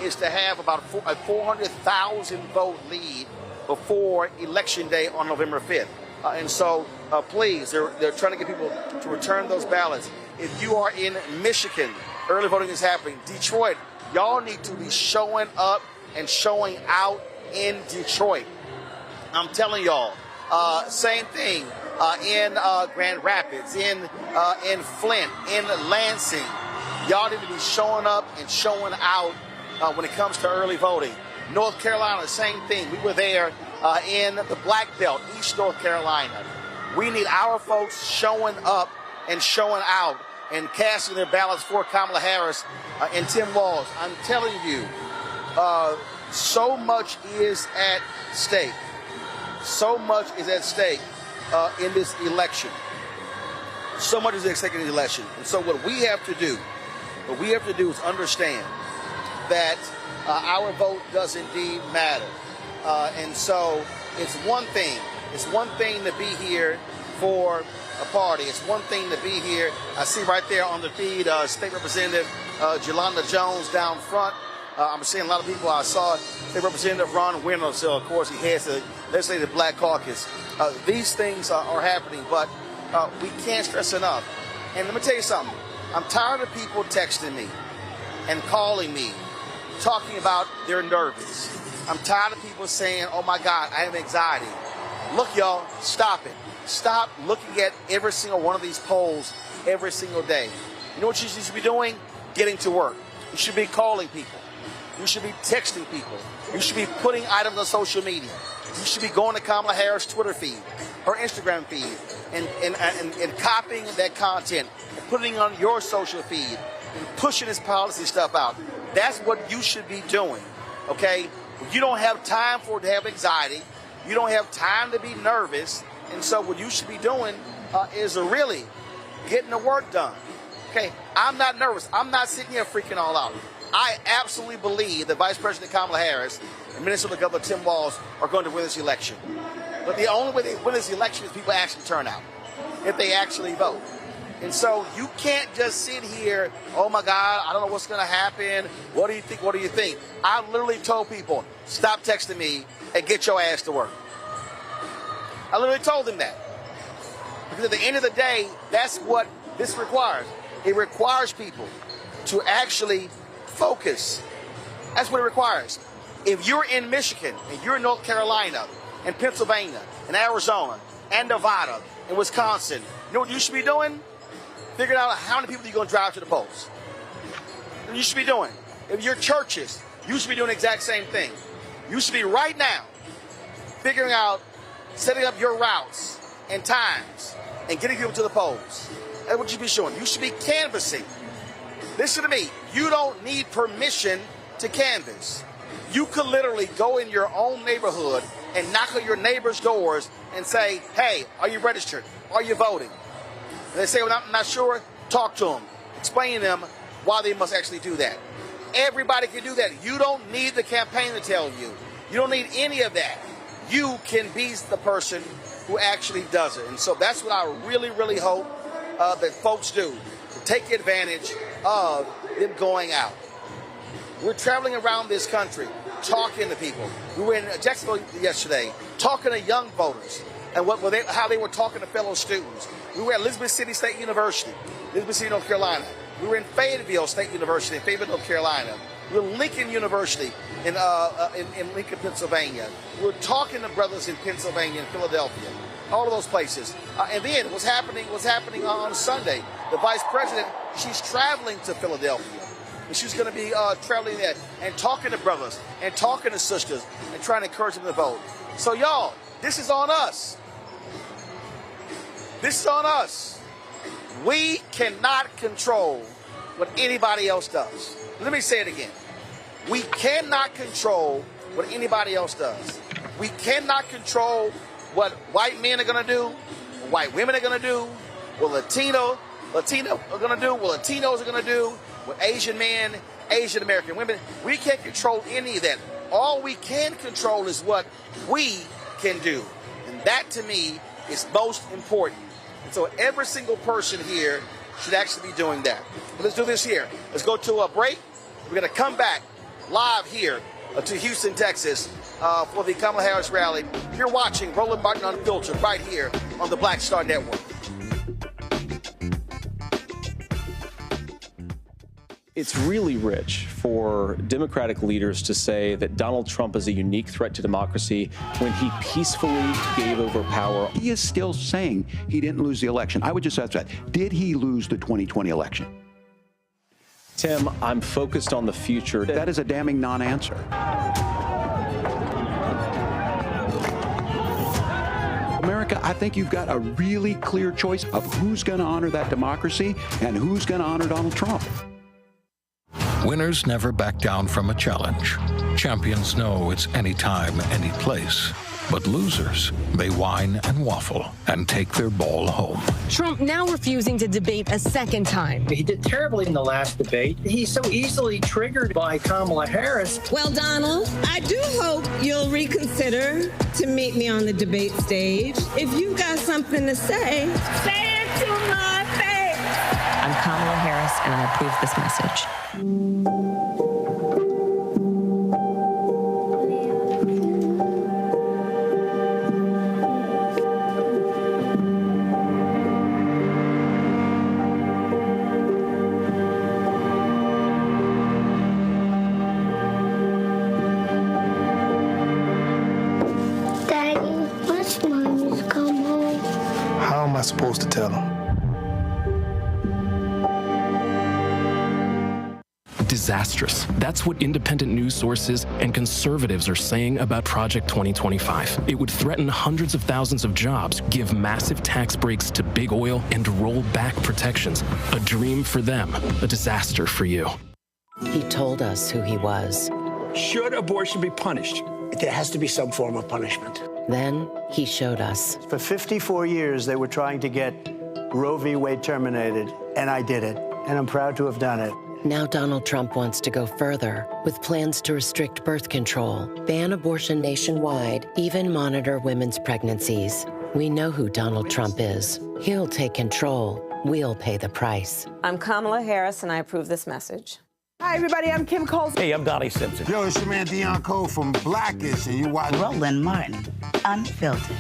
Speaker 1: is to have about a 400,000 vote lead before Election Day on November 5th. And so, please, they're trying to get people to return those ballots. If you are in Michigan, early voting is happening. Detroit, y'all need to be showing up and showing out in Detroit. I'm telling y'all, same thing in Grand Rapids, in Flint, in Lansing. Y'all need to be showing up and showing out when it comes to early voting. North Carolina, same thing. We were there in the Black Belt, East North Carolina. We need our folks showing up and showing out and casting their ballots for Kamala Harris and Tim Walz. I'm telling you, so much is at stake. So much is at stake in this election. So much is at stake in this election. And so what we have to do is understand that our vote does indeed matter. And so it's one thing to be here for a party. It's one thing to be here. I see right there on the feed, State Representative Jelanda Jones down front. I'm seeing a lot of people. I saw State Representative Ron Winter, so of course he heads the Legislative Black Caucus. These things are happening, but we can't stress enough. And let me tell you something. I'm tired of people texting me and calling me, talking about they're nervous. I'm tired of people saying, oh my God, I have anxiety. Look, y'all, stop it. Stop looking at every single one of these polls every single day. You know what you should be doing? Getting to work. You should be calling people. You should be texting people. You should be putting items on social media. You should be going to Kamala Harris' Twitter feed, her Instagram feed, and copying that content and putting it on your social feed and pushing this policy stuff out. That's what you should be doing, okay? You don't have time to have anxiety. You don't have time to be nervous. And so what you should be doing is really getting the work done. Okay, I'm not nervous. I'm not sitting here freaking all out. I absolutely believe that Vice President Kamala Harris and Minnesota Governor Tim Walz are going to win this election. But the only way they win this election is people actually turn out, if they actually vote. And so you can't just sit here, oh my God, I don't know what's going to happen. What do you think? What do you think? I literally told people, stop texting me and get your ass to work. I literally told them that. Because at the end of the day, that's what this requires. It requires people to actually focus. That's what it requires. If you're in Michigan and you're in North Carolina and Pennsylvania and Arizona and Nevada and Wisconsin, you know what you should be doing? Figuring out how many people you're going to drive to the polls. You should be doing. If you're churches, you should be doing the exact same thing. You should be right now figuring out, setting up your routes and times and getting people to the polls. That's what you should be showing. You should be canvassing. Listen to me. You don't need permission to canvass. You could literally go in your own neighborhood and knock on your neighbor's doors and say, hey, are you registered? Are you voting? And they say, well, I'm not sure. Talk to them. Explain to them why they must actually do that. Everybody can do that. You don't need the campaign to tell you. You don't need any of that. You can be the person who actually does it. And so that's what I really, really hope that folks do, to take advantage of them going out. We're traveling around this country, talking to people. We were in Jacksonville yesterday, talking to young voters and how they were talking to fellow students. We were at Elizabeth City State University, Elizabeth City, North Carolina. We were in Fayetteville State University in Fayetteville, North Carolina. We were at Lincoln University in Lincoln, Pennsylvania. We were talking to brothers in Pennsylvania and Philadelphia, all of those places. And then what's happening on Sunday? The Vice President, she's traveling to Philadelphia. And she's going to be traveling there and talking to brothers and talking to sisters and trying to encourage them to vote. So y'all, this is on us. This is on us. We cannot control what anybody else does. Let me say it again. We cannot control what anybody else does. We cannot control what white men are going to do, what white women are going to do, what Latino are going to do, what Latinos are going to do, what Asian men, Asian American women. We can't control any of that. All we can control is what we can do. And that, to me, is most important. And so every single person here should actually be doing that. But let's do this here. Let's go to a break. We're going to come back live here to Houston, Texas for the Kamala Harris Rally. You're watching Roland Martin Unfiltered right here on the Black Star Network.
Speaker 6: It's really rich for Democratic leaders to say that Donald Trump is a unique threat to democracy when he peacefully gave over power.
Speaker 12: He is still saying he didn't lose the election. I would just ask that. Did he lose the 2020 election?
Speaker 6: Tim, I'm focused on the future.
Speaker 12: That is a damning non-answer. America, I think you've got a really clear choice of who's going to honor that democracy and who's going to honor Donald Trump.
Speaker 15: Winners never back down from a challenge. Champions know it's anytime, any place. But losers may whine and waffle and take their ball home.
Speaker 19: Trump now refusing to debate a second time.
Speaker 20: He did terribly in the last debate. He's so easily triggered by Kamala Harris.
Speaker 21: Well, Donald, I do hope you'll reconsider to meet me on the debate stage. If you've got something to say it to my face.
Speaker 11: I'm Kamala Harris, and I approve this message.
Speaker 4: Daddy, when's Mommy's come home?
Speaker 22: How am I supposed to tell him?
Speaker 23: Disastrous. That's what independent news sources and conservatives are saying about Project 2025. It would threaten hundreds of thousands of jobs, give massive tax breaks to big oil, and roll back protections. A dream for them, a disaster for you.
Speaker 11: He told us who he was.
Speaker 13: Should abortion be punished?
Speaker 16: There has to be some form of punishment.
Speaker 11: Then he showed us.
Speaker 29: For 54 years, they were trying to get Roe v. Wade terminated, and I did it, and I'm proud to have done it.
Speaker 11: Now Donald Trump wants to go further with plans to restrict birth control, ban abortion nationwide, even monitor women's pregnancies. We know who Donald Trump is. He'll take control. We'll pay the price.
Speaker 18: I'm Kamala Harris, and I approve this message.
Speaker 30: Hi, everybody. I'm Kim Coles.
Speaker 31: Hey, I'm Donnie Simpson.
Speaker 32: Yo, it's your man Deion Cole from Blackish, and you watch
Speaker 33: Roland Martin Unfiltered.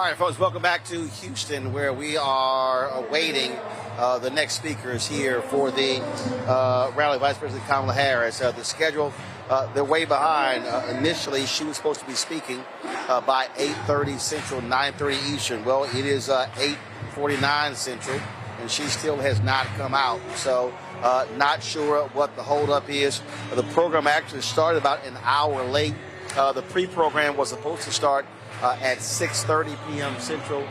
Speaker 1: right, folks, welcome back to Houston, where we are awaiting the next speakers here for the rally. Vice President Kamala Harris. The schedule, they're way behind. Initially, she was supposed to be speaking by 8:30 Central, 9:30 Eastern. Well, it is 8:49 Central, and she still has not come out. So not sure what the holdup is. The program actually started about an hour late. The pre-program was supposed to start at 6:30 p.m. Central,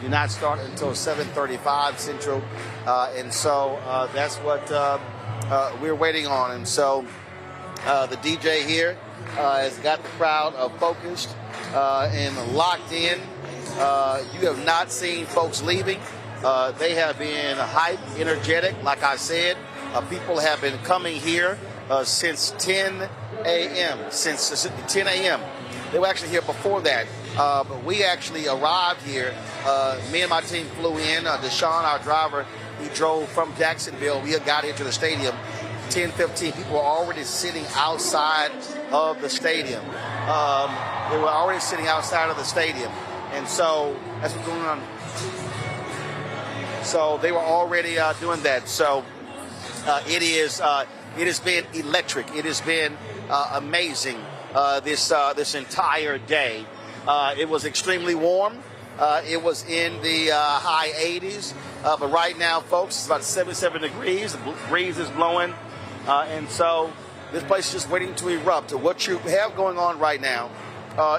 Speaker 1: do not start until 7:35 Central, and so that's what we're waiting on. And so the DJ here has got the crowd focused and locked in. You have not seen folks leaving. They have been hype, energetic. Like I said, people have been coming here since 10 a.m. Since 10 a.m. They were actually here before that. But we actually arrived here. Me and my team flew in. Deshaun, our driver, he drove from Jacksonville. We had got into the stadium 10:15. People were already sitting outside of the stadium. They were already sitting outside of the stadium. And so that's what's going on. So they were already doing that. So it has been electric. It has been amazing this entire day. It was extremely warm. It was in the high 80s. But right now, folks, it's about 77 degrees. The breeze is blowing. And so this place is just waiting to erupt. What you have going on right now,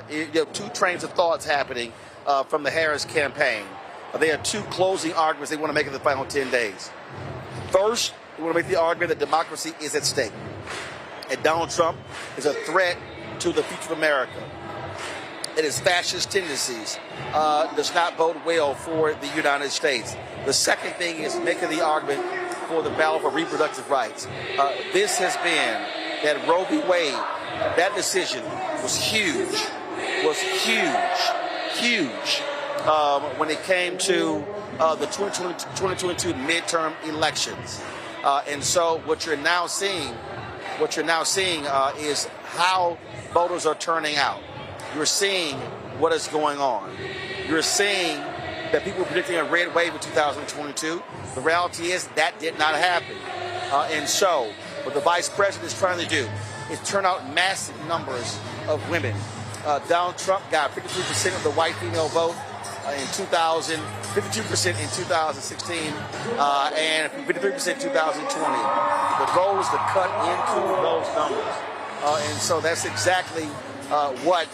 Speaker 1: you have two trains of thoughts happening from the Harris campaign. There are two closing arguments they want to make in the final 10 days. First, they want to make the argument that democracy is at stake. And Donald Trump is a threat to the future of America. It is fascist tendencies, does not bode well for the United States. The second thing is making the argument for the battle for reproductive rights. This has been that Roe v. Wade, that decision was huge when it came to the 2022 midterm elections. And so what you're now seeing is how voters are turning out. You're seeing what is going on. You're seeing that people were predicting a red wave in 2022. The reality is that did not happen. And so what the vice president is trying to do is turn out massive numbers of women. Donald Trump got 53% of the white female vote in 2000, 52% in 2016, and 53% in 2020. The goal is to cut into those numbers. And so that's exactly what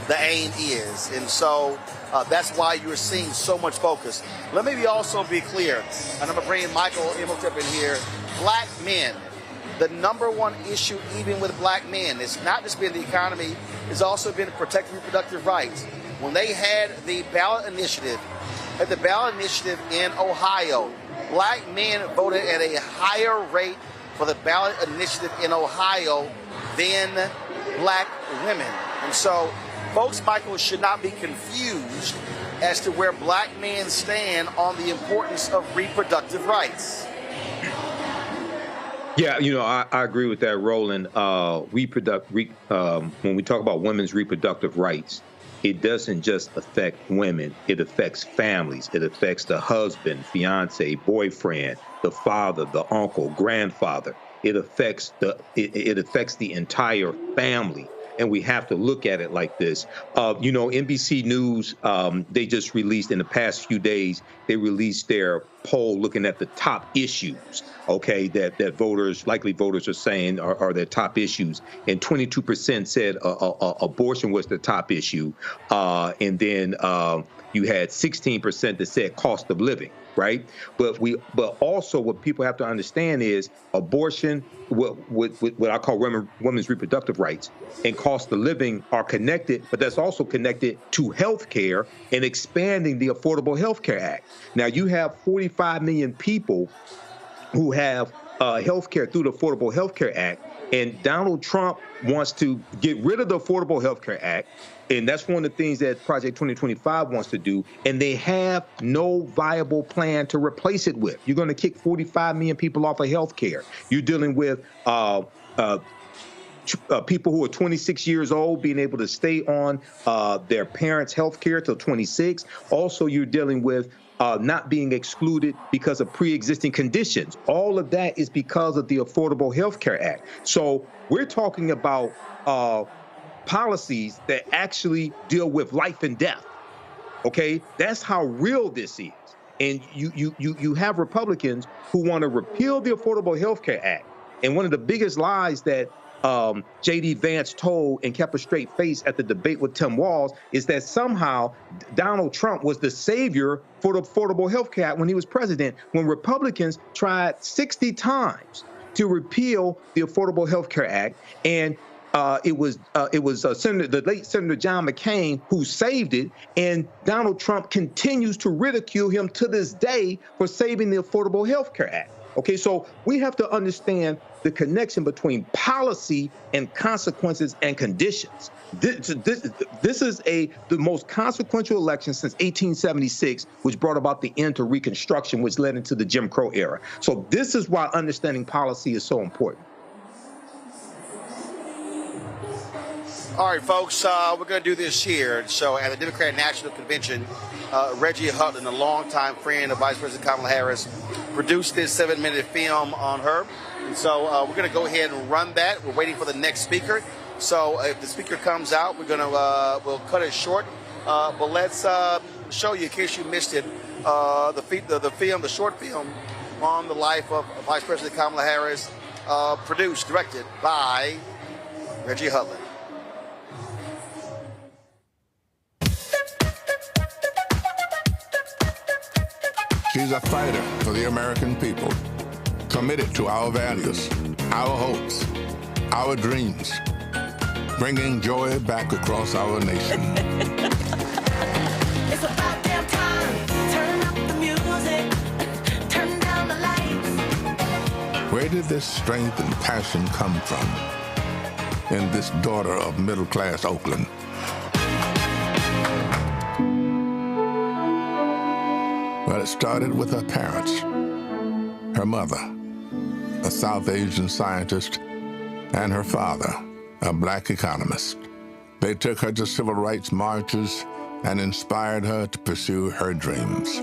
Speaker 1: the aim is. And so that's why you're seeing so much focus. Let me also be clear, and I'm going to bring Michael Imhotep in here. Black men, the number one issue even with black men, it's not just been the economy, it's also been protecting reproductive rights. When they had the ballot initiative, in Ohio, black men voted at a higher rate for the ballot initiative in Ohio than black women. And so folks, Michael, should not be confused as to where black men stand on the importance of reproductive rights.
Speaker 5: Yeah, I agree with that, Roland. When we talk about women's reproductive rights, it doesn't just affect women. It affects families. It affects the husband, fiance, boyfriend, the father, the uncle, grandfather. It affects the entire family. And we have to look at it like this. NBC News, they just released in the past few days, they released their poll looking at the top issues, okay, that likely voters are saying are their top issues. And 22% said abortion was the top issue. And then you had 16% that said cost of living, right? But also what people have to understand is abortion, what I call women's reproductive rights, and cost of living are connected, but that's also connected to health care and expanding the Affordable Health Care Act. Now, you have 45 million people who have health care through the Affordable Health Care Act, and Donald Trump wants to get rid of the Affordable Health Care Act, and that's one of the things that Project 2025 wants to do, and they have no viable plan to replace it with. You're going to kick 45 million people off of health care. You're dealing with people who are 26 years old being able to stay on their parents' health care till 26. Also, you're dealing with not being excluded because of pre-existing conditions. All of that is because of the Affordable Health Care Act. So we're talking about policies that actually deal with life and death. Okay, that's how real this is. And you have Republicans who want to repeal the Affordable Health Care Act. And one of the biggest lies that J.D. Vance told and kept a straight face at the debate with Tim Walz is that somehow Donald Trump was the savior for the Affordable Health Care Act when he was president, when Republicans tried 60 times to repeal the Affordable Health Care Act. And it was the late Senator John McCain who saved it, and Donald Trump continues to ridicule him to this day for saving the Affordable Health Care Act. Okay, so we have to understand the connection between policy and consequences and conditions. This is the most consequential election since 1876, which brought about the end to Reconstruction, which led into the Jim Crow era. So this is why understanding policy is so important.
Speaker 1: All right, folks, we're going to do this here. So at the Democratic National Convention, Reggie Hutton, a longtime friend of Vice President Kamala Harris, produced this 7-minute film on her. And so we're going to go ahead and run that. We're waiting for the next speaker. So if the speaker comes out, we're going to we'll cut it short. But let's show you, in case you missed it, the short film on the life of Vice President Kamala Harris, produced, directed by Reggie Hutton.
Speaker 2: She's a fighter for the American people, committed to our values, our hopes, our dreams, bringing joy back across our nation.
Speaker 4: It's about damn time. Turn up the music. Turn down the lights.
Speaker 2: Where did this strength and passion come from in this daughter of middle-class Oakland? Well, it started with her parents, her mother, a South Asian scientist, and her father, a black economist. They took her to civil rights marches and inspired her to pursue her dreams.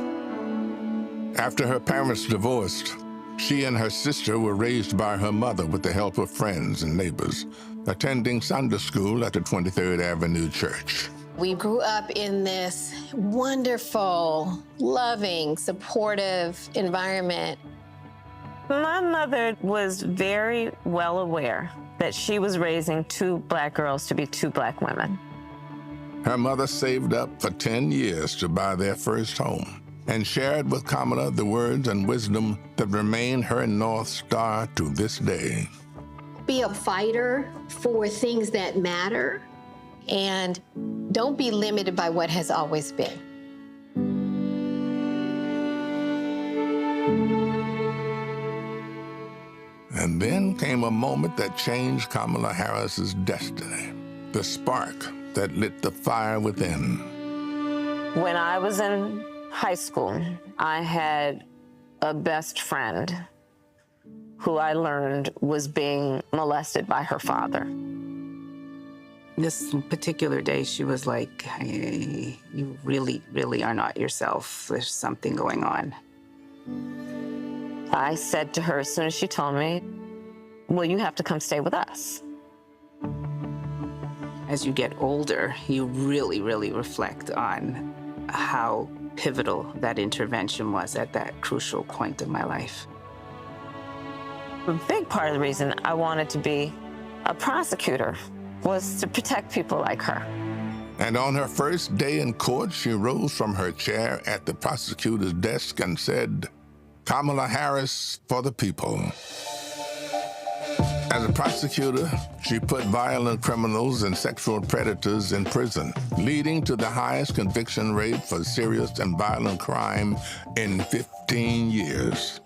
Speaker 2: After her parents divorced, she and her sister were raised by her mother with the help of friends and neighbors, attending Sunday school at the 23rd Avenue Church.
Speaker 7: We grew up in this wonderful, loving, supportive environment.
Speaker 11: My mother was very well aware that she was raising 2 black girls to be 2 black women.
Speaker 2: Her mother saved up for 10 years to buy their first home and shared with Kamala the words and wisdom that remain her North Star to this day.
Speaker 7: Be a fighter for things that matter, and don't be limited by what has always been.
Speaker 2: And then came a moment that changed Kamala Harris's destiny, the spark that lit the fire within.
Speaker 11: When I was in high school, I had a best friend who I learned was being molested by her father.
Speaker 8: This particular day, she was like, hey, you really, really are not yourself. There's something going on.
Speaker 11: I said to her as soon as she told me, well, you have to come stay with us.
Speaker 8: As you get older, you really, really reflect on how pivotal that intervention was at that crucial point of my life.
Speaker 11: A big part of the reason I wanted to be a prosecutor was to protect people like her.
Speaker 2: And on her first day in court, she rose from her chair at the prosecutor's desk and said, Kamala Harris for the people. As a prosecutor, she put violent criminals and sexual predators in prison, leading to the highest conviction rate for serious and violent crime in 15 years,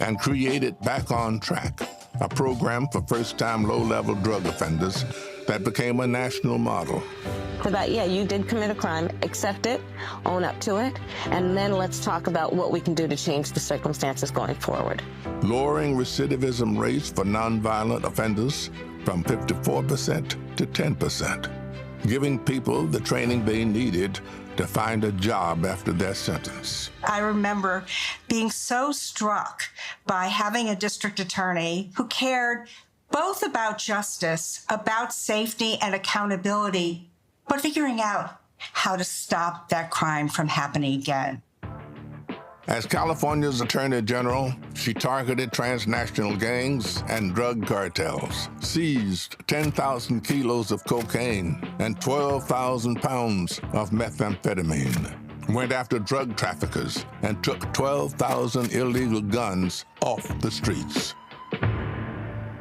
Speaker 2: and created Back on Track, a program for first-time low-level drug offenders that became a national model.
Speaker 11: for that, yeah, you did commit a crime, accept it, own up to it, and then let's talk about what we can do to change the circumstances going forward.
Speaker 2: Lowering recidivism rates for nonviolent offenders from 54% to 10%, giving people the training they needed to find a job after their sentence.
Speaker 3: I remember being so struck by having a district attorney who cared both about justice, about safety and accountability, but figuring out how to stop that crime from happening again.
Speaker 2: As California's Attorney General, she targeted transnational gangs and drug cartels, seized 10,000 kilos of cocaine and 12,000 pounds of methamphetamine, went after drug traffickers, and took 12,000 illegal guns off the streets.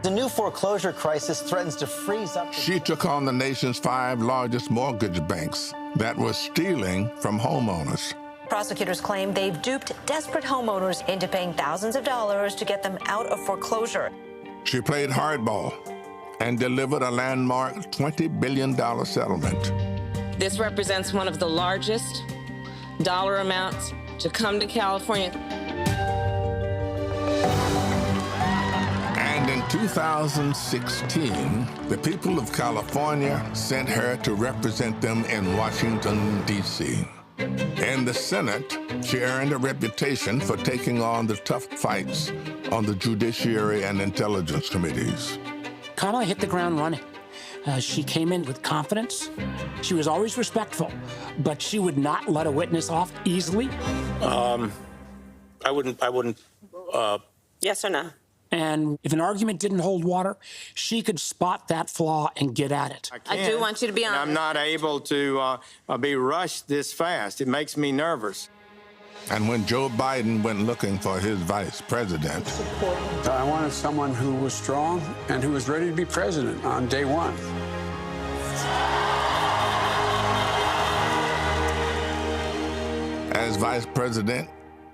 Speaker 6: The new foreclosure crisis threatens to freeze up.
Speaker 2: She took on the nation's 5 largest mortgage banks that were stealing from homeowners.
Speaker 9: Prosecutors claim they've duped desperate homeowners into paying thousands of dollars to get them out of foreclosure.
Speaker 2: She played hardball and delivered a landmark $20 billion settlement.
Speaker 11: This represents one of the largest dollar amounts to come to California.
Speaker 2: And in 2016, the people of California sent her to represent them in Washington, D.C. In the Senate, she earned a reputation for taking on the tough fights on the Judiciary and Intelligence Committees.
Speaker 10: Kamala hit the ground running. She came in with confidence. She was always respectful, but she would not let a witness off easily.
Speaker 12: I wouldn't.
Speaker 11: Yes or no?
Speaker 10: And if an argument didn't hold water, she could spot that flaw and get at it.
Speaker 11: I do want you to be honest.
Speaker 12: I'm not able to be rushed this fast. It makes me nervous.
Speaker 2: And when Joe Biden went looking for his vice president,
Speaker 13: I wanted someone who was strong and who was ready to be president on day one.
Speaker 2: as vice president,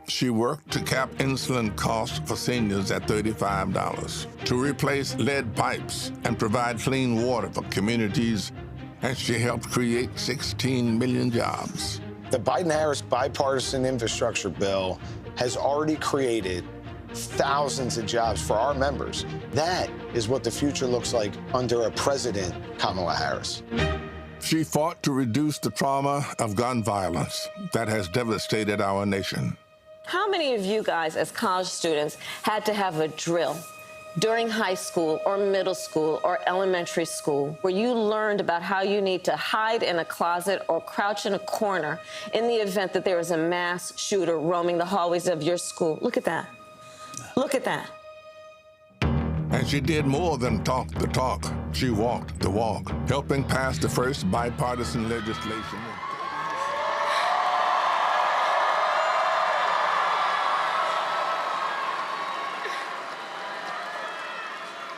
Speaker 2: she worked to cap insulin costs for seniors at $35, to replace lead pipes and provide clean water for communities, and she helped create 16 million jobs.
Speaker 14: The Biden-Harris bipartisan infrastructure bill has already created thousands of jobs for our members. That is what the future looks like under a President Kamala Harris.
Speaker 2: She fought to reduce the trauma of gun violence that has devastated our nation.
Speaker 11: How many of you guys, as college students, had to have a drill during high school or middle school or elementary school where you learned about how you need to hide in a closet or crouch in a corner in the event that there is a mass shooter roaming the hallways of your school? Look at that. Look at that.
Speaker 2: And she did more than talk the talk. She walked the walk, helping pass the first bipartisan legislation.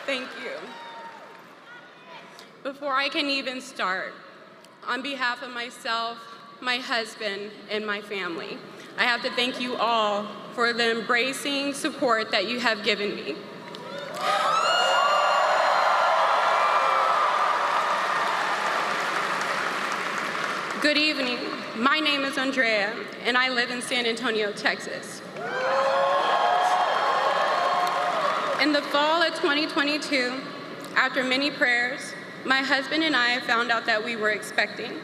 Speaker 17: Thank you. Before I can even start, on behalf of myself, my husband, and my family, I have to thank you all for the embracing support that you have given me. Good evening. My name is Andrea, and I live in San Antonio, Texas. In the fall of 2022, after many prayers, my husband and I found out that we were expecting.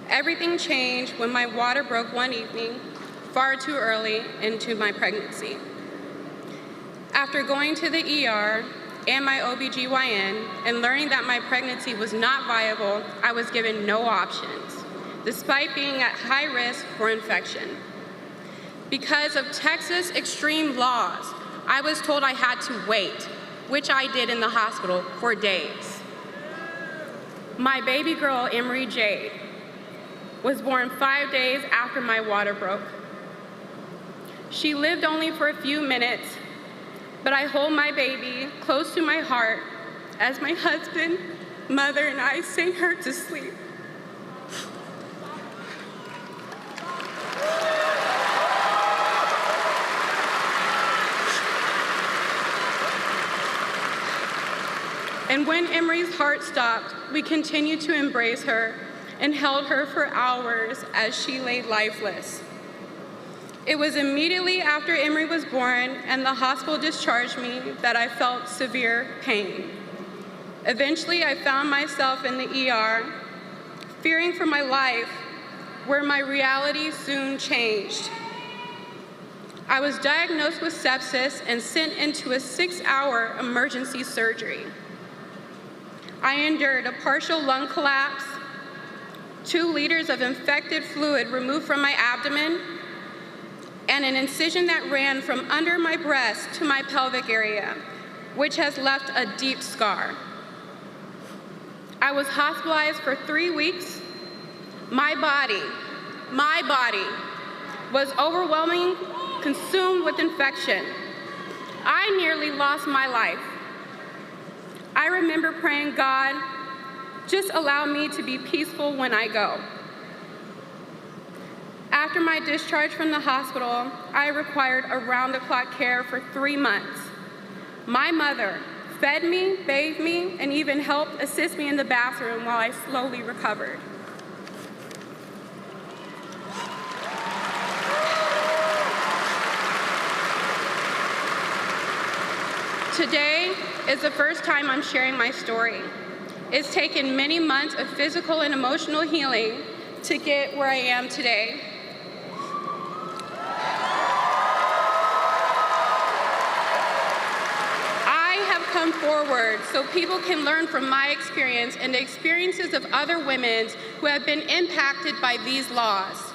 Speaker 17: Everything changed when my water broke one evening, far too early into my pregnancy. After going to the ER and my OBGYN and learning that my pregnancy was not viable, I was given no options, despite being at high risk for infection. Because of Texas extreme laws, I was told I had to wait, which I did in the hospital for days. My baby girl, Emery Jade, was born 5 days after my water broke. She lived only for a few minutes, but I hold my baby close to my heart as my husband, mother, and I sing her to sleep. And when Emery's heart stopped, we continued to embrace her and held her for hours as she lay lifeless. It was immediately after Emery was born and the hospital discharged me that I felt severe pain. Eventually, I found myself in the ER, fearing for my life, where my reality soon changed. I was diagnosed with sepsis and sent into a 6-hour emergency surgery. I endured a partial lung collapse, 2 liters of infected fluid removed from my abdomen, and an incision that ran from under my breast to my pelvic area, which has left a deep scar. I was hospitalized for 3 weeks. My body was overwhelmingly consumed with infection. I nearly lost my life. I remember praying, God, just allow me to be peaceful when I go. After my discharge from the hospital, I required around-the-clock care for 3 months. My mother fed me, bathed me, and even helped assist me in the bathroom while I slowly recovered. Today is the first time I'm sharing my story. It's taken many months of physical and emotional healing to get where I am today. Come forward so people can learn from my experience and the experiences of other women who have been impacted by these laws.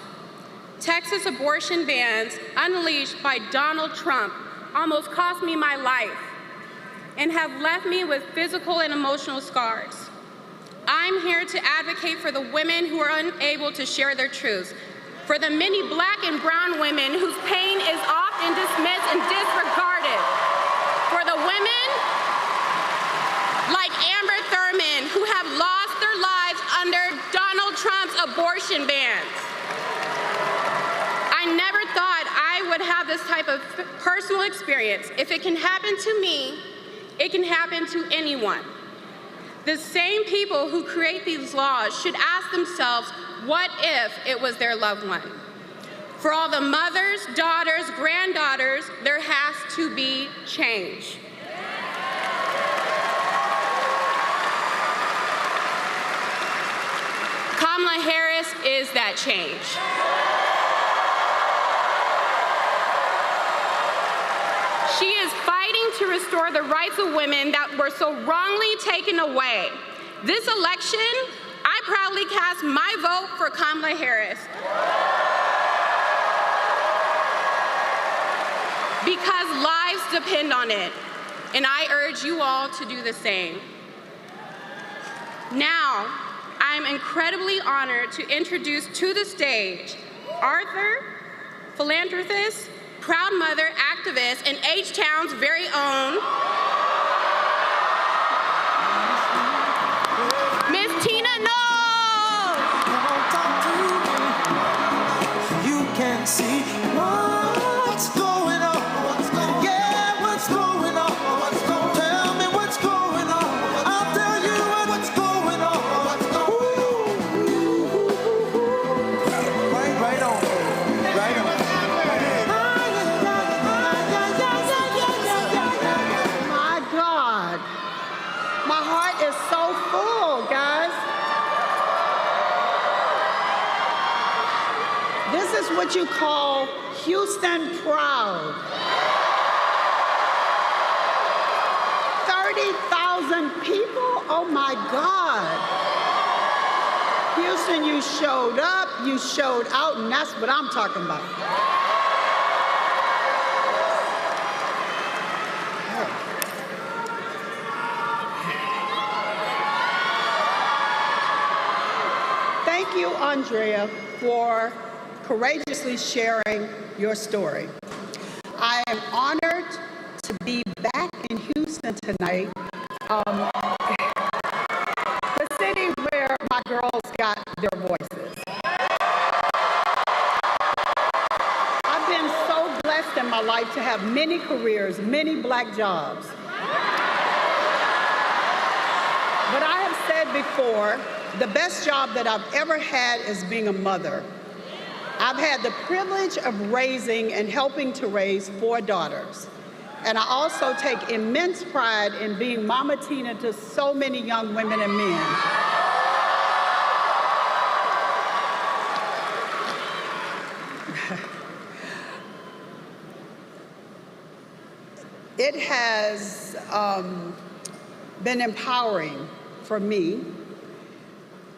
Speaker 17: Texas abortion bans unleashed by Donald Trump almost cost me my life and have left me with physical and emotional scars. I'm here to advocate for the women who are unable to share their truths, for the many Black and brown women whose pain is often dismissed and disregarded, for the women like Amber Thurman, who have lost their lives under Donald Trump's abortion bans. I never thought I would have this type of personal experience. If it can happen to me, it can happen to anyone. The same people who create these laws should ask themselves, what if it was their loved one? For all the mothers, daughters, granddaughters, there has to be change. Kamala Harris is that change. She is fighting to restore the rights of women that were so wrongly taken away. This election, I proudly cast my vote for Kamala Harris. Because lives depend on it, and I urge you all to do the same. Now, I am incredibly honored to introduce to the stage Arthur, philanthropist, proud mother, activist, and H-Town's very own Miss Tina Knowles.
Speaker 4: You can see what's going on. Yeah, what's going on? Tell me what's going on. I'll tell you what's going on. Right on. Right on.
Speaker 15: My God. My heart is so full, guys. This is what you call Houston proud. 30,000 people? Oh my God. Houston, you showed up, you showed out, and that's what I'm talking about. Thank you, Andrea, for courageously sharing your story. I am honored to be back in Houston tonight, the city where my girls got their voices. I've been so blessed in my life to have many careers, many Black jobs. But I have said before, the best job that I've ever had is being a mother. I've had the privilege of raising and helping to raise 4 daughters. And I also take immense pride in being Mama Tina to so many young women and men. It has been empowering for me.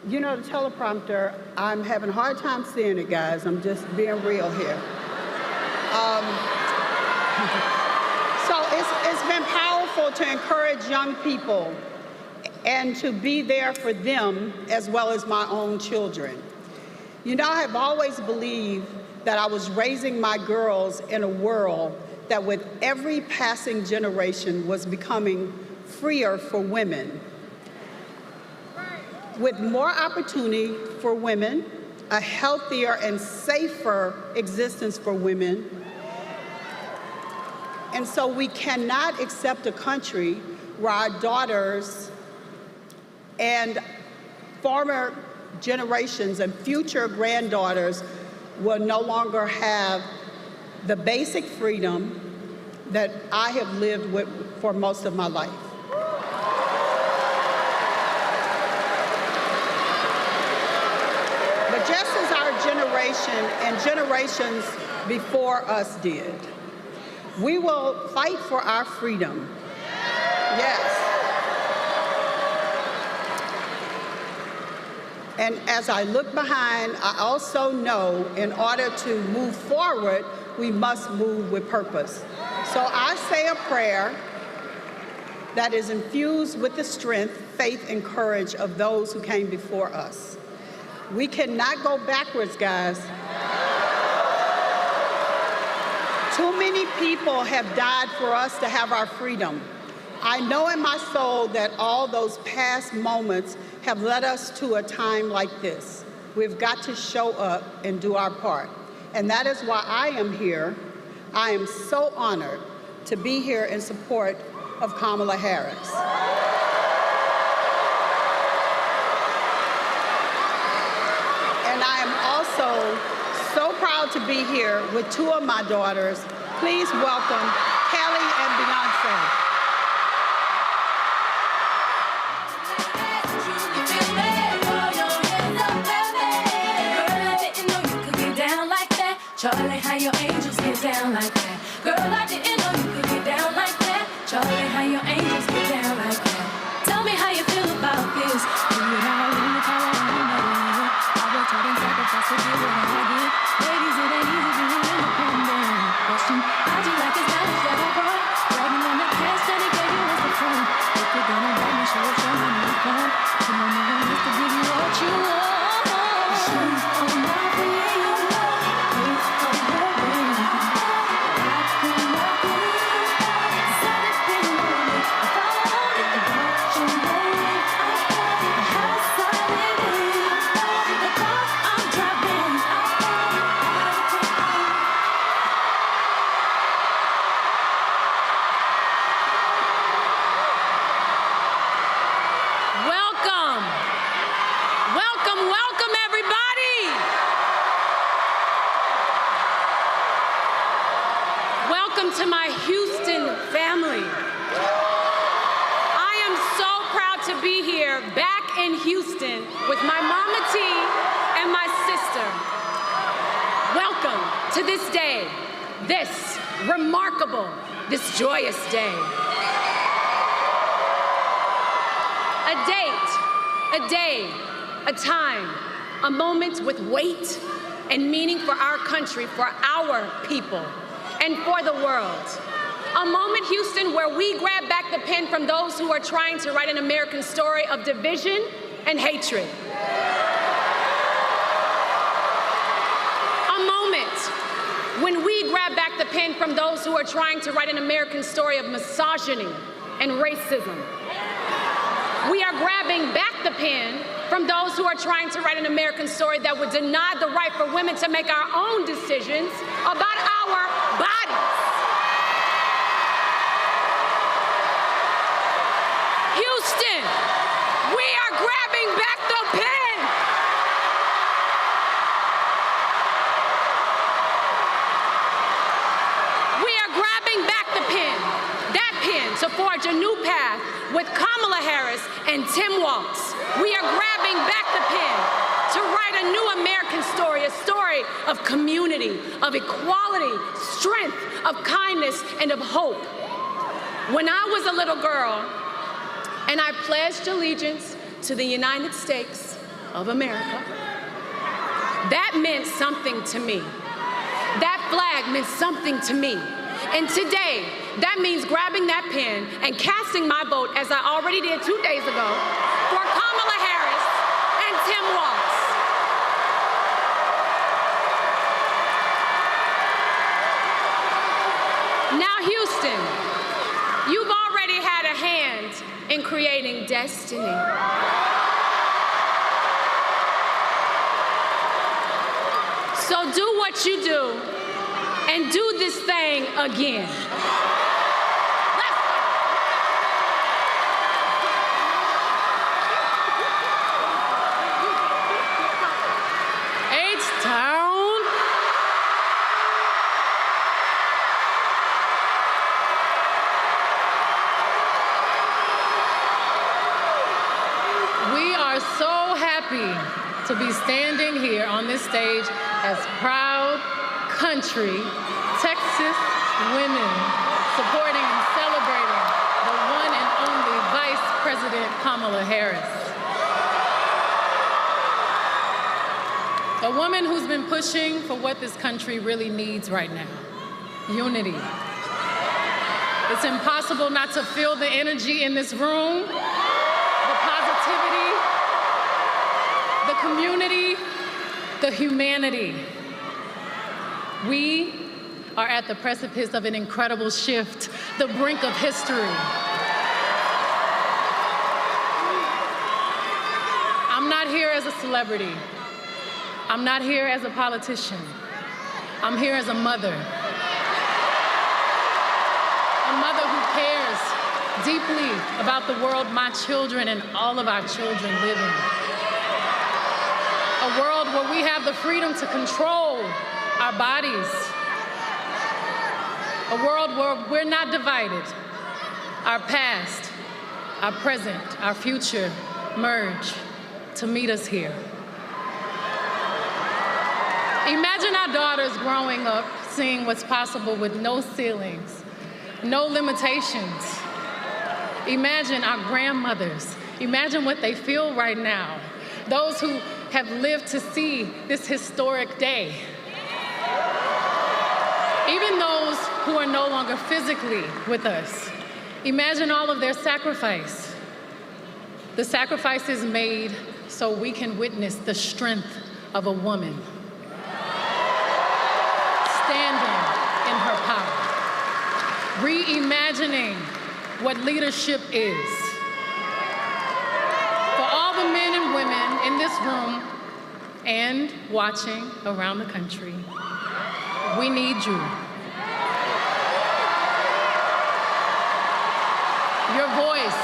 Speaker 15: You know, the teleprompter, I'm having a hard time seeing it, guys. I'm just being real here. So it's been powerful to encourage young people and to be there for them as well as my own children. You know, I have always believed that I was raising my girls in a world that with every passing generation was becoming freer for women. With more opportunity for women, a healthier and safer existence for women. And so we cannot accept a country where our daughters and former generations and future granddaughters will no longer have the basic freedom that I have lived with for most of my life. But just as our generation and generations before us did, we will fight for our freedom. Yes. And as I look behind, I also know in order to move forward, we must move with purpose. So I say a prayer that is infused with the strength, faith, and courage of those who came before us. We cannot go backwards, guys. Too many people have died for us to have our freedom. I know in my soul that all those past moments have led us to a time like this. We've got to show up and do our part. And that is why I am here. I am so honored to be here in support of Kamala Harris. And I am also so proud to be here with 2 of my daughters. Please welcome Kelly and Beyonce.
Speaker 4: Charlie, how your angels get down like that? Girl, I didn't know you could get down like that. Charlie, how your angels get down like that? Tell me how you feel about this. Do it all in the power of the night. I worked hard and sacrificed to get what I get. Ladies, it ain't easy being independent. Question, how'd you like his knowledge that I brought? Bragging on the cash that he gave you as the fun. If you're gonna let me show it, show me no fun. Come on, no one has to give you what you want. She's on my way.
Speaker 17: To my Houston family. I am so proud to be here back in Houston with my Mama T and my sister. Welcome to this day, this remarkable, this joyous day. A date, a day, a time, a moment with weight and meaning for our country, for our people, and for the world. A moment, Houston, where we grab back the pen from those who are trying to write an American story of division and hatred. A moment when we grab back the pen from those who are trying to write an American story of misogyny and racism. We are grabbing back the pen from those who are trying to write an American story that would deny the right for women to make our own decisions about our bodies. Houston,
Speaker 16: with Kamala Harris and Tim Walz. We are grabbing back the pen to write a new American story, a story of community, of equality, strength, of kindness, and of hope. When I was a little girl and I pledged allegiance to the United States of America, that meant something to me. That flag meant something to me. And today, that means grabbing that pen and casting my vote, as I already did 2 days ago, for Kamala Harris and Tim Walz. Now, Houston, you've already had a hand in creating destiny. So do what you do and do this thing again. Let's go. H-Town. We are so happy to be standing here on this stage as proud country Texas women supporting and celebrating the one and only Vice President Kamala Harris. A woman who's been pushing for what this country really needs right now: unity. It's impossible not to feel the energy in this room, the positivity, the community, the humanity. We are at the precipice of an incredible shift, the brink of history. I'm not here as a celebrity. I'm not here as a politician. I'm here as a mother. A mother who cares deeply about the world my children and all of our children live in. A world where we have the freedom to control our bodies. A world where we're not divided. Our past, our present, our future merge to meet us here. Imagine our daughters growing up seeing what's possible with no ceilings, no limitations. Imagine our grandmothers. Imagine what they feel right now. Those who have lived to see this historic day. Even those who are no longer physically with us. Imagine all of their sacrifice. The sacrifices made so we can witness the strength of a woman standing in her power, reimagining what leadership is. For all the men and women in this room and watching around the country, we need you. Your voice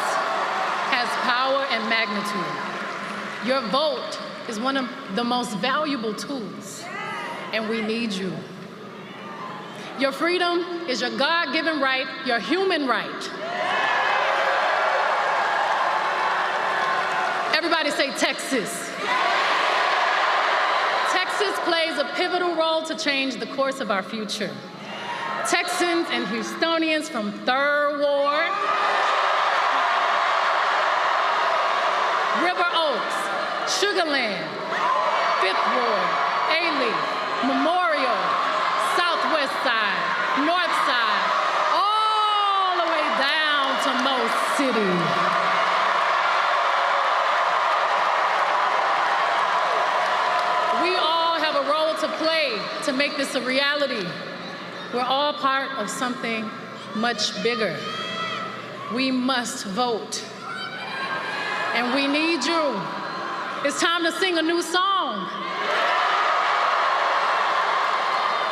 Speaker 16: has power and magnitude. Your vote is one of the most valuable tools, and we need you. Your freedom is your God-given right, your human right. Everybody say Texas. Texas plays a pivotal role to change the course of our future. Texans and Houstonians from 3rd Ward, River Oaks, Sugarland, 5th Ward, Alief, Memorial, Southwest Side, North Side, all the way down to Most City. We all have a role to play to make this a reality. We're all part of something much bigger. We must vote. And we need you. It's time to sing a new song.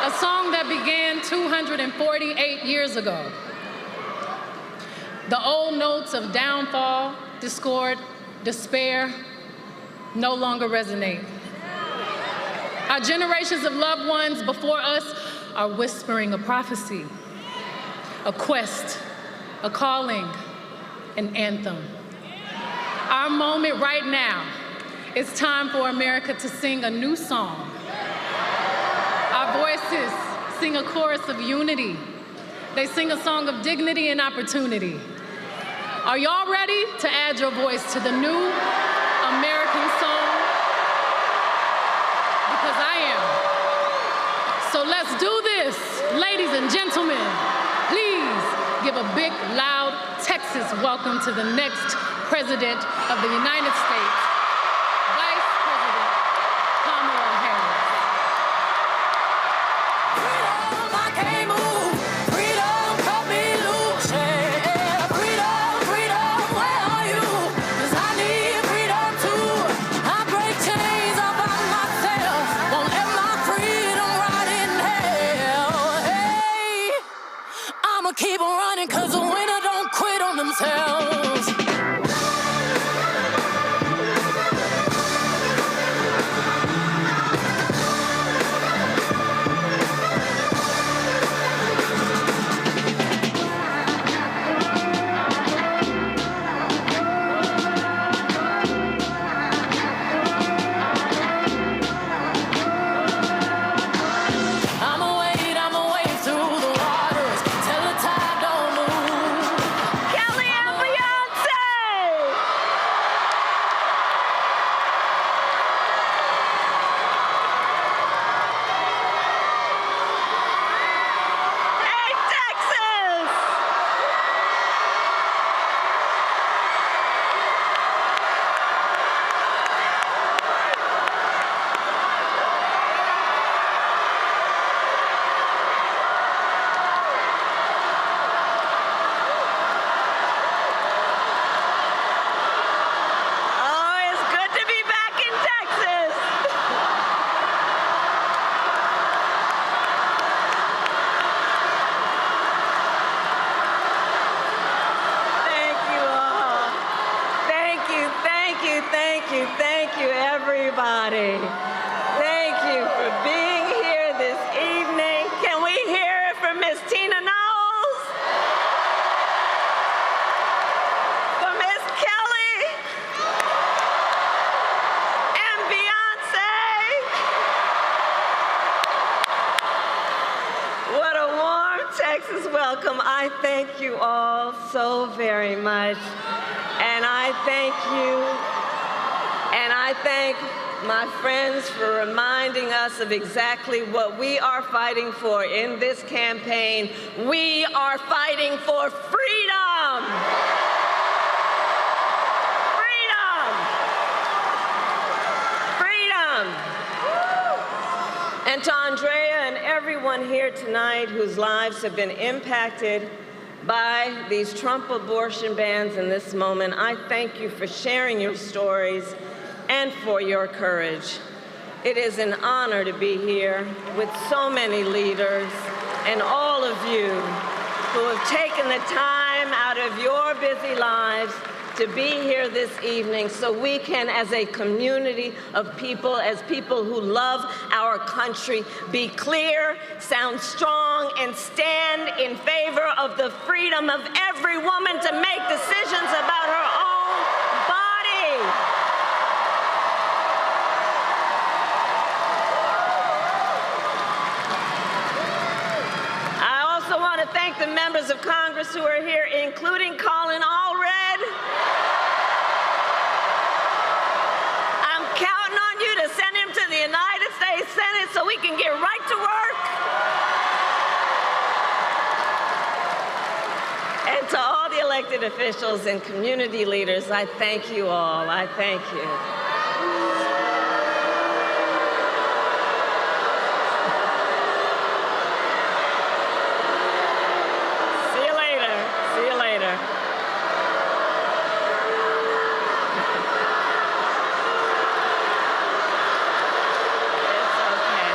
Speaker 16: A song that began 248 years ago. The old notes of downfall, discord, despair no longer resonate. Our generations of loved ones before us are whispering a prophecy, a quest, a calling, an anthem. Our moment right now, it's time for America to sing a new song. Our voices sing a chorus of unity. They sing a song of dignity and opportunity. Are y'all ready to add your voice to the new American song? Because I am. So let's do this, ladies and gentlemen. Please give a big, loud Texas welcome to the next President of the United States, Vice President Kamala Harris.
Speaker 4: Freedom, I can't move. Freedom, cut me loose. Yeah, freedom, freedom, where are you? 'Cause I need freedom too. I break chains all by myself. Won't let my freedom rot in hell. Hey, I'ma keep on running 'cause the winner don't quit on themselves. I'ma wade through the waters till the tide don't move.
Speaker 11: Kelly and Beyonce! Hey, Texas! Oh, it's good to be back in Texas. Thank you all. Thank you, thank you, thank you, thank you, everybody. Thank you for being here this evening. Can we hear it from Miss Tina Knowles? For Miss Kelly? And Beyonce? What a warm Texas welcome. I thank you all so very much. And I thank you. And I thank my friends for reminding us of exactly what we are fighting for in this campaign. We are fighting for freedom. Freedom. Freedom. And to Andrea and everyone here tonight whose lives have been impacted by these Trump abortion bans in this moment, I thank you for sharing your stories and for your courage. It is an honor to be here with so many leaders and all of you who have taken the time out of your busy lives to be here this evening so we can, as a community of people, as people who love our country, be clear, sound strong, and stand in favor of the freedom of every woman to make decisions about her own body. I also want to thank the members of Congress who are here, including Colin Allred. I'm counting on you to send him to the United States Senate so we can get right to work. And to all the elected officials and community leaders, I thank you all. I thank you. See you later. See you later. It's okay.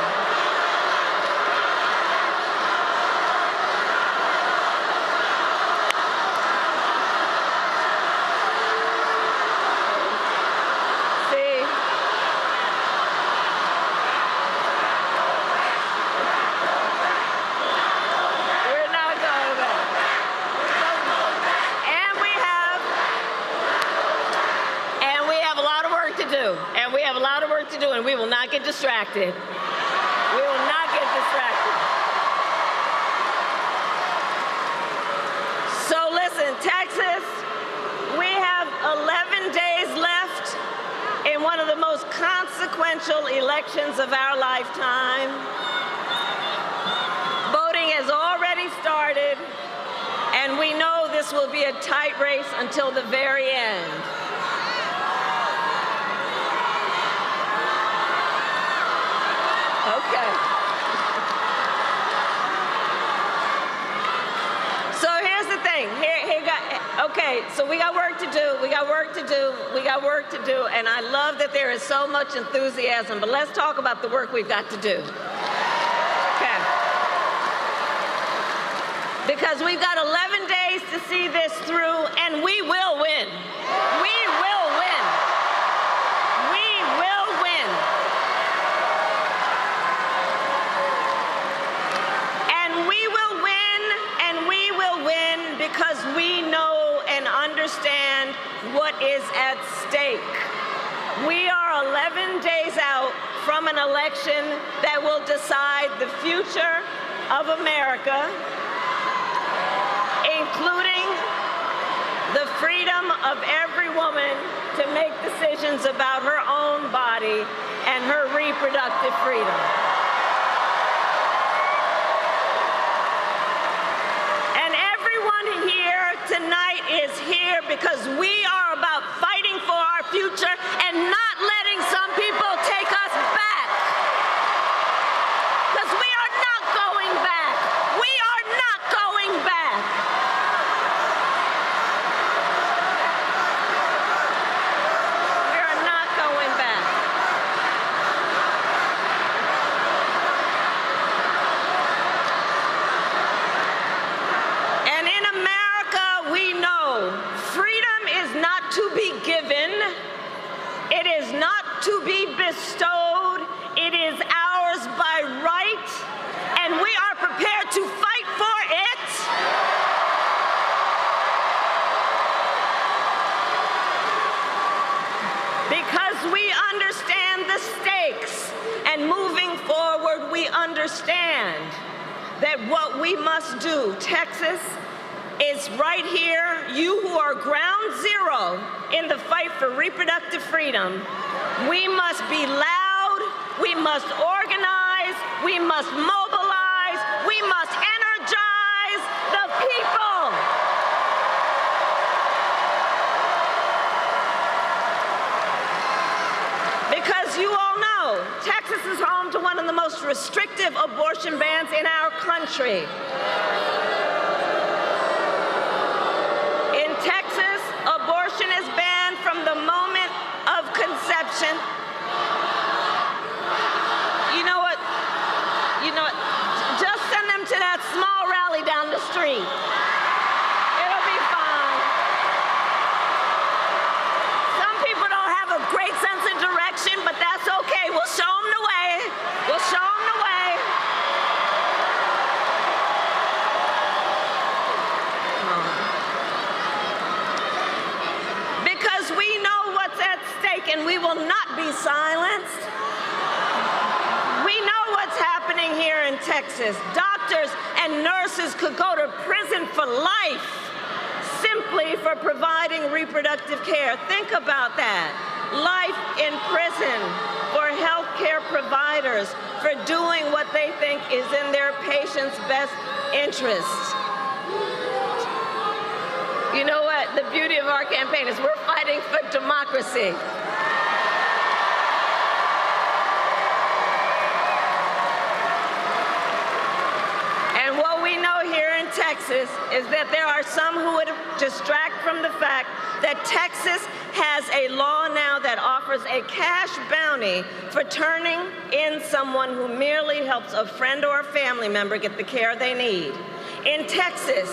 Speaker 11: See,
Speaker 18: do, and we have a lot of work to do, and we will not get distracted. We will not get distracted. So listen, Texas, we have 11 days left in one of the most consequential elections of our lifetime. Voting has already started, and we know this will be a tight race until the very end. Okay. So here's the thing. Okay, so we got work to do. We got work to do. We got work to do. And I love that there is so much enthusiasm. But let's talk about the work we've got to do. Okay. Because we've got 11 days to see this through, and we will win. We will win. We will win. And we will win, and we will win because we know and understand what is at stake. We are 11 days out from an election that will decide the future of America, including the freedom of every woman to make decisions about her own body and her reproductive freedom. And everyone here tonight is here because we are about fighting for our future and not letting some people take us back. Because we are not going back. We are not going back. We are not going back. And in America, we know freedom is not to be given. It is not to be bestowed. It is ours by right, and we are prepared to fight for it. Because we understand the stakes, and moving forward, we understand that what we must do, Texas, is right here. You who are ground zero in the fight for reproductive freedom, we must be loud, we must organize, we must mobilize, we must energize the people. Because you all know, Texas is home to one of the most restrictive abortion bans in our country. In Texas, abortion is banned from the moment of conception. You know what? Just send them to that small rally down the street. It'll be fine. Some people don't have a great sense of direction, but that's okay. We'll show them the way. We'll show them the way. Because we know what's at stake, and we will not be silenced. We know what's happening here in Texas. Doctors and nurses could go to prison for life simply for providing reproductive care. Think about that. Life in prison for healthcare providers for doing what they think is in their patients' best interest. You know what? The beauty of our campaign is we're fighting for democracy. And what we know here in Texas is that there are some who would distract from the fact that Texas has a law now that offers a cash bounty for turning in someone who merely helps a friend or a family member get the care they need. In Texas,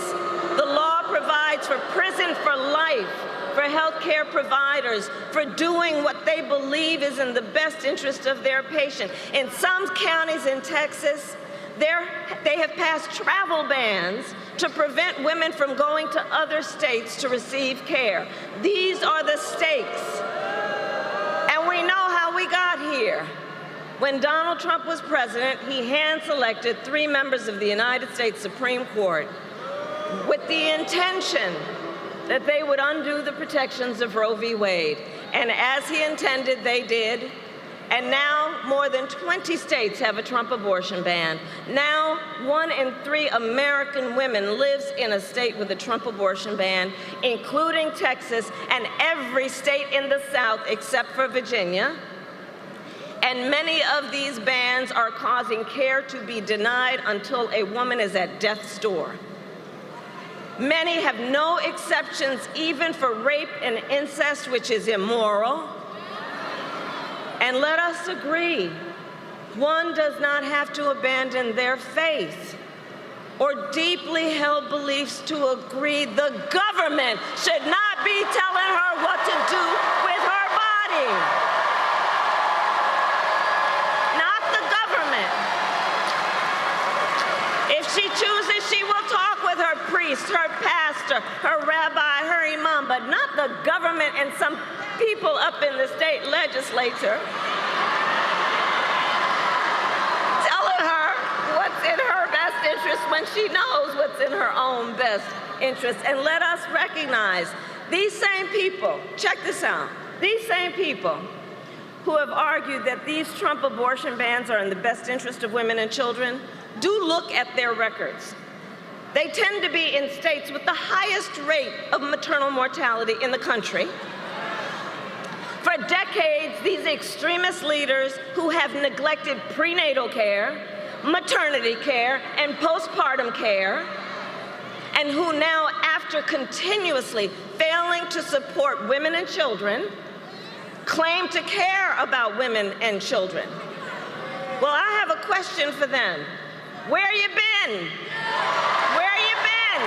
Speaker 18: the law provides for prison for life for healthcare providers for doing what they believe is in the best interest of their patient. In some counties in Texas, they have passed travel bans to prevent women from going to other states to receive care. These are the stakes. And we When Donald Trump was president, he hand-selected 3 members of the United States Supreme Court with the intention that they would undo the protections of Roe v. Wade. And as he intended, they did. And now more than 20 states have a Trump abortion ban. Now 1 in 3 American women lives in a state with a Trump abortion ban, including Texas and every state in the South except for Virginia. And many of these bans are causing care to be denied until a woman is at death's door. Many have no exceptions even for rape and incest, which is immoral. And let us agree, one does not have to abandon their faith or deeply held beliefs to agree the government should not be telling her what to do with her body. Not the government. If she chooses, she will talk with her priest, her pastor, her rabbi, her imam, but not the government and some people up in the state legislature telling her what's in her best interest when she knows what's in her own best interest. And let us recognize these same people, check this out, these same people who have argued that these Trump abortion bans are in the best interest of women and children, do look at their records. They tend to be in states with the highest rate of maternal mortality in the country. For decades, these extremist leaders who have neglected prenatal care, maternity care, and postpartum care, and who now, after continuously failing to support women and children, claim to care about women and children. Well, I have a question for them. Where you been? Where you been?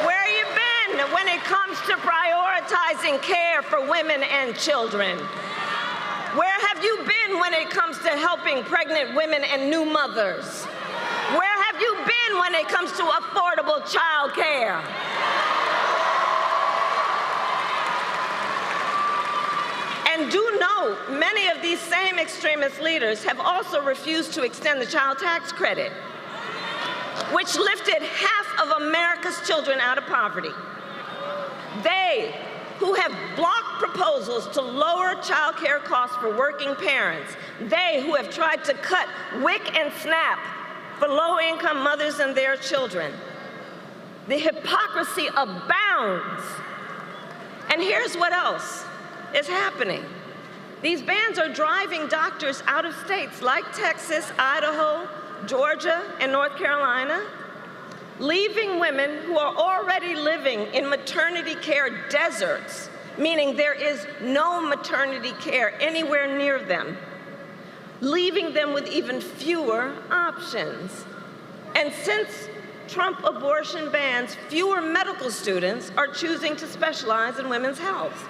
Speaker 18: Where you been when it comes to prioritizing care for women and children? Where have you been when it comes to helping pregnant women and new mothers? Where have you been when it comes to affordable child care? And do note, many of these same extremist leaders have also refused to extend the child tax credit, which lifted half of America's children out of poverty. They, who have blocked proposals to lower child care costs for working parents, they who have tried to cut WIC and SNAP for low-income mothers and their children. The hypocrisy abounds. And here's what else is happening. These bans are driving doctors out of states like Texas, Idaho, Georgia, and North Carolina, leaving women who are already living in maternity care deserts, meaning there is no maternity care anywhere near them, leaving them with even fewer options. And since Trump abortion bans, fewer medical students are choosing to specialize in women's health.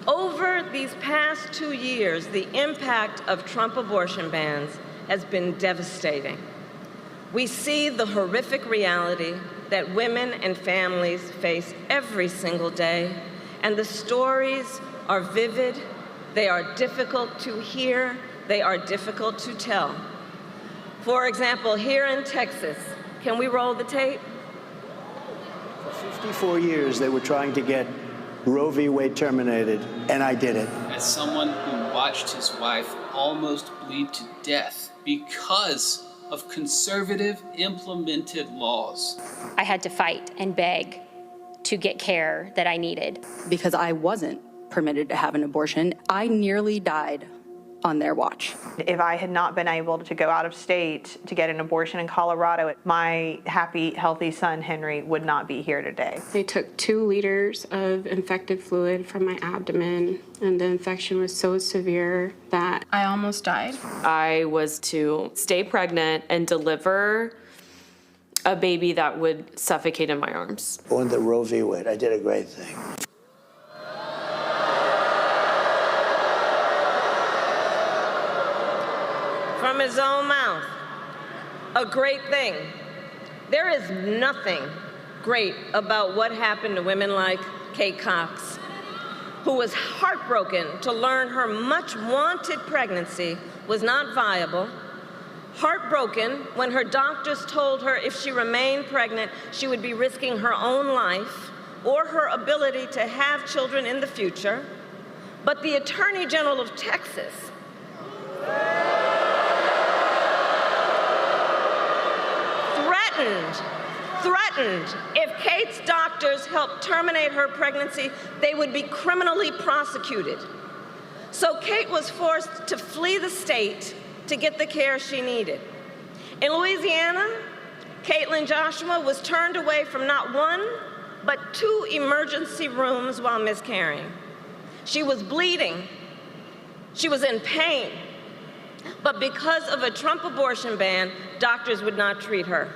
Speaker 18: Over these past 2 years, the impact of Trump abortion bans has been devastating. We see the horrific reality that women and families face every single day, and the stories are vivid, they are difficult to hear, they are difficult to tell. For example, here in Texas, can we roll the tape?
Speaker 19: For 54 years, they were trying to get Roe v. Wade terminated, and I did it.
Speaker 20: As someone who watched his wife almost bleed to death because of conservative implemented laws,
Speaker 21: I had to fight and beg to get care that I needed.
Speaker 22: Because I wasn't permitted to have an abortion, I nearly died on their watch.
Speaker 23: If I had not been able to go out of state to get an abortion in Colorado, my happy, healthy son, Henry, would not be here today.
Speaker 24: They took 2 liters of infected fluid from my abdomen, and the infection was so severe that I almost died.
Speaker 25: I was to stay pregnant and deliver a baby that would suffocate in my arms.
Speaker 19: On the Roe v. Wade, I did a great thing.
Speaker 18: From his own mouth, a great thing. There is nothing great about what happened to women like Kate Cox. who was heartbroken to learn her much-wanted pregnancy was not viable, heartbroken when her doctors told her if she remained pregnant, she would be risking her own life or her ability to have children in the future. But the Attorney General of Texas threatened if Kate's doctors helped terminate her pregnancy, they would be criminally prosecuted. So Kate was forced to flee the state to get the care she needed. In Louisiana, Caitlin Joshua was turned away from not one, but 2 emergency rooms while miscarrying. She was bleeding. She was in pain. But because of a Trump abortion ban, doctors would not treat her.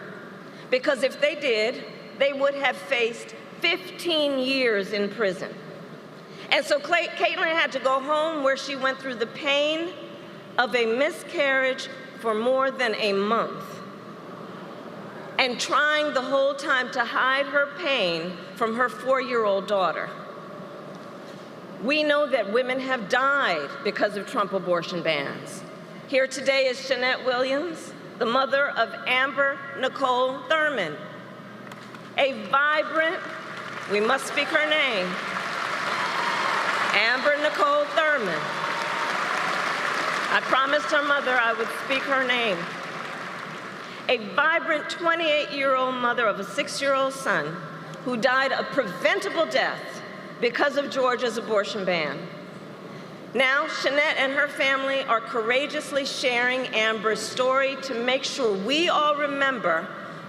Speaker 18: Because if they did, they would have faced 15 years in prison. And so Caitlin had to go home where she went through the pain of a miscarriage for more than a month, and trying the whole time to hide her pain from her 4-year-old daughter. We know that women have died because of Trump abortion bans. Here today is Shanette Williams, the mother of Amber Nicole Thurman, a vibrant, we must speak her name, Amber Nicole Thurman. I promised her mother I would speak her name. A vibrant 28-year-old mother of a 6-year-old son who died a preventable death because of Georgia's abortion ban. Now, Shanette and her family are courageously sharing Amber's story to make sure we all remember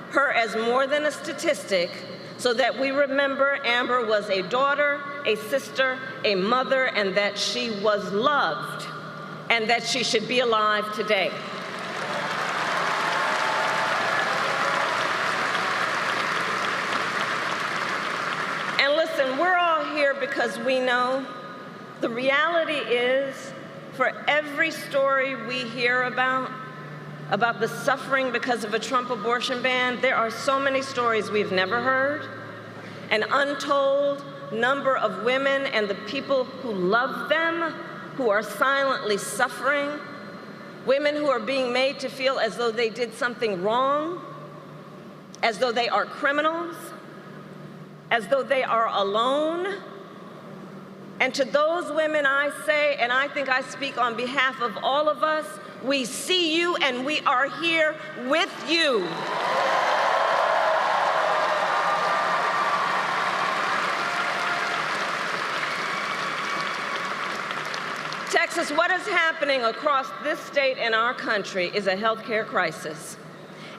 Speaker 18: her as more than a statistic, so that we remember Amber was a daughter, a sister, a mother, and that she was loved, and that she should be alive today. And listen, we're all here because we know the reality is, for every story we hear about the suffering because of a Trump abortion ban, there are so many stories we've never heard, an untold number of women and the people who love them who are silently suffering, women who are being made to feel as though they did something wrong, as though they are criminals, as though they are alone. And to those women I say, and I think I speak on behalf of all of us, we see you and we are here with you. Texas, what is happening across this state and our country is a healthcare crisis.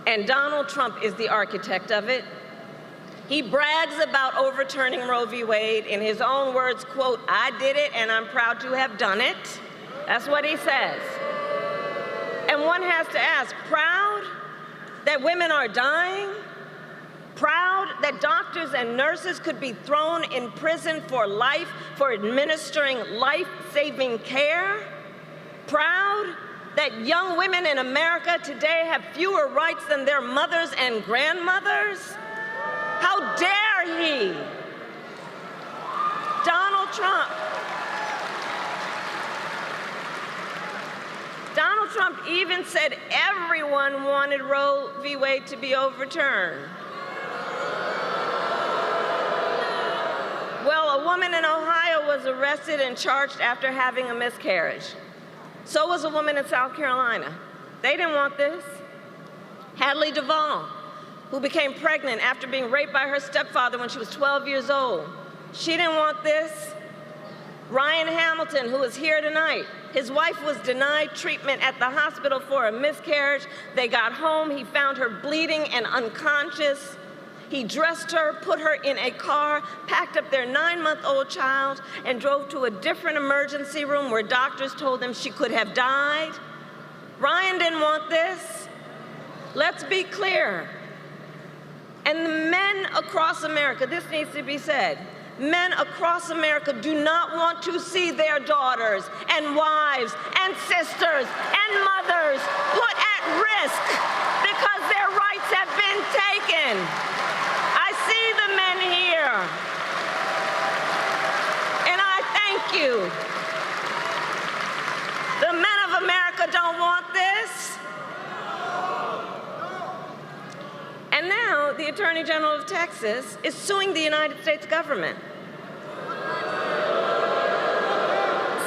Speaker 18: And Donald Trump is the architect of it. He brags about overturning Roe v. Wade. In his own words, quote, "I did it and I'm proud to have done it." That's what he says. And one has to ask, proud that women are dying? Proud that doctors and nurses could be thrown in prison for life for administering life-saving care? Proud that young women in America today have fewer rights than their mothers and grandmothers? How dare he? Donald Trump even said everyone wanted Roe v. Wade to be overturned. Well, a woman in Ohio was arrested and charged after having a miscarriage. So was a woman in South Carolina. They didn't want this. Hadley Duvall, who became pregnant after being raped by her stepfather when she was 12 years old. She didn't want this. Ryan Hamilton, who is here tonight, his wife was denied treatment at the hospital for a miscarriage. They got home, he found her bleeding and unconscious. He dressed her, put her in a car, packed up their 9-month-old child, and drove to a different emergency room where doctors told them she could have died. Ryan didn't want this. Let's be clear. And the men across America, this needs to be said, men across America do not want to see their daughters and wives and sisters and mothers put at risk because their rights have been taken. I see the men here. And I thank the Attorney General of Texas, is suing the United States government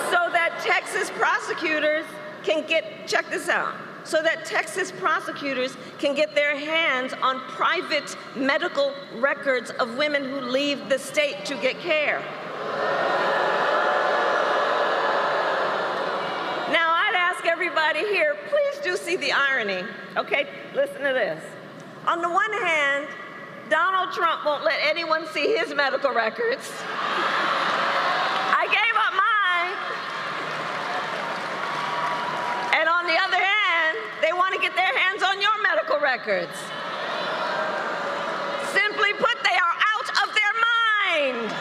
Speaker 18: so that Texas prosecutors can check this out, so that Texas prosecutors can get their hands on private medical records of women who leave the state to get care. Now, I'd ask everybody here, please do see the irony, okay? Listen to this. On the one hand, Donald Trump won't let anyone see his medical records. I gave up mine. And on the other hand, they want to get their hands on your medical records. Simply put, they are out of their mind.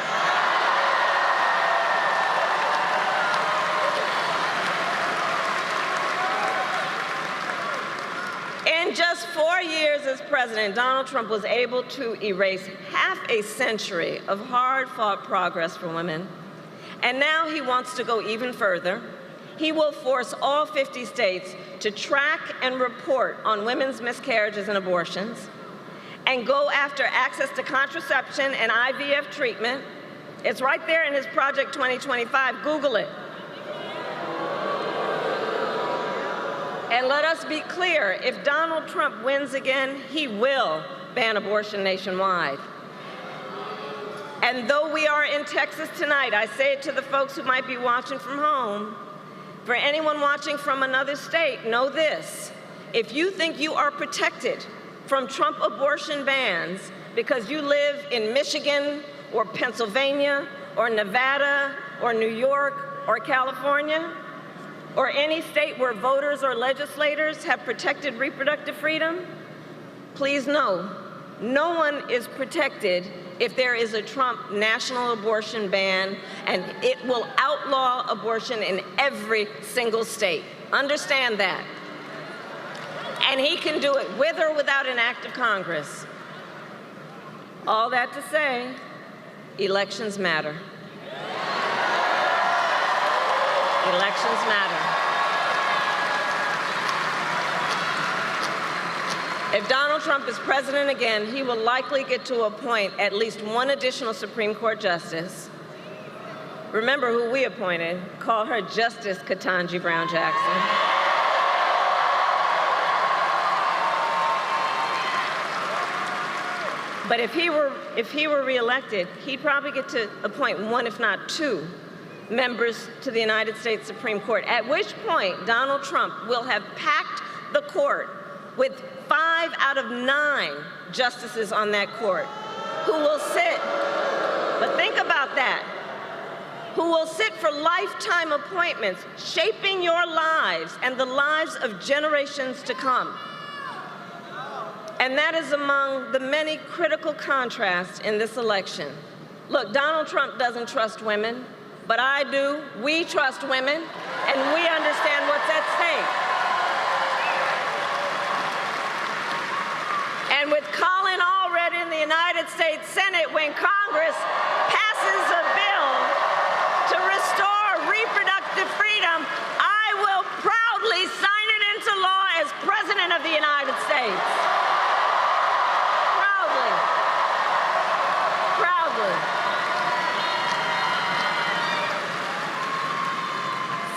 Speaker 18: In just 4 years as president, Donald Trump was able to erase half a century of hard-fought progress for women. And now he wants to go even further. He will force all 50 states to track and report on women's miscarriages and abortions, and go after access to contraception and IVF treatment. It's right there in his Project 2025. Google it. And let us be clear, if Donald Trump wins again, he will ban abortion nationwide. And though we are in Texas tonight, I say it to the folks who might be watching from home, for anyone watching from another state, know this: if you think you are protected from Trump abortion bans because you live in Michigan or Pennsylvania or Nevada or New York or California, or any state where voters or legislators have protected reproductive freedom, please know, no one is protected if there is a Trump national abortion ban, and it will outlaw abortion in every single state. Understand that. And he can do it with or without an act of Congress. All that to say, elections matter. Elections matter. If Donald Trump is president again, he will likely get to appoint at least one additional Supreme Court justice. Remember who we appointed. Call her Justice Ketanji Brown Jackson. But if he were reelected, he'd probably get to appoint one, if not two, members to the United States Supreme Court, at which point Donald Trump will have packed the court with 5 out of 9 justices on that court who will sit, but think about that, who will sit for lifetime appointments, shaping your lives and the lives of generations to come. And that is among the many critical contrasts in this election. Look, Donald Trump doesn't trust women, but I do. We trust women, and we understand what's at stake. And with Colin Allred in the United States Senate, when Congress passes a bill to restore reproductive freedom, I will proudly sign it into law as President of the United States. Proudly. Proudly.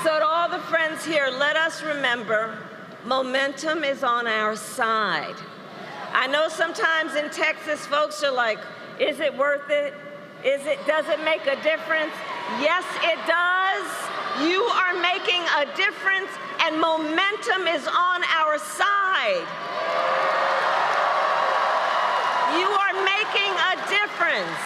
Speaker 18: So to all the friends here, let us remember, momentum is on our side. I know sometimes in Texas, folks are like, is it worth it? Does it make a difference? Yes, it does. You are making a difference, and momentum is on our side. You are making a difference.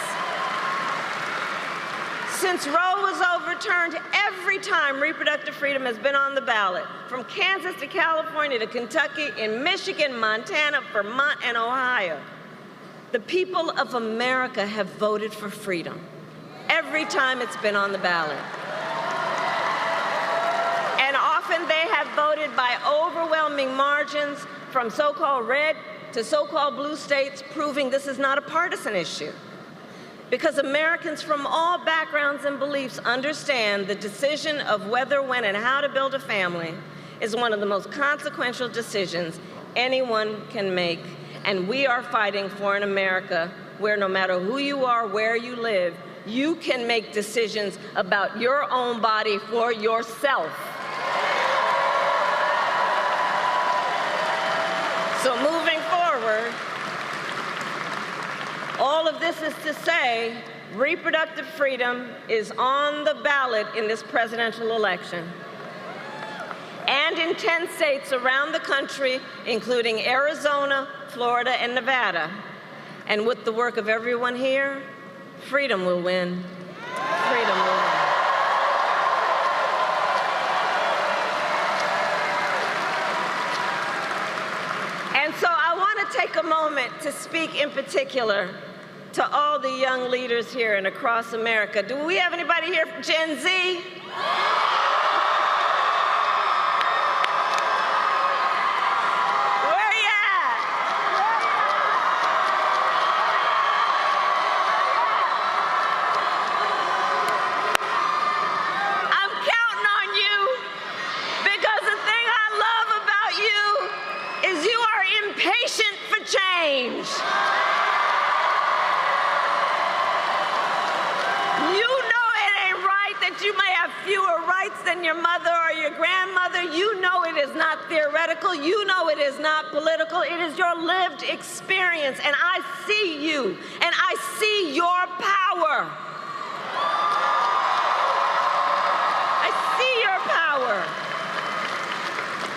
Speaker 18: Since Roe was overturned, every time reproductive freedom has been on the ballot, from Kansas to California to Kentucky, in Michigan, Montana, Vermont, and Ohio, the people of America have voted for freedom every time it's been on the ballot. And often they have voted by overwhelming margins from so-called red to so-called blue states, proving this is not a partisan issue. Because Americans from all backgrounds and beliefs understand the decision of whether, when, and how to build a family is one of the most consequential decisions anyone can make. And we are fighting for an America where no matter who you are, where you live, you can make decisions about your own body for yourself. So moving forward, all of this is to say, reproductive freedom is on the ballot in this presidential election. And in 10 states around the country, including Arizona, Florida, and Nevada. And with the work of everyone here, freedom will win. Freedom will win. And so I want to take a moment to speak in particular to all the young leaders here and across America. Do we have anybody here from Gen Z? Than your mother or your grandmother. You know it is not theoretical. You know it is not political. It is your lived experience. And I see you, and I see your power. I see your power.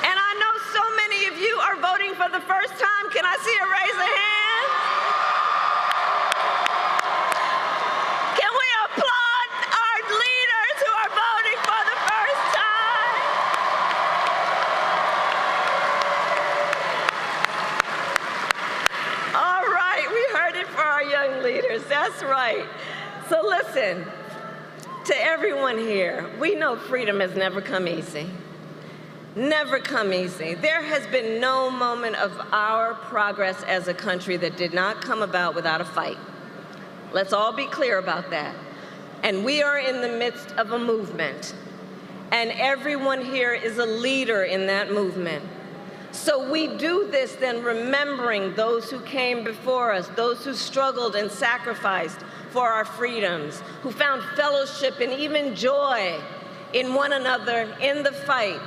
Speaker 18: And I know so many of you are voting for the first time. Can I see a raise of hands? Leaders, that's right. So listen, to everyone here, we know freedom has never come easy. Never come easy. There has been no moment of our progress as a country that did not come about without a fight. Let's all be clear about that. And we are in the midst of a movement, and everyone here is a leader in that movement. So we do this then remembering those who came before us, those who struggled and sacrificed for our freedoms, who found fellowship and even joy in one another in the fight.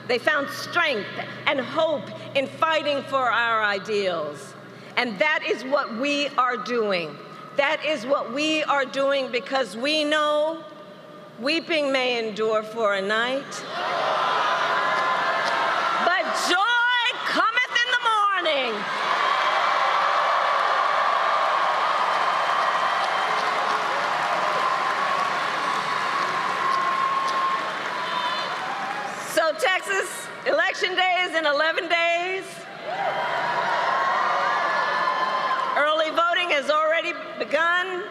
Speaker 18: They found strength and hope in fighting for our ideals. And that is what we are doing. That is what we are doing because we know weeping may endure for a night, but joy cometh in the morning. So Texas, election day is in 11 days. Early voting has already begun.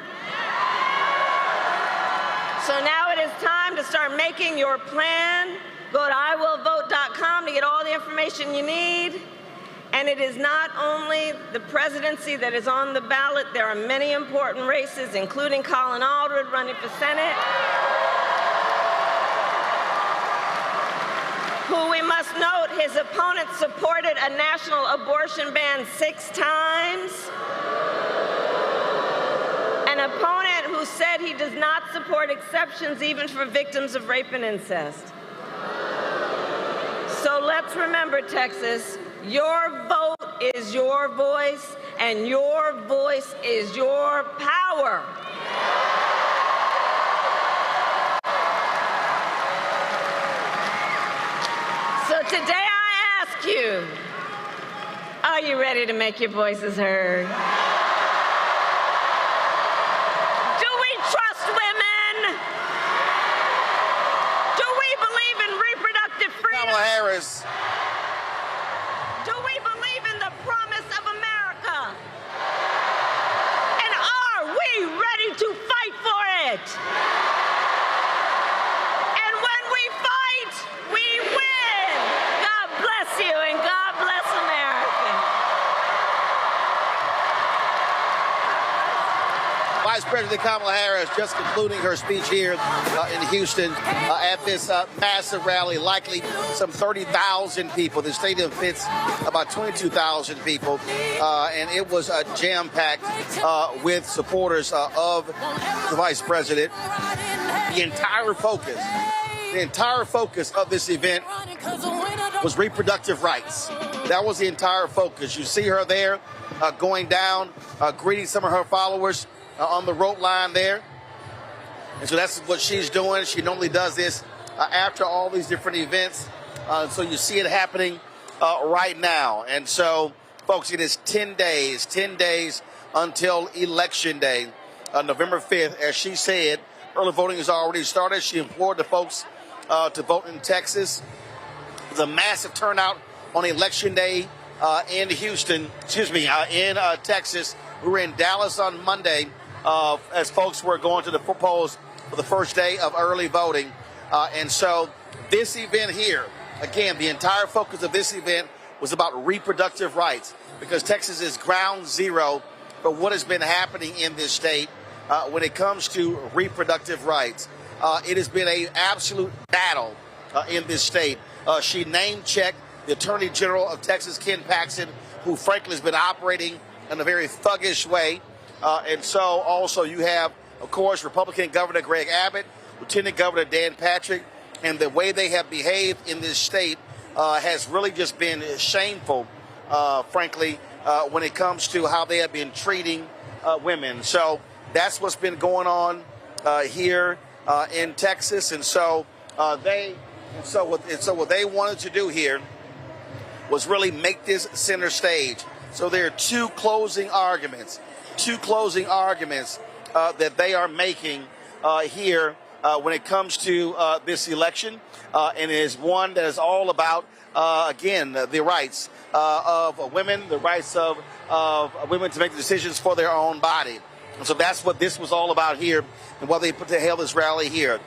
Speaker 18: So now it is time to start making your plan. Go to iwillvote.com to get all the information you need. And it is not only the presidency that is on the ballot. There are many important races, including Colin Allred running for Senate, who we must note his opponent supported a national abortion ban 6 times. An opponent who said he does not support exceptions even for victims of rape and incest. So let's remember, Texas, your vote is your voice, and your voice is your power. So today I ask you, are you ready to make your voices heard? Do we trust women? Do we believe in reproductive freedom?
Speaker 1: Kamala Harris.
Speaker 18: Do we believe in the promise of America? And are we ready to fight for it? And when we fight, we win. God bless you, and God bless America.
Speaker 1: Vice President Kamala Harris just concluding her speech here in Houston at this massive rally, likely some 30,000 people. The stadium fits about 22,000 people, and it was jam-packed with supporters of the Vice President. The entire focus of this event was reproductive rights. That was the entire focus. You see her there going down, greeting some of her followers on the rope line there. And so that's what she's doing. She normally does this after all these different events. So you see it happening right now. And so, folks, it is 10 days until Election Day, November 5th. As she said, early voting has already started. She implored the folks to vote in Texas. There's a massive turnout on Election Day in Houston, in Texas. We were in Dallas on Monday as folks were going to the polls for the first day of early voting. And so this event here, again, the entire focus of this event was about reproductive rights, because Texas is ground zero for what has been happening in this state when it comes to reproductive rights. It has been an absolute battle in this state. She name-checked the Attorney General of Texas, Ken Paxton, who frankly has been operating in a very thuggish way. And so also you have, of course, Republican Governor Greg Abbott, Lieutenant Governor Dan Patrick, and the way they have behaved in this state has really just been shameful, frankly, when it comes to how they have been treating women. So that's what's been going on here in Texas. And so what they wanted to do here was really make this center stage. So there are two closing arguments that they are making here when it comes to this election. And it is one that is all about, again, the rights of women, the rights of women to make the decisions for their own body. And so that's what this was all about here, and why they put to hell this rally here.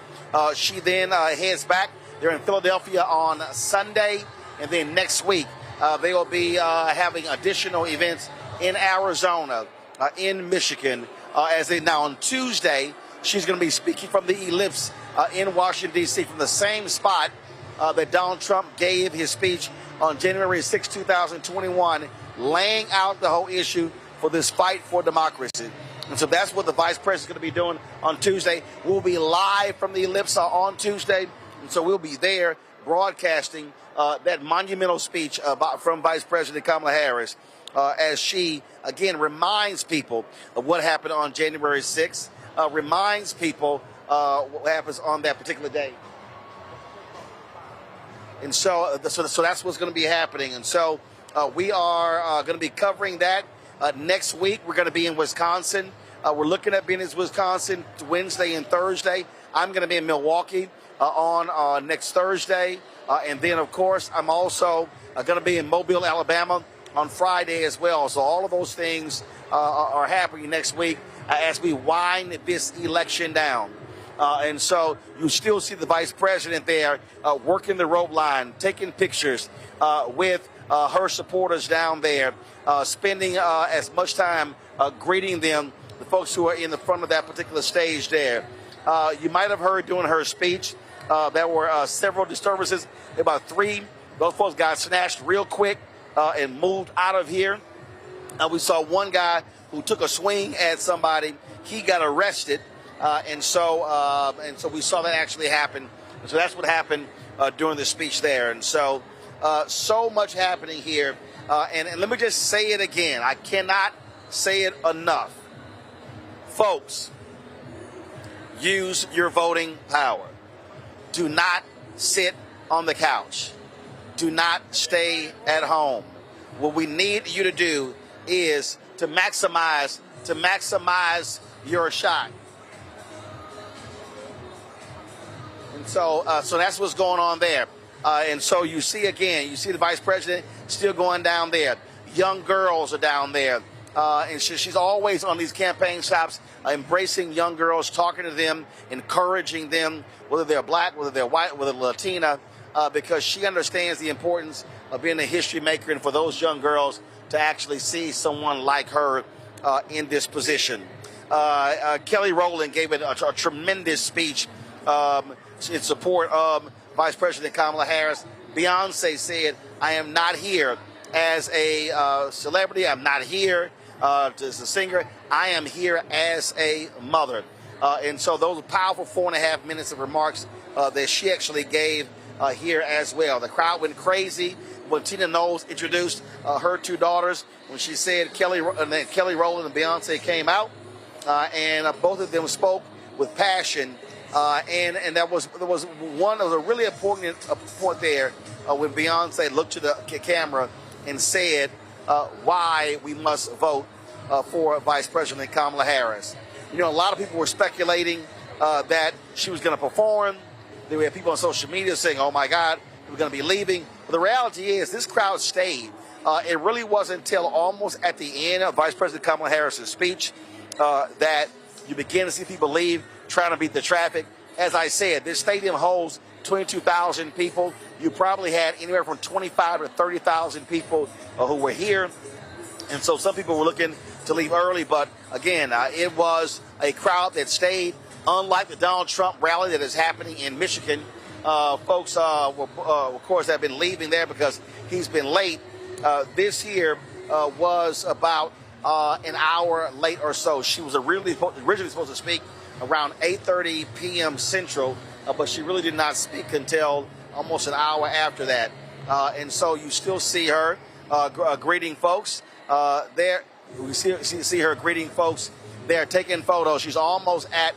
Speaker 1: She then heads back. They're in Philadelphia on Sunday, and then next week they will be having additional events in Arizona, in Michigan. Now on Tuesday, she's going to be speaking from the Ellipse in Washington, D.C., from the same spot that Donald Trump gave his speech on January 6, 2021, laying out the whole issue for this fight for democracy. And so that's what the Vice President is going to be doing on Tuesday. We'll be live from the Ellipse on Tuesday. And so we'll be there broadcasting that monumental speech from Vice President Kamala Harris as she, again, reminds people of what happened on January 6th, reminds people what happens on that particular day. And so that's what's going to be happening. And so we are going to be covering that. Next week, we're going to be in Wisconsin. We're looking at being in Wisconsin Wednesday and Thursday. I'm going to be in Milwaukee on next Thursday. And then, of course, I'm also going to be in Mobile, Alabama on Friday as well. So all of those things are happening next week as we wind this election down. And so you still see the Vice President there working the rope line, taking pictures with her supporters down there, spending as much time greeting them, the folks who are in the front of that particular stage there. You might have heard during her speech there were several disturbances. About 3, those folks got snatched real quick and moved out of here. We saw one guy who took a swing at somebody. He got arrested. And so we saw that actually happen. So that's what happened during the speech there. And so much happening here. And let me just say it again. I cannot say it enough. Folks, use your voting power. Do not sit on the couch. Do not stay at home. What we need you to do is to maximize your shot. And so that's what's going on there. And so you see the Vice President still going down there. Young girls are down there. And she's always on these campaign stops, embracing young girls, talking to them, encouraging them, whether they're black, whether they're white, whether they're Latina, because she understands the importance of being a history maker, and for those young girls to actually see someone like her in this position. Kelly Roland gave a tremendous speech in support of Vice President Kamala Harris. Beyonce said, I am not here as a celebrity. I'm not here as a singer. I am here as a mother. And so those are powerful 4.5 minutes of remarks that she actually gave here as well. The crowd went crazy when Tina Knowles introduced her two daughters. When she said Kelly Rowland and Beyonce came out, and both of them spoke with passion. And there was a really important point there when Beyonce looked to the camera and said why we must vote for Vice President Kamala Harris. You know, a lot of people were speculating that she was going to perform. There were people on social media saying, oh my God, we're going to be leaving. But the reality is this crowd stayed. It really wasn't until almost at the end of Vice President Kamala Harris's speech that you begin to see people leave, trying to beat the traffic. As I said, this stadium holds 22,000 people. You probably had anywhere from 25 to 30,000 people who were here. And so some people were looking to leave early. But again, it was a crowd that stayed. Unlike the Donald Trump rally that is happening in Michigan, folks, of course, have been leaving there because he's been late. This here was about an hour late or so. She was originally supposed to speak around 8:30 p.m. Central, but she really did not speak until almost an hour after that. And so you still see her greeting folks there. We see her greeting folks there, taking photos. She's almost at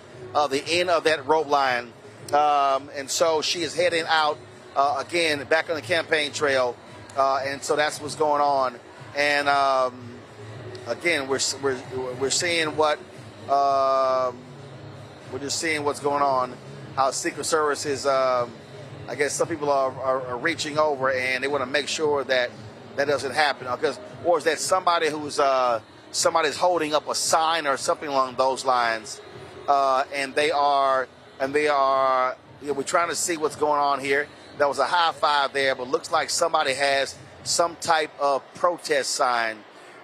Speaker 1: the end of that rope line. And so she is heading out again, back on the campaign trail. And so that's what's going on. And again, we're seeing what we're just seeing what's going on. How Secret Service is, I guess some people are reaching over and they want to make sure that that doesn't happen. Or is that somebody who's somebody's holding up a sign or something along those lines, and they are, we're trying to see what's going on here. There was a high five there, but looks like somebody has some type of protest sign,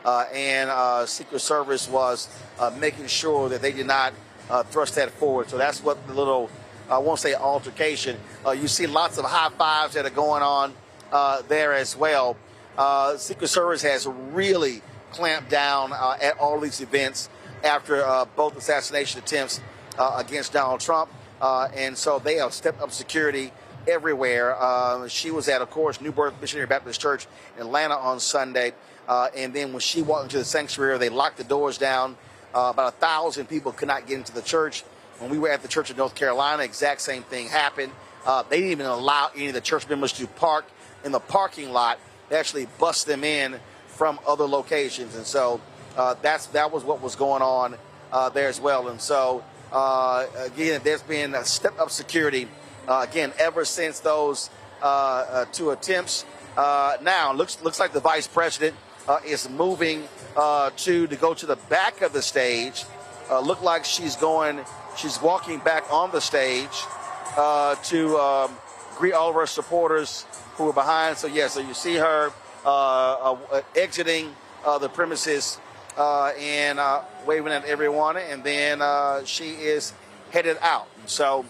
Speaker 1: and Secret Service was making sure that they did not thrust that forward. So that's what the little, I won't say altercation. You see lots of high fives that are going on there as well. Secret Service has really clamped down at all these events after both assassination attempts against Donald Trump. And so they have stepped up security everywhere. She was at, of course, New Birth Missionary Baptist Church in Atlanta on Sunday. And then when she walked into the sanctuary, they locked the doors down. About 1,000 people could not get into the church. When we were at the church in North Carolina, exact same thing happened. They didn't even allow any of the church members to park in the parking lot. They actually bust them in from other locations. And so that was what was going on there as well. And so, again, there's been a step-up security, again, ever since those two attempts. Now, looks like the vice president is moving to go to the back of the stage. Look like she's walking back on the stage to greet all of her supporters who are behind. So you see her exiting the premises and waving at everyone, and then she is headed out. So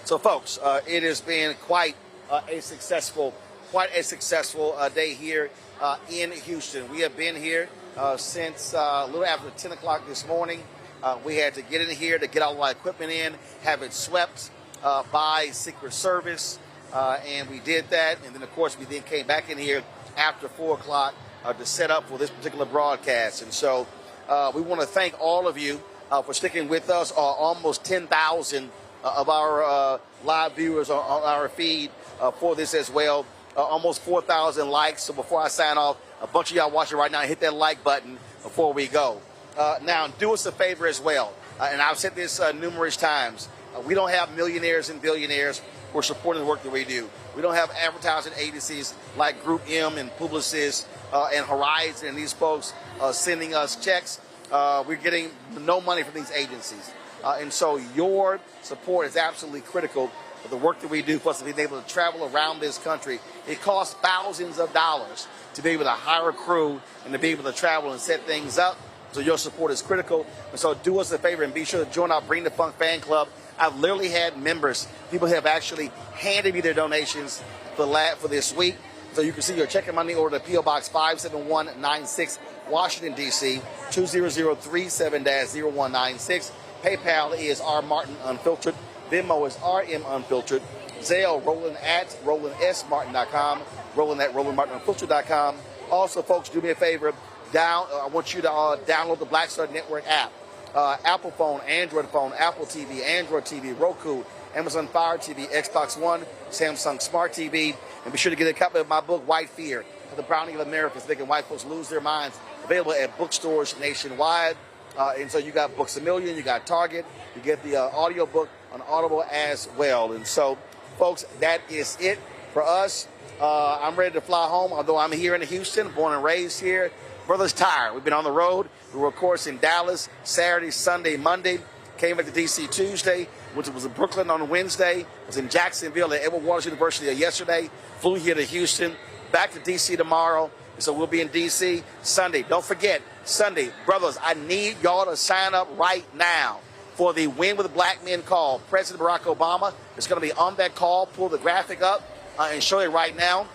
Speaker 1: folks, it has been quite a successful day here in Houston. We have been here since a little after 10 o'clock this morning. We had to get in here to get all of our equipment in, have it swept by Secret Service, and we did that. And then, of course, we then came back in here after 4 o'clock to set up for this particular broadcast. And so we want to thank all of you for sticking with us. Almost 10,000 of our live viewers on our feed for this as well. Almost 4,000 likes. So before I sign off, a bunch of y'all watching right now, hit that like button before we go. Now, do us a favor as well. And I've said this numerous times. We don't have millionaires and billionaires who are supporting the work that we do. We don't have advertising agencies like Group M and Publicis and Horizon and these folks sending us checks. We're getting no money from these agencies. And so your support is absolutely critical for the work that we do for us to be able to travel around this country. It costs thousands of dollars to be able to hire a crew and to be able to travel and set things up. So your support is critical. And so do us a favor and be sure to join our Bring the Funk fan club. I've literally had members, people have actually handed me their donations for this week. So you can see your checking money order to P.O. Box 57196, Washington, D.C., 20037-0196. PayPal is R. Martin Unfiltered. Venmo is RM Unfiltered. Zelle, Roland at RolandSMartin.com. Roland at RolandMartinUnfiltered.com. Also, folks, do me a favor. I want you to download the Black Star Network app. Apple phone, Android phone, Apple TV, Android TV, Roku, Amazon Fire TV, Xbox One, Samsung Smart TV. And be sure to get a copy of my book, White Fear, The Browning of America, Making White Folks Lose Their Minds, available at bookstores nationwide. And so you got Books A Million, you got Target, you get the audio book on Audible as well. And so, folks, that is it for us. I'm ready to fly home, although I'm here in Houston, born and raised here. Brother's tired. We've been on the road. We were, of course, in Dallas Saturday, Sunday, Monday. Came back to D.C. Tuesday, which was in Brooklyn on Wednesday. Was in Jacksonville at Edward Waters University yesterday. Flew here to Houston. Back to D.C. tomorrow. So we'll be in D.C. Sunday. Don't forget, Sunday, brothers, I need y'all to sign up right now for the Win with Black Men call. President Barack Obama is going to be on that call. Pull the graphic up and show it right now.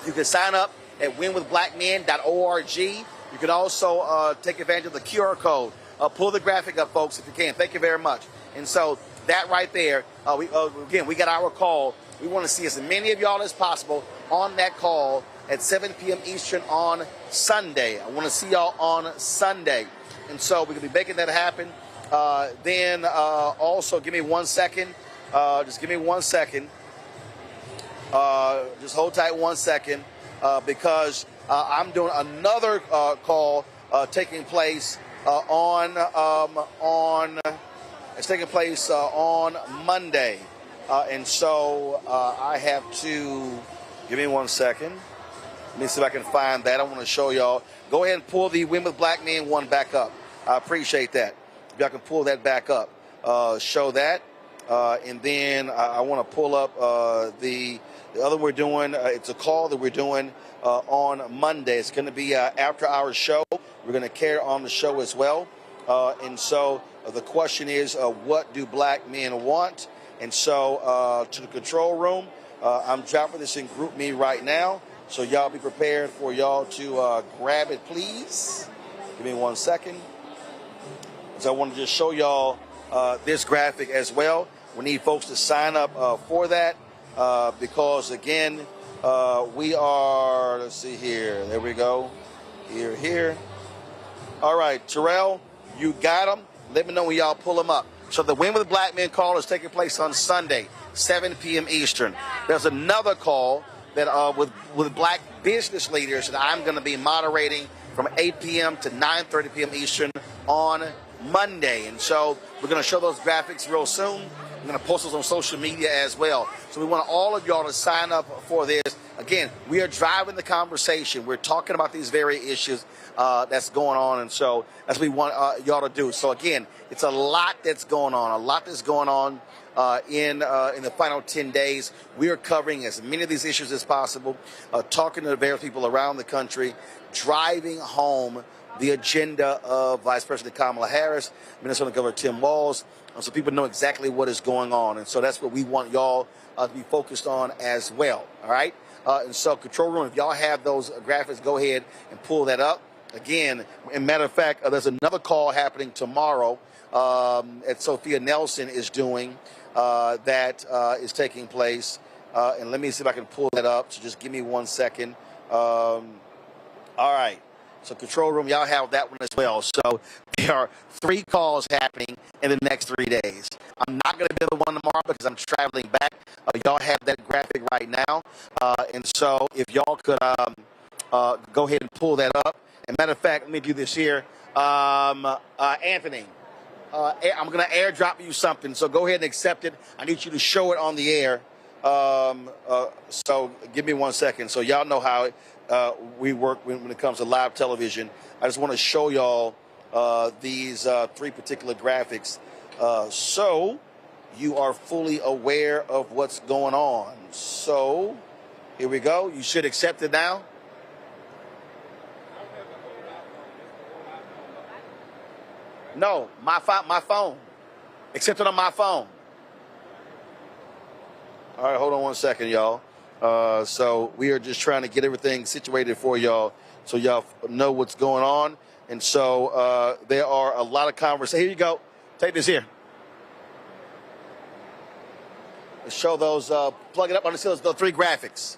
Speaker 1: You can sign up at winwithblackmen.org. You can also take advantage of the QR code. Pull the graphic up, folks, if you can. Thank you very much. And so that right there, we got our call. We want to see as many of y'all as possible on that call at 7 p.m. Eastern on Sunday. I want to see y'all on Sunday. And so we're going to be making that happen. Then also, give me 1 second. Just give me 1 second. Just hold tight 1 second because I'm doing another call taking place on Monday. And so I have to, give me 1 second. Let me see if I can find that. I want to show y'all. Go ahead and pull the Win with Black Men one back up. I appreciate that. If y'all can pull that back up. Show that. And then I want to pull up the other we're doing. It's a call that we're doing on Monday. It's going to be after our show. We're going to carry on the show as well. And so the question is, what do black men want? And so to the control room, I'm dropping this in Group Me right now. So y'all be prepared for y'all to grab it, please. Give me 1 second. So I want to just show y'all this graphic as well. We need folks to sign up for that because, again, we are, let's see here. There we go. Here. All right, Terrell, you got them. Let me know when y'all pull them up. So the Win with Black Men call is taking place on Sunday, 7 p.m. Eastern. There's another call that with black business leaders that I'm going to be moderating from 8 p.m. to 9:30 p.m. Eastern on Monday. And so we're going to show those graphics real soon. I'm going to post those on social media as well. So we want all of y'all to sign up for this. Again, we are driving the conversation. We're talking about these very issues that's going on. And so that's what we want y'all to do. So again, it's a lot that's going on, in the final 10 days. We are covering as many of these issues as possible, talking to the various people around the country, driving home the agenda of Vice President Kamala Harris, Minnesota Governor Tim Walz, so people know exactly what is going on. And so that's what we want y'all to be focused on as well, all right? And so control room, if y'all have those graphics, go ahead and pull that up. Again, as a matter of fact, there's another call happening tomorrow at Sophia Nelson is doing that is taking place. And let me see if I can pull that up. So just give me 1 second. All right. So control room, y'all have that one as well. So there are 3 calls happening in the next 3 days. I'm not going to do the one tomorrow because I'm traveling back. Y'all have that graphic right now. And so if y'all could go ahead and pull that up. And matter of fact, let me do this here. Anthony, I'm going to airdrop you something. So go ahead and accept it. I need you to show it on the air. So give me 1 second. So y'all know how we work when it comes to live television. I just want to show y'all these 3 particular graphics so you are fully aware of what's going on. So here we go. You should accept it now. No, my phone. Accept it on my phone. All right, hold on one second, y'all. So we are just trying to get everything situated for y'all so y'all know what's going on. And so there are a lot of conversations. Here you go. Take this here. Let's show those, plug it up on the those 3 graphics.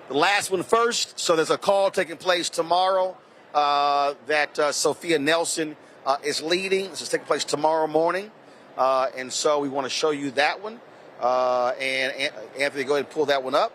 Speaker 1: The last one first. So there's a call taking place tomorrow that Sophia Nelson is leading. This is taking place tomorrow morning. And so we want to show you that one. And Anthony, go ahead and pull that one up.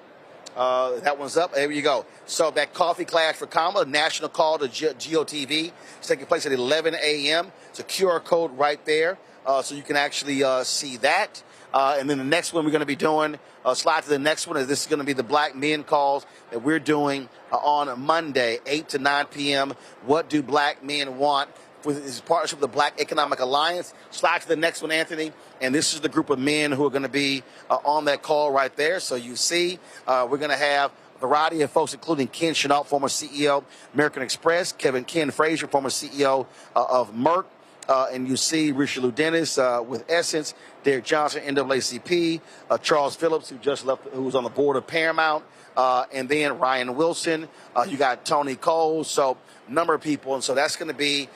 Speaker 1: That one's up. There you go. So that coffee class for Kamala, national call to GOTV. It's taking place at 11 a.m. It's a QR code right there. So you can actually see that. And then the next one we're going to be doing, slide to the next one, this is going to be the Black Men calls that we're doing on Monday, 8 to 9 p.m. What do black men want? With his partnership with the Black Economic Alliance. Slide to the next one, Anthony. And this is the group of men who are going to be on that call right there. So you see, we're going to have a variety of folks, including Ken Chenault, former CEO, American Express, Ken Frazier, former CEO of Merck. And you see Richelieu Dennis with Essence, Derek Johnson, NAACP, Charles Phillips, who just left, who was on the board of Paramount, and then Ryan Wilson. You got Tony Cole, so a number of people, and so that's going to be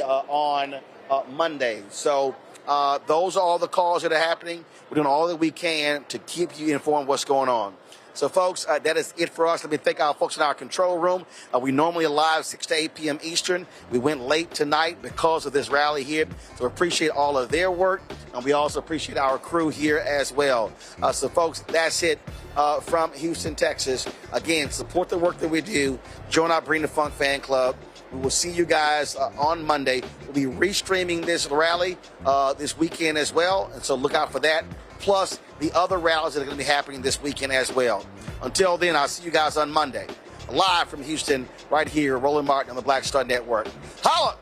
Speaker 1: on Monday. So those are all the calls that are happening. We're doing all that we can to keep you informed what's going on. So, folks, that is it for us. Let me thank our folks in our control room. We normally are live 6 to 8 p.m. Eastern. We went late tonight because of this rally here. So we appreciate all of their work. And we also appreciate our crew here as well. So, folks, that's it from Houston, Texas. Again, support the work that we do. Join our Bring the Funk fan club. We will see you guys on Monday. We'll be restreaming this rally this weekend as well. And so look out for that. Plus the other rallies that are going to be happening this weekend as well. Until then, I'll see you guys on Monday. Live from Houston, right here, Roland Martin on the Black Star Network. Holla!